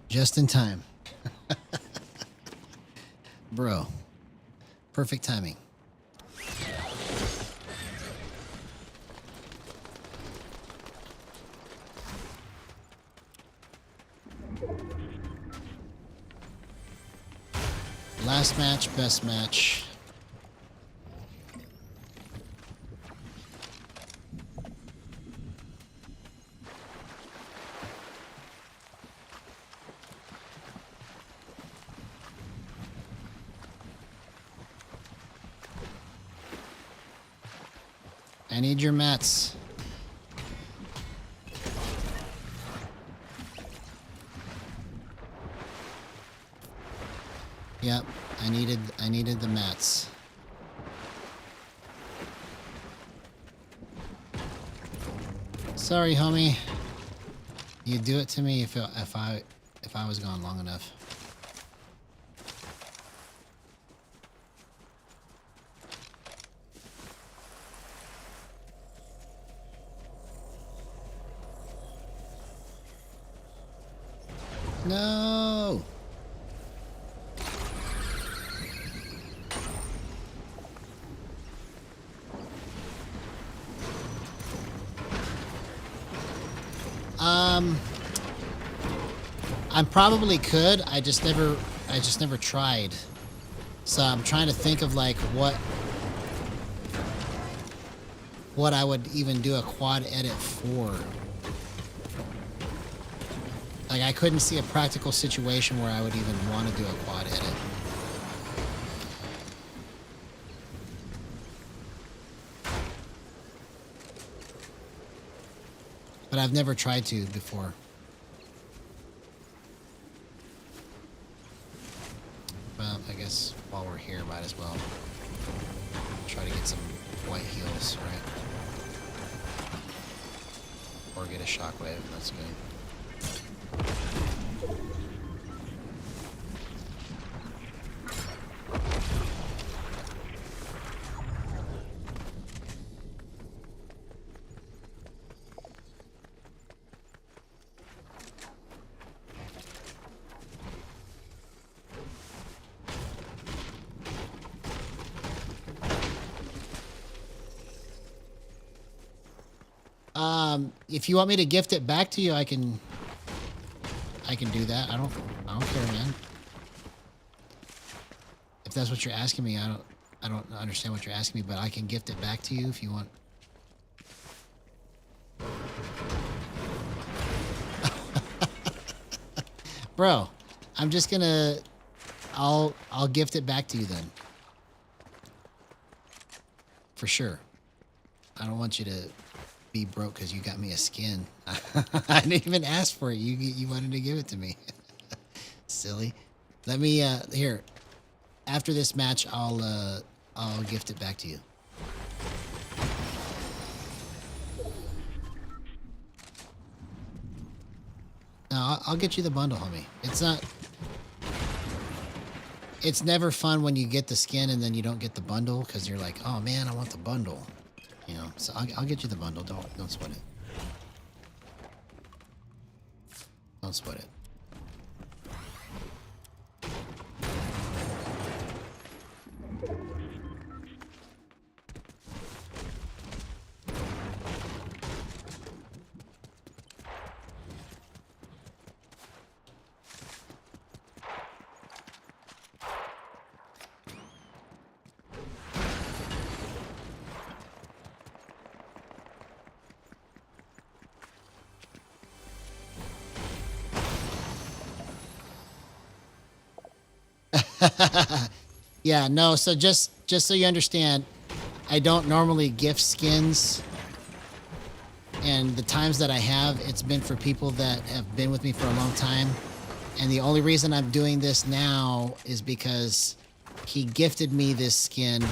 Just in time. Bro. Perfect timing. Last match, best match. I need your mats. Yep, I needed the mats. Sorry, homie. You'd do it to me if I was gone long enough. No. I probably could. I just never tried. So I'm trying to think of like what I would even do a quad edit for. Like, I couldn't see a practical situation where I would even want to do a quad edit. but I've never tried to before. Well, I guess while we're here, might as well try to get some white heals, right? Or get a shockwave. That's good. If you want me to gift it back to you, I can do that. I don't care, man. If that's what you're asking me, I don't understand what you're asking me, but I can gift it back to you if you want. Bro, I'm just gonna I'll gift it back to you then. For sure. I don't want you to be broke because you got me a skin. I didn't even ask for it. You wanted to give it to me. Silly. Let me here. After this match, I'll gift it back to you. No, I'll get you the bundle, homie. It's never fun when you get the skin and then you don't get the bundle because you're like, oh man, I want the bundle. You know, so I'll get you the bundle. Don't sweat it. Don't sweat it. Yeah, no, so just so you understand, I don't normally gift skins. And the times that I have, it's been for people that have been with me for a long time. And the only reason I'm doing this now is because he gifted me this skin.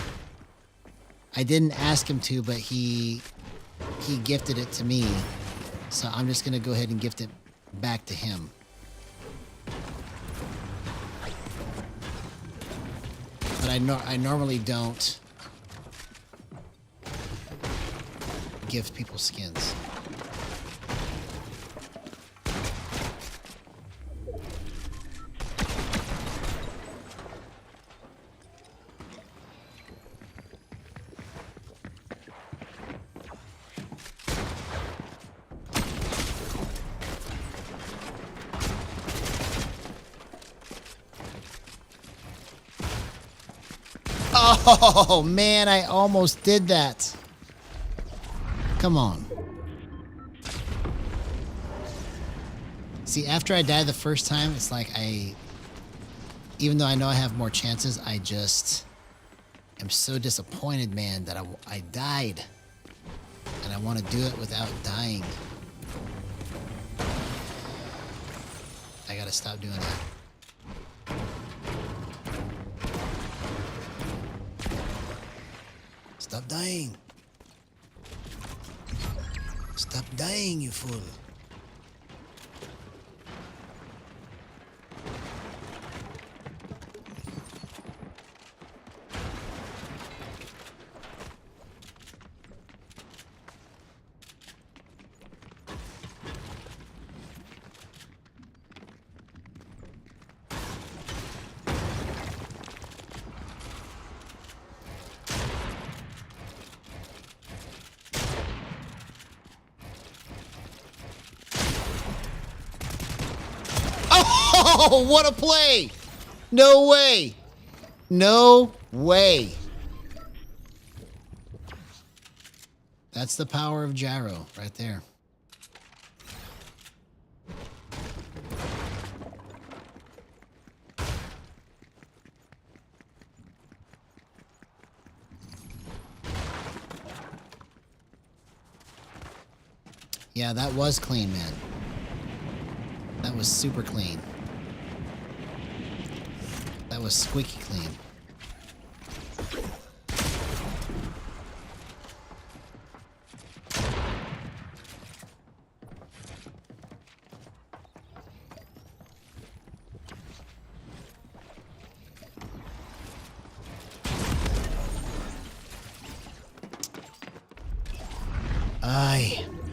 I didn't ask him to, but he gifted it to me. So I'm just going to go ahead and gift it back to him. But I normally don't gift people skins. Oh, man, I almost did that. Come on. See, after I died the first time, it's like even though I know I have more chances, I just am so disappointed, man, that I died. And I want to do it without dying. I gotta stop doing that. Stop dying. Stop dying, you fool. Oh, what a play! No way! No way! That's the power of Gyro right there. Yeah, that was clean, man. That was super clean. That was squeaky clean.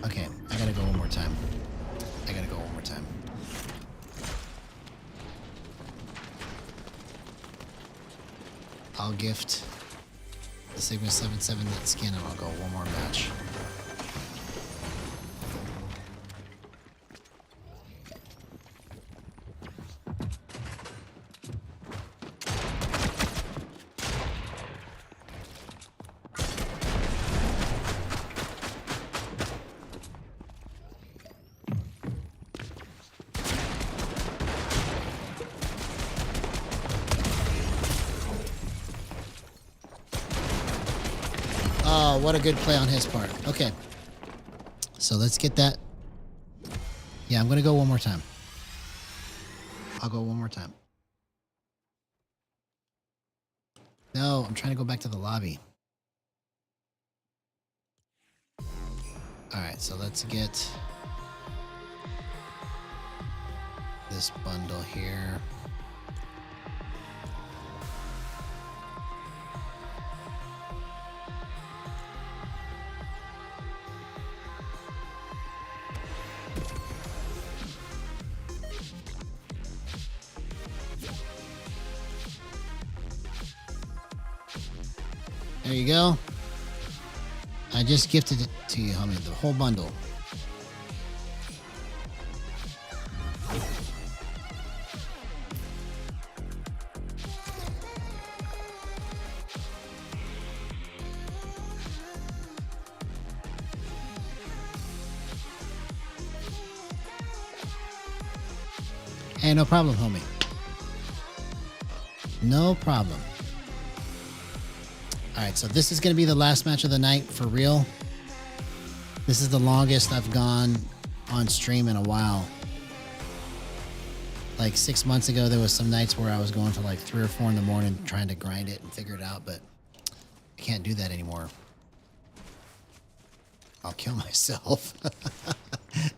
Okay, I gotta go one more time. I'll gift the Sigma 77 that skin and I'll go one more match. Oh, what a good play on his part. Okay. So let's get that. Yeah, I'm going to go one more time. I'll go one more time. No, I'm trying to go back to the lobby. All right, so let's get this bundle here. There you go. I just gifted it to you, homie. The whole bundle. Hey, no problem, homie. No problem. Alright, so this is going to be the last match of the night for real. This is the longest I've gone on stream in a while. Like 6 months ago, there was some nights where I was going to like 3 or 4 in the morning trying to grind it and figure it out, but I can't do that anymore. I'll kill myself.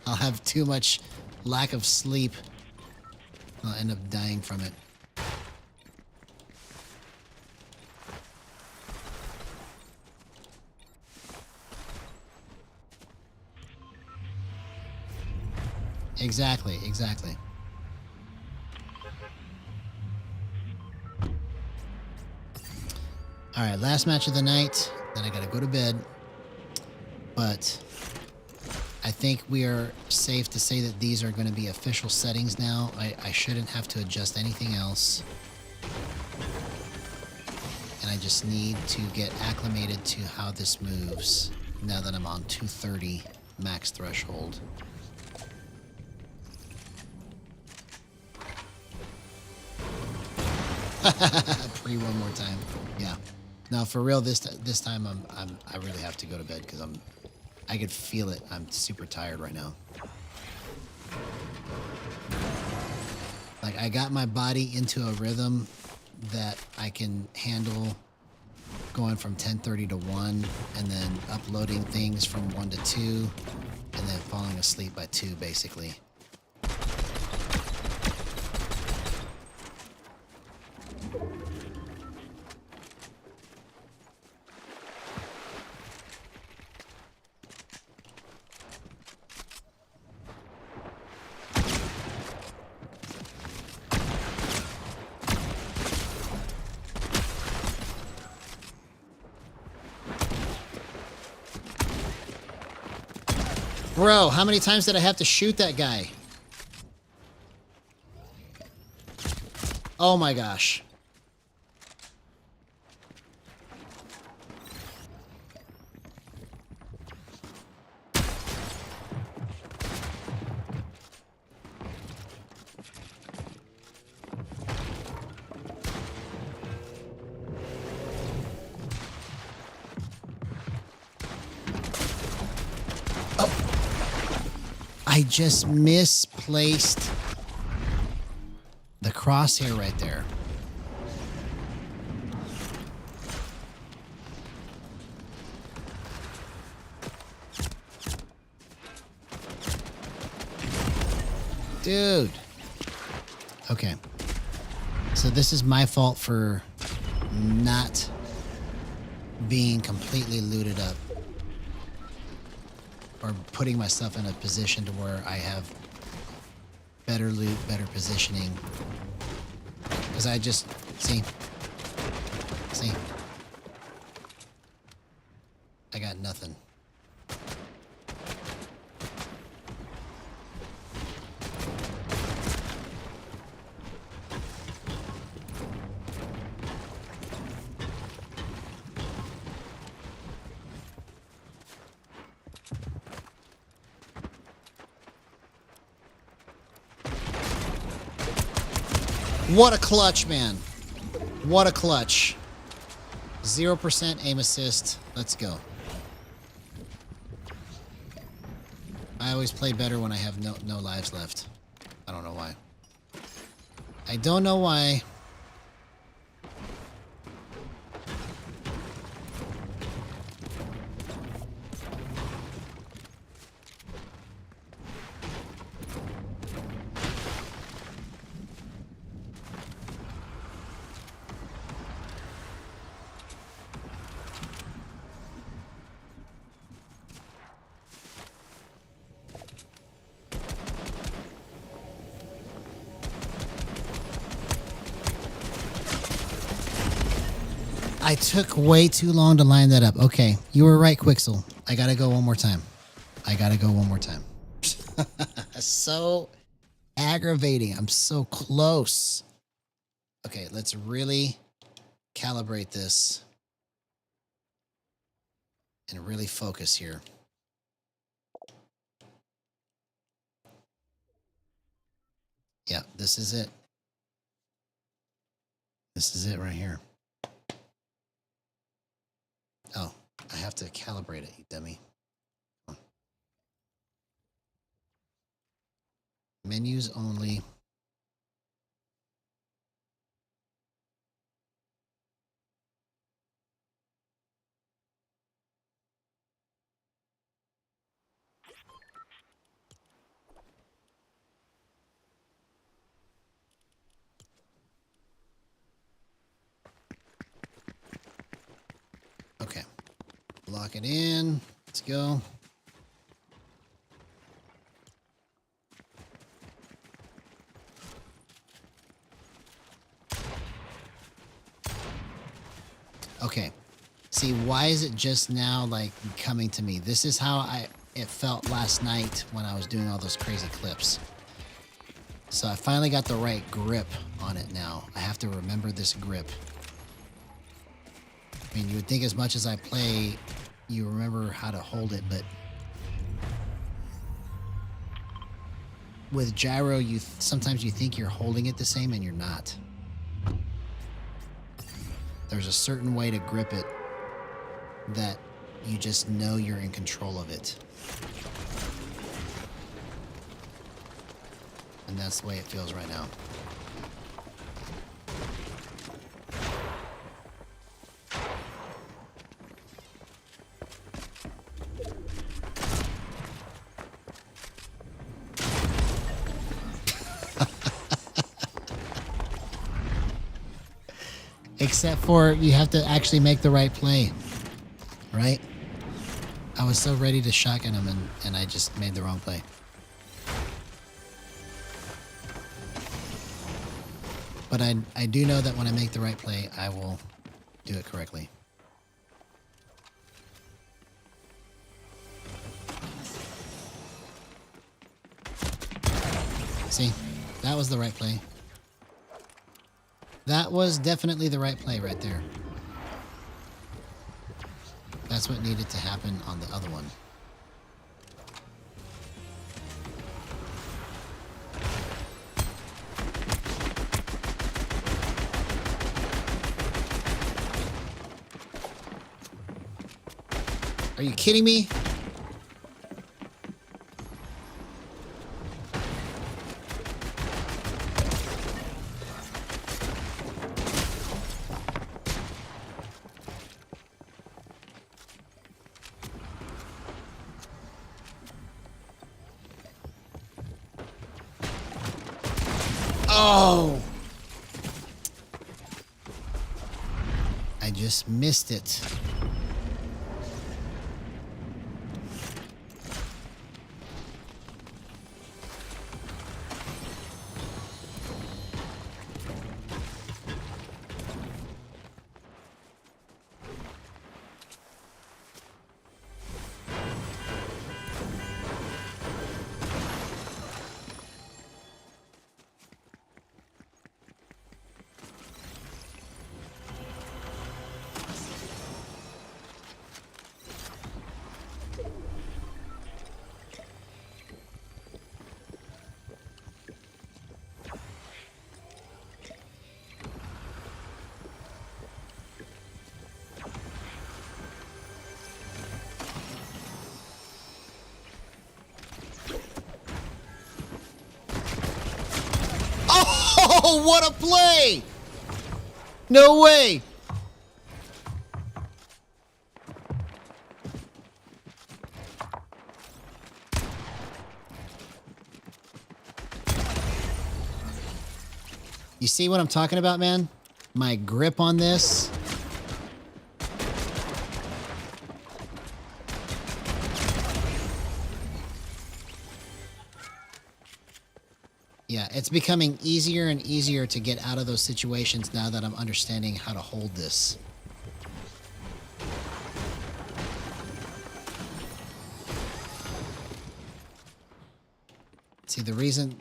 I'll have too much lack of sleep. I'll end up dying from it. Exactly, exactly. All right, last match of the night. Then I gotta go to bed. But I think we are safe to say that these are going to be official settings now. I shouldn't have to adjust anything else. And I just need to get acclimated to how this moves now that I'm on 230 max threshold. Pre one more time. Yeah. No, for real, this time I really have to go to bed because I could feel it. I'm super tired right now. Like, I got my body into a rhythm that I can handle going from 10:30 to 1 and then uploading things from 1 to 2 and then falling asleep by 2 basically. Bro, how many times did I have to shoot that guy? Oh my gosh. I just misplaced the crosshair right there. Dude. Okay. So this is my fault for not being completely looted up. Or putting myself in a position to where I have better loot, better positioning. Because I just... See? I got nothing. What a clutch, man. What a clutch. 0% aim assist. Let's go. I always play better when I have no lives left. I don't know why. I don't know why. I took way too long to line that up. Okay, you were right, Quixel. I gotta go one more time. So aggravating. I'm so close. Okay, let's really calibrate this and really focus here. Yeah, this is it. This is it right here. Oh, I have to calibrate it, you dummy. Come on. Menus only. Okay. Lock it in. Let's go. Okay. See, why is it just now like coming to me? This is how it felt last night when I was doing all those crazy clips. So I finally got the right grip on it now. I have to remember this grip. I mean, you would think as much as I play, you remember how to hold it, but with Gyro, sometimes you think you're holding it the same and you're not. There's a certain way to grip it that you just know you're in control of it. And that's the way it feels right now. Except for you have to actually make the right play, right? I was so ready to shotgun him and I just made the wrong play. But I do know that when I make the right play, I will do it correctly. See, that was the right play. That was definitely the right play right there. That's what needed to happen on the other one. Are you kidding me? Oh! I just missed it. Oh, what a play! No way! You see what I'm talking about, man? My grip on this. Yeah, it's becoming easier and easier to get out of those situations now that I'm understanding how to hold this. See, the reason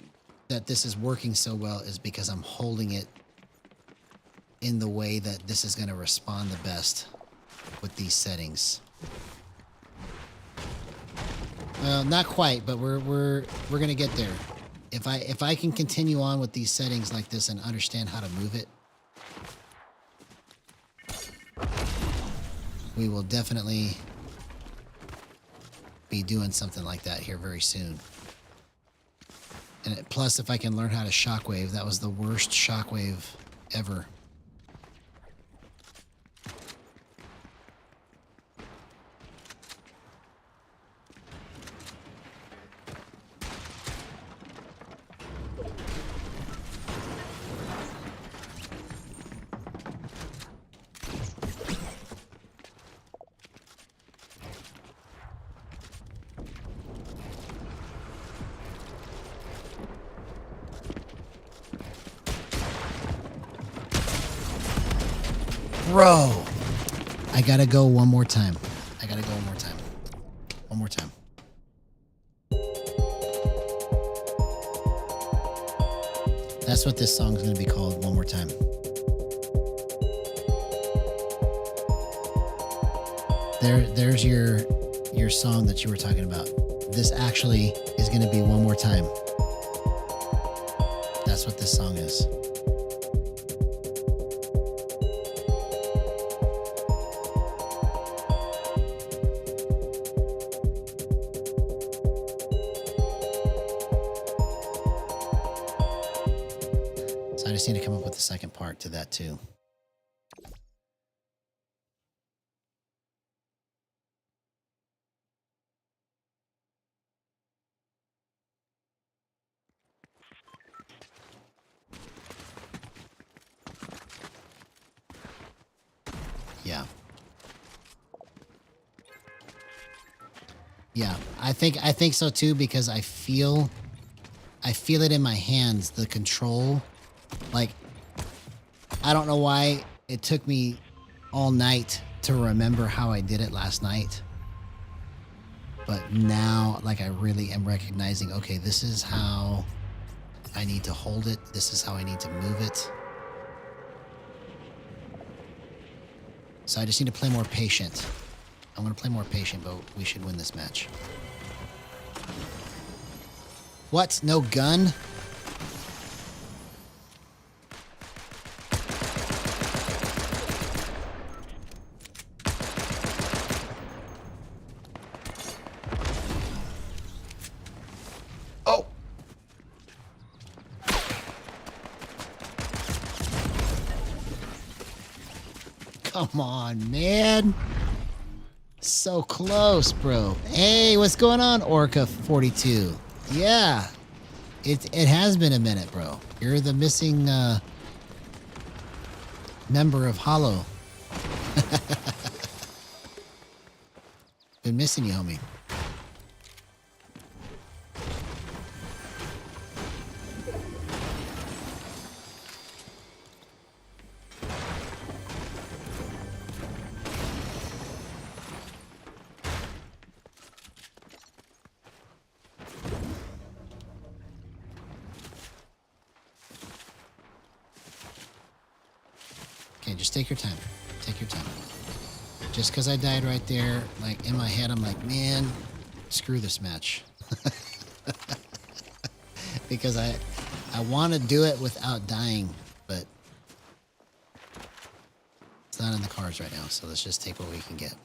that this is working so well is because I'm holding it in the way that this is going to respond the best with these settings. Well, not quite, but we're going to get there. If I can continue on with these settings like this and understand how to move it, we will definitely be doing something like that here very soon. And plus, if I can learn how to shockwave, that was the worst shockwave ever. Bro, I gotta go one more time. I gotta go one more time. One more time. That's what this song's gonna be called, One More Time. There's your song that you were talking about. This actually is gonna be One More Time. That's what this song is. So I just need to come up with the second part to that too. Yeah. Yeah, I think so too, because I feel it in my hands, the control. Like, I don't know why it took me all night to remember how I did it last night. But now, like, I really am recognizing, okay, this is how I need to hold it. This is how I need to move it. So I just need to play more patient. I'm going to play more patient, but we should win this match. What? No gun? Oh! Come on, man. So close, bro. Hey, what's going on, Orca 42? Yeah. It has been a minute, bro. You're the missing member of Hollow. Been missing you, homie. Okay, just take your time. Take your time. Just because I died right there, like in my head, I'm like, man, screw this match. Because I want to do it without dying, but it's not in the cards right now. So let's just take what we can get.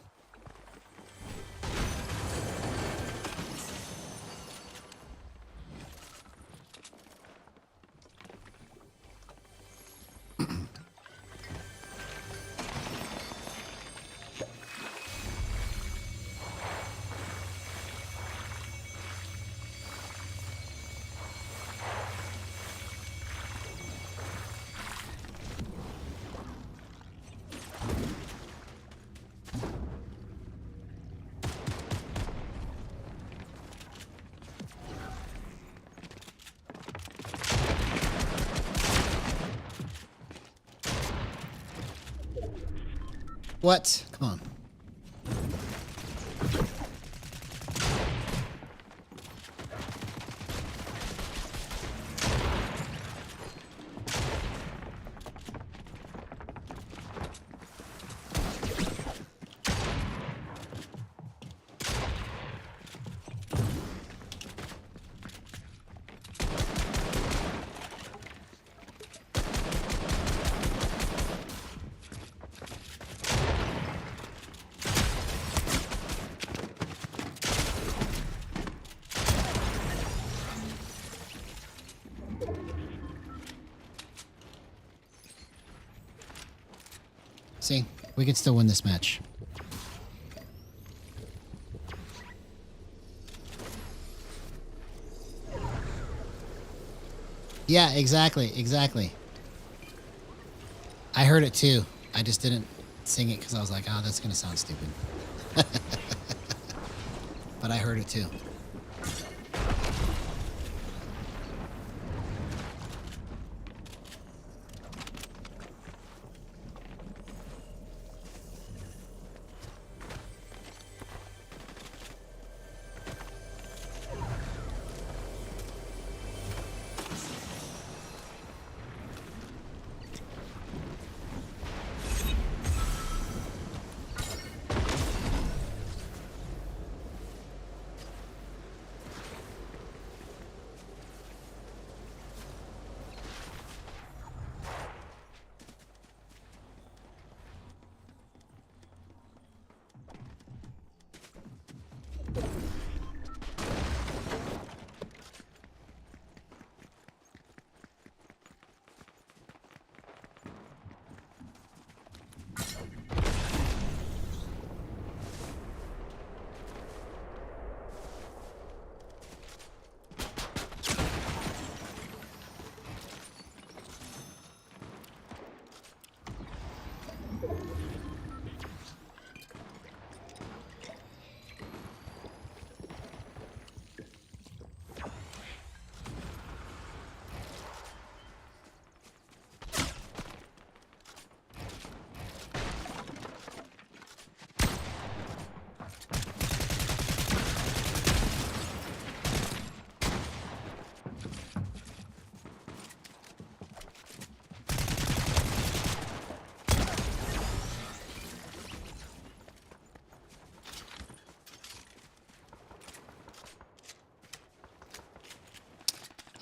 What? Come on. See, we can still win this match. Yeah, exactly, exactly. I heard it too. I just didn't sing it because I was like, oh, that's going to sound stupid. But I heard it too.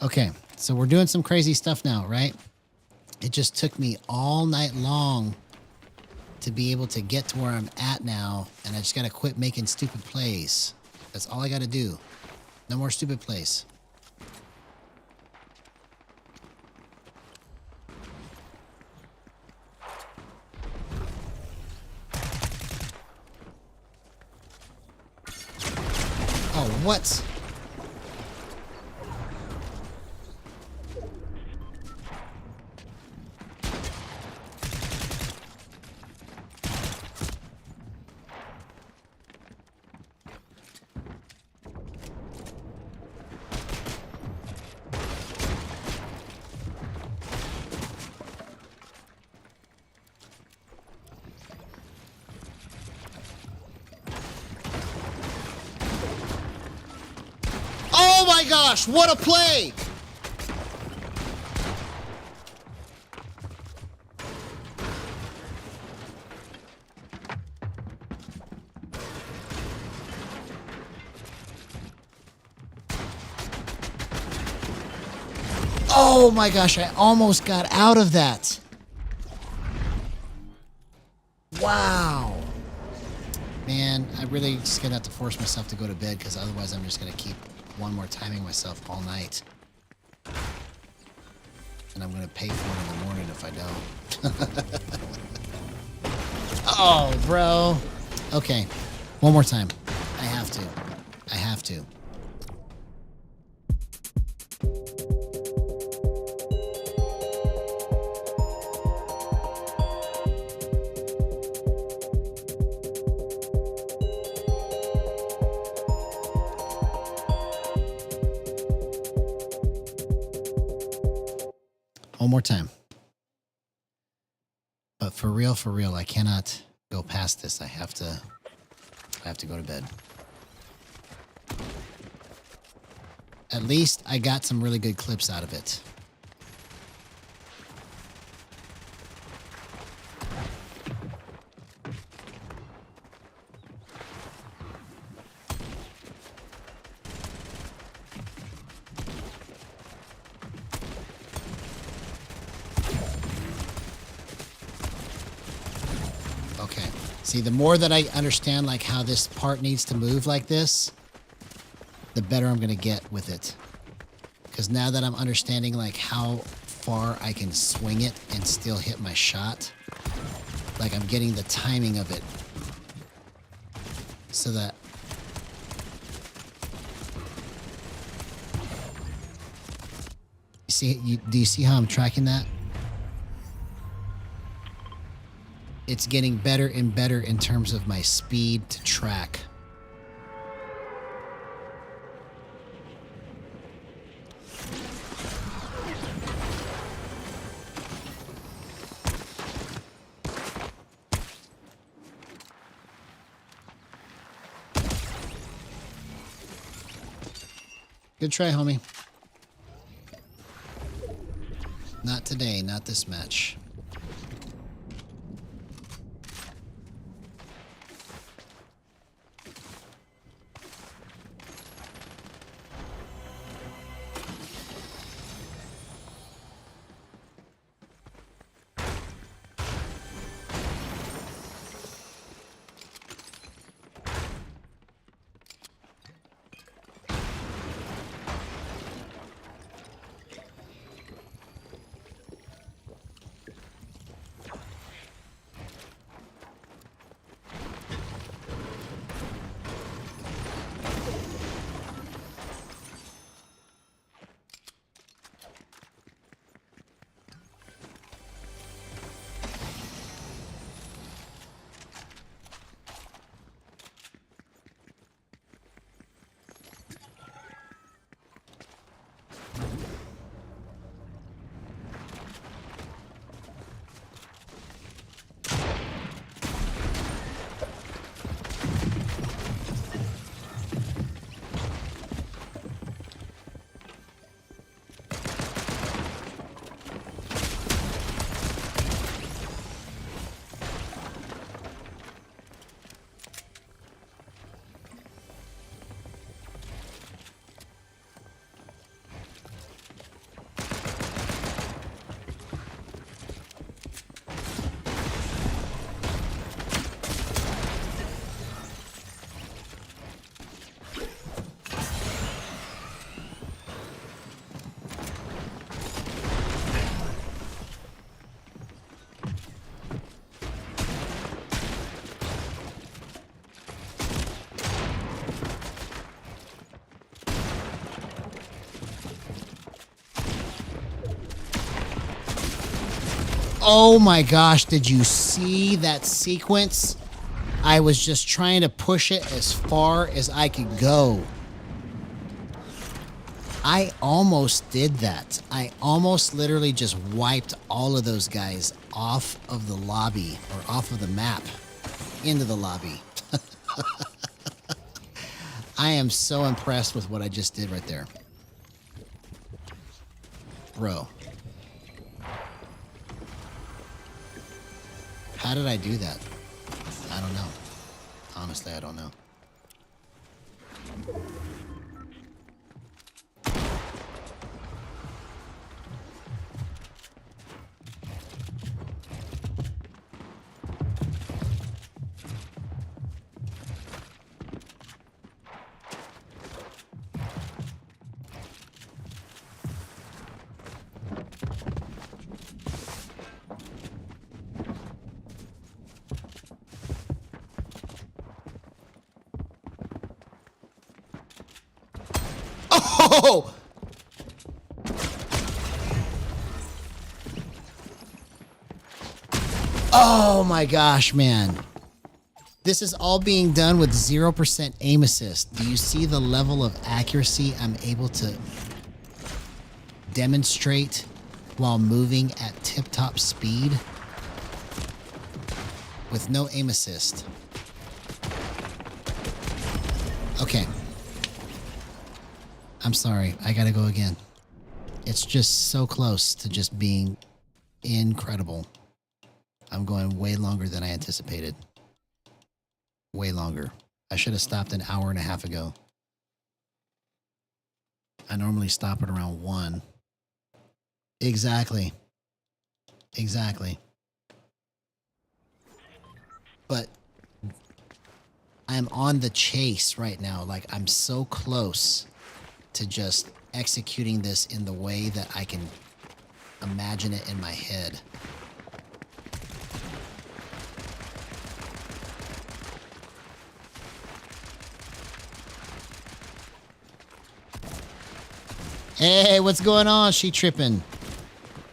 Okay, so we're doing some crazy stuff now, right? It just took me all night long to be able to get to where I'm at now, and I just got to quit making stupid plays. That's all I got to do. No more stupid plays. Oh, what? gosh, what a play! Oh my gosh, I almost got out of that. Wow. Man, I really just gonna have to force myself to go to bed because otherwise I'm just gonna keep one more timing myself all night. And I'm gonna pay for it in the morning if I don't. Oh, bro. Okay, one more time. I have to. I have to. One more time. But for real, I cannot go past this. I have to go to bed. At least I got some really good clips out of it. Okay. See, the more that I understand like how this part needs to move like this, the better I'm going to get with it. Because now that I'm understanding like how far I can swing it and still hit my shot, like I'm getting the timing of it. So that do you see how I'm tracking that? It's getting better and better in terms of my speed to track. Good try, homie. Not today, not this match. Oh my gosh, did you see that sequence? I was just trying to push it as far as I could go. I almost did that. I almost literally just wiped all of those guys off of the lobby or off of the map into the lobby. I am so impressed with what I just did right there. Bro. How did I do that? I don't know. Honestly, I don't know. Oh! Oh my gosh, man. This is all being done with 0% aim assist. Do you see the level of accuracy I'm able to demonstrate while moving at tip-top speed? With no aim assist. Okay. I'm sorry. I gotta go again. It's just so close to just being incredible. I'm going way longer than I anticipated. Way longer. I should have stopped an hour and a half ago. I normally stop at around 1. Exactly. Exactly. But I'm on the chase right now. Like, I'm so close to just executing this in the way that I can imagine it in my head. Hey, what's going on? She tripping.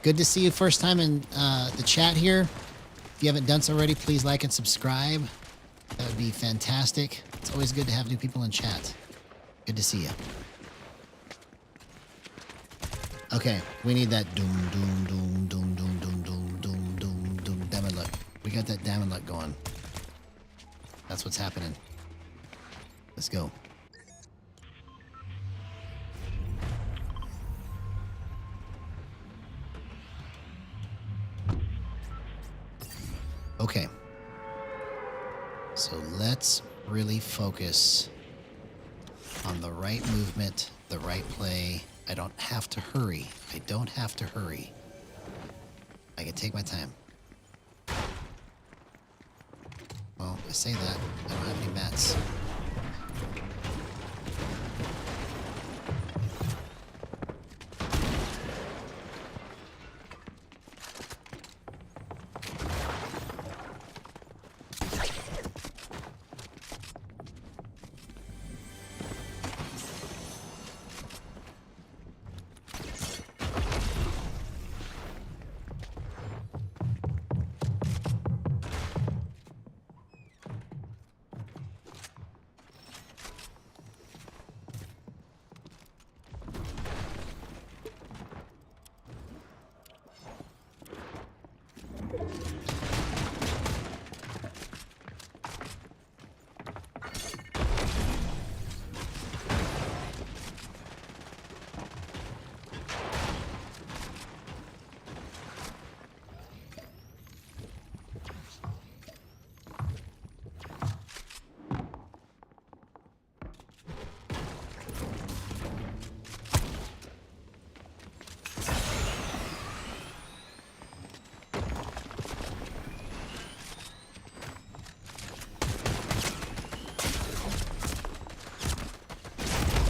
Good to see you first time in the chat here. If you haven't done so already, please like and subscribe. That would be fantastic. It's always good to have new people in chat. Good to see you. Okay, we need that doom, doom, doom, doom, doom, doom, doom, doom, doom, doom, diamond luck. We got that diamond luck going. That's what's happening. Let's go. Okay. So let's really focus on the right movement, the right play. I don't have to hurry. I don't have to hurry. I can take my time. Well, I say that. I don't have any mats.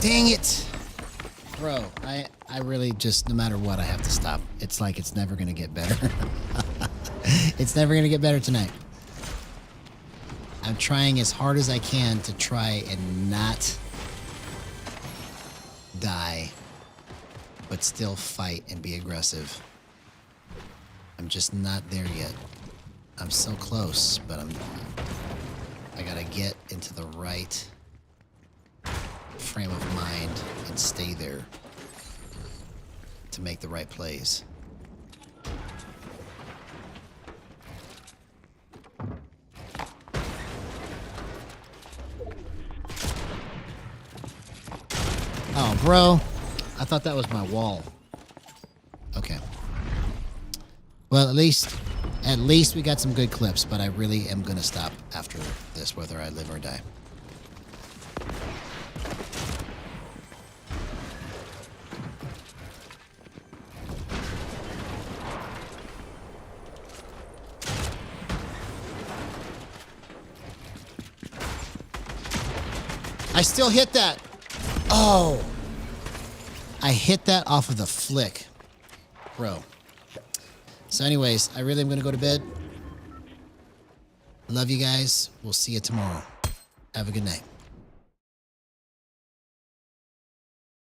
Dang it. Bro, I really just, no matter what, I have to stop. It's like it's never going to get better. It's never going to get better tonight. I'm trying as hard as I can to try and not die, but still fight and be aggressive. I'm just not there yet. I'm so close, but I gotta get into the right frame of mind and stay there to make the right plays. Oh, bro, I thought that was my wall. Well, at least we got some good clips, but I really am going to stop after this, whether I live or die. I still hit that. Oh. I hit that off of the flick. Bro. So anyways, I really am going to go to bed. Love you guys. We'll see you tomorrow. Have a good night.